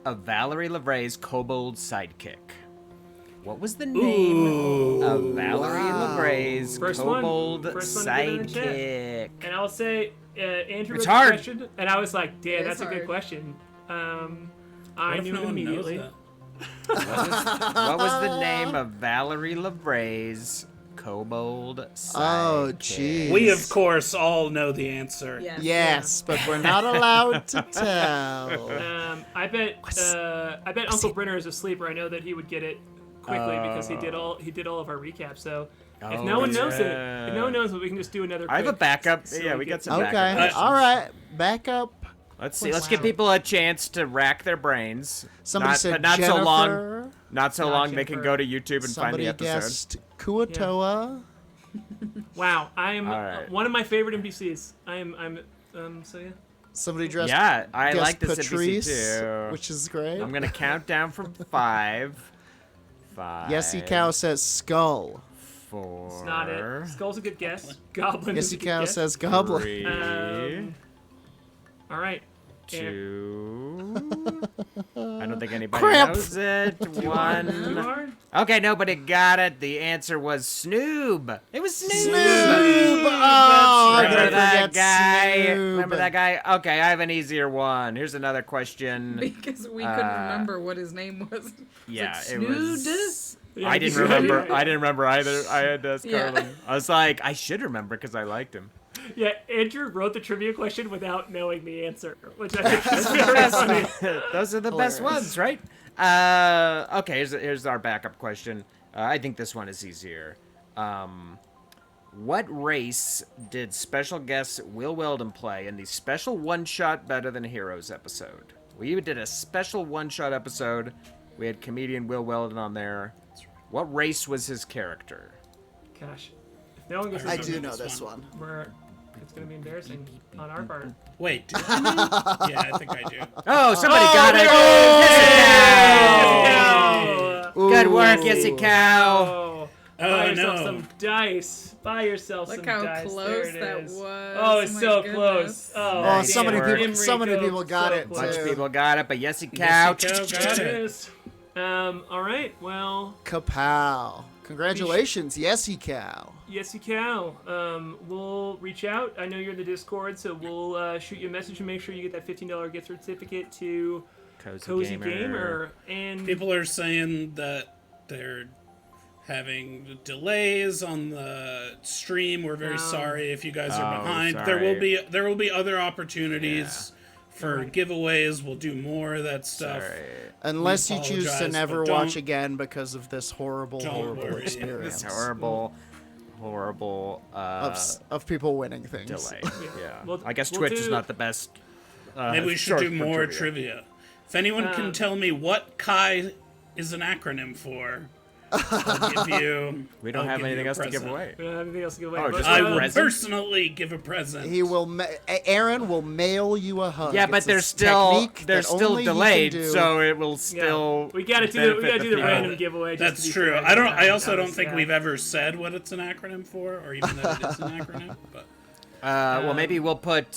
of Valerie Lavray's kobold sidekick? What was the name of Valerie Lavray's First one. kobold First one to get it in the chat. sidekick? And I'll say, Andrew It's wrote the hard. question, and I was like, damn, It that's is a good hard. question. I What if knew no it one knows immediately. that? What was the name of Valerie Lavray's kobold sidekick? Oh, jeez. We, of course, all know the answer. Yes. Yes, but we're not allowed to tell. I bet Uncle Brenner is a sleeper. I know that he would get it quickly because he did all of our recaps. So if Oh, no one knows it, yeah. if no one knows it, we can just do another. I have a quick backup. so Yeah, we we get got some Okay. backup. questions. All right. Back up. Let's see. Let's give people a chance to rack their brains. Somebody not, said but not Jennifer. so long. Not so Not long. They can Jennifer. go to YouTube and Somebody find the episode. guessed Kuatoa. Wow, I am All right. one of my favorite NPCs. So yeah. Somebody dressed. Yeah, I guessed like this Patrice, NPC too. which is great. I'm gonna count down from 5. 5. Yesy Cow says skull. 4. It's not it. Skull's a good guess. Goblin is a Yesy good Cow guess. says goblin. 3. All right. 2. I don't think anybody Cramp. knows it. Too 1. hard? Okay, nobody got it. The answer was Snoob. It was Snoob. Snoob. Oh, I Remember gotta that forget guy? Snoob. Remember that guy? Okay, I have an easier one. Here's another question. Because we couldn't remember what his name was. Yeah, Like it was. Yeah, I didn't you're remember. right. I didn't remember either. I had to ask Yeah. Carlin. I was like, I should remember because I liked him. Yeah, Andrew wrote the trivia question without knowing the answer, which I think is very funny. Those are the best Hilarious. ones, right? Okay, here's our backup question. I think this one is easier. What race did special guest Will Weldon play in the special one-shot Better Than Heroes episode? We did a special one-shot episode. We had comedian Will Weldon on there. What race was his character? Gosh, if no one gets I this, do know this one. it's gonna be embarrassing on our part. Wait. Did I know? Yeah, I think I do. Oh, somebody got it! Yes, No! Good work, Yesy Cow. Oh, buy Oh, yourself no. some dice. Buy yourself Look some how dice. close There it that is. was. Oh, it's my so goodness. close. Oh, Oh, Nice so many work. people. So many Enrico, people got so it close. Bunch of too. people got it, but Yesy Cow. Yesy Cow got There it. it is. All right. Well, Kapow! Congratulations, Yesy Cow. yes, you can. We'll reach out. I know you're in the Discord, so we'll shoot you a message and make sure you get that $15 gift certificate to Cozy Gamer. And People are saying that they're having delays on the stream. We're very sorry if you guys are Oh, behind. sorry. There will be other opportunities For giveaways, we'll do more of that stuff. Sorry. Unless you choose to apologize, never but watch don't- again because of this horrible Don't worry. experience This horrible of people winning things. delay. Yeah. We'll- I guess we'll Twitch is do- not the best. Maybe we should source do for more trivia. If anyone can tell me what K.A.I is an acronym for, I'll give you. We don't I'll have give anything you a else to give present. away. We don't have anything else to give away. Oh, but, just I a will present? personally give a present. He will. Aaron will mail you a hug. Yeah, but It's they're a still technique they're that still only he can delayed, do. so it will yeah, still. we gotta do benefit the people. random giveaway. Just That's to be true. fair. I also That don't was- think yeah. we've ever said what it's an acronym for, or even that it is an acronym. But Well, maybe we'll put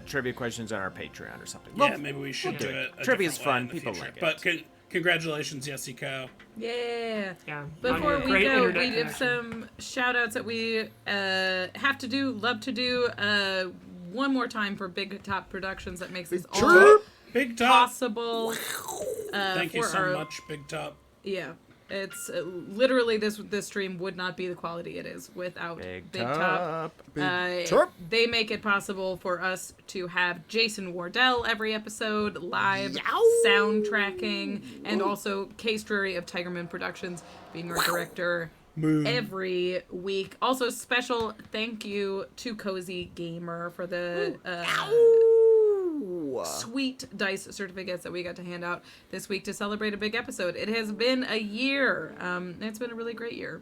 trivia questions on our Patreon or something. yeah, maybe we should do it. a Trivia's different way fun. in the People future. like it. But congratulations, Yesiko. Yeah. Yeah. Before we Great go, internet we give connection. some shout outs that we love to do one more time for Big Top Productions that makes this all Big Top. possible. Thank you for so our- much, Big Top. Yeah. It's literally this stream would not be the quality it is without Big Top. Top. They make it possible for us to have Jason Wardell every episode, live soundtracking, and also Case Drury of Tigerman Productions being our director every week. Also, special thank you to Cozy Gamer for the sweet dice certificates that we got to hand out this week to celebrate a big episode. It has been a year. It's been a really great year.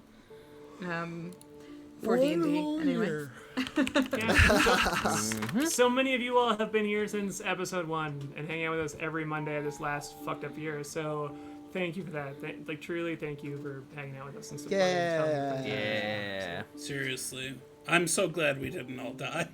For D&D, anyway. So many of you all have been here since episode 1 and hanging out with us every Monday of this last fucked up year. So thank you for that. Truly, thank you for hanging out with us and supporting us. Yeah. Seriously, I'm so glad we didn't all die.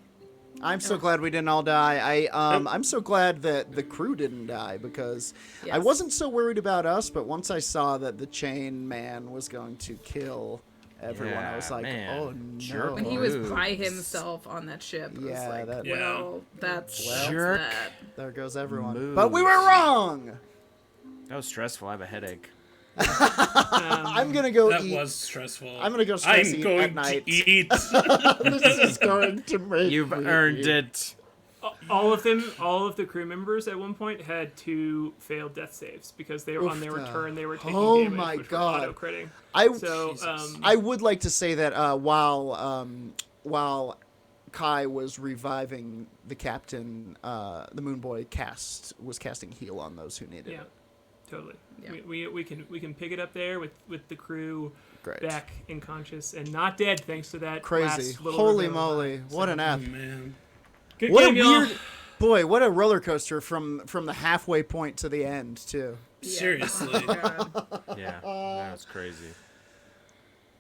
I'm so glad we didn't all die. I'm so glad that the crew didn't die because I Yes. wasn't so worried about us, but once I saw that the chain man was going to kill everyone, I was Yeah, like, man. oh no. Jerk. When he was Oops. by himself on that ship, I was Yeah, like, that- well, that's Jerk. that. There goes everyone. Moves. But we were wrong. That was stressful. I have a headache. I'm gonna go That eat. was stressful. I'm gonna go stress I'm eat going at night. to eat. This is going to make You've me earned eat. it. All of the crew members at one point had 2 failed death saves because they were on their return. They were taking Oh damage, my which God. were auto-critting. I So, would like to say that while K.A.I was reviving the captain, the Moonboy was casting heal on those who needed yeah, it. totally. Yeah. We can pick it up there with the crew Great. back and conscious and not dead thanks to that Crazy. last little Holy Revivify. moly. What an Oh, app. man. Good What game, a y'all. weird boy, what a roller coaster from the halfway point to the end too. Seriously. Yeah, that's crazy.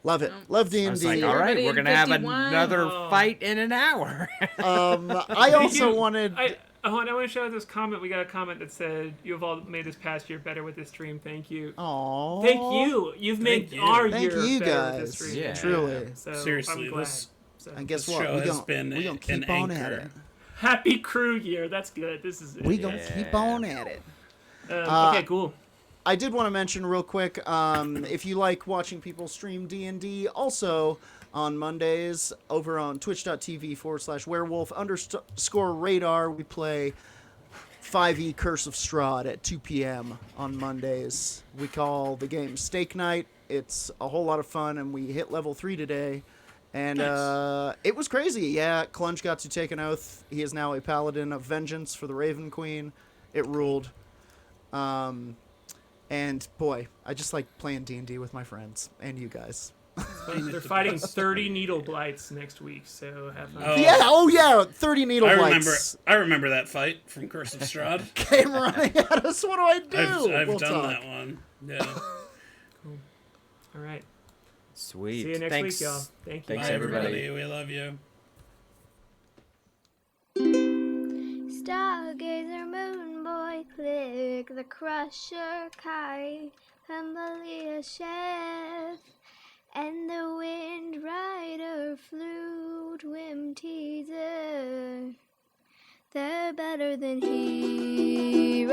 Love it. Love D&D. I was like, Everybody all right, we're in gonna have 51. another Oh. fight in an hour. I also wanted I want to shout out this comment. We got a comment that said, "You have all made this past year better with this stream. Thank you." Aww. Thank you. You've made you. our Thank year you better with guys. this stream. Yeah. Truly. So Seriously, I'm glad. this So, And guess This what? show We're has gonna been keep an on at anchor. it. happy crew year. That's good. This is it. We gonna keep on at it. Okay, cool. I did want to mention real quick, if you like watching people stream D&D, also on Mondays over on twitch.tv/werewolf_radar, we play 5e Curse of Strahd at 2 p.m. on Mondays. We call the game Steak Night. It's a whole lot of fun, and we hit level 3 today. And it was crazy. Yeah, Clunge got to take an oath. He is now a paladin of vengeance for the Raven Queen. It ruled. And boy, I just like playing D&D with my friends and you guys. They're fighting 30 needle blights next week, so have fun. Oh. Yeah, 30 needle blights. I remember that fight from Curse of Strahd. Came running at us. What do I do? I've We'll done talk. that one. Yeah. All right. Sweet. See you next Thanks. week, y'all. Thank you. Thanks, Bye, everybody. We love you. Stargazer, Moonboy, Klik, the Crusher, K.A.I, Humblia, Chef, and the Windrider, Flute, Whimteaser. They're better than heroes.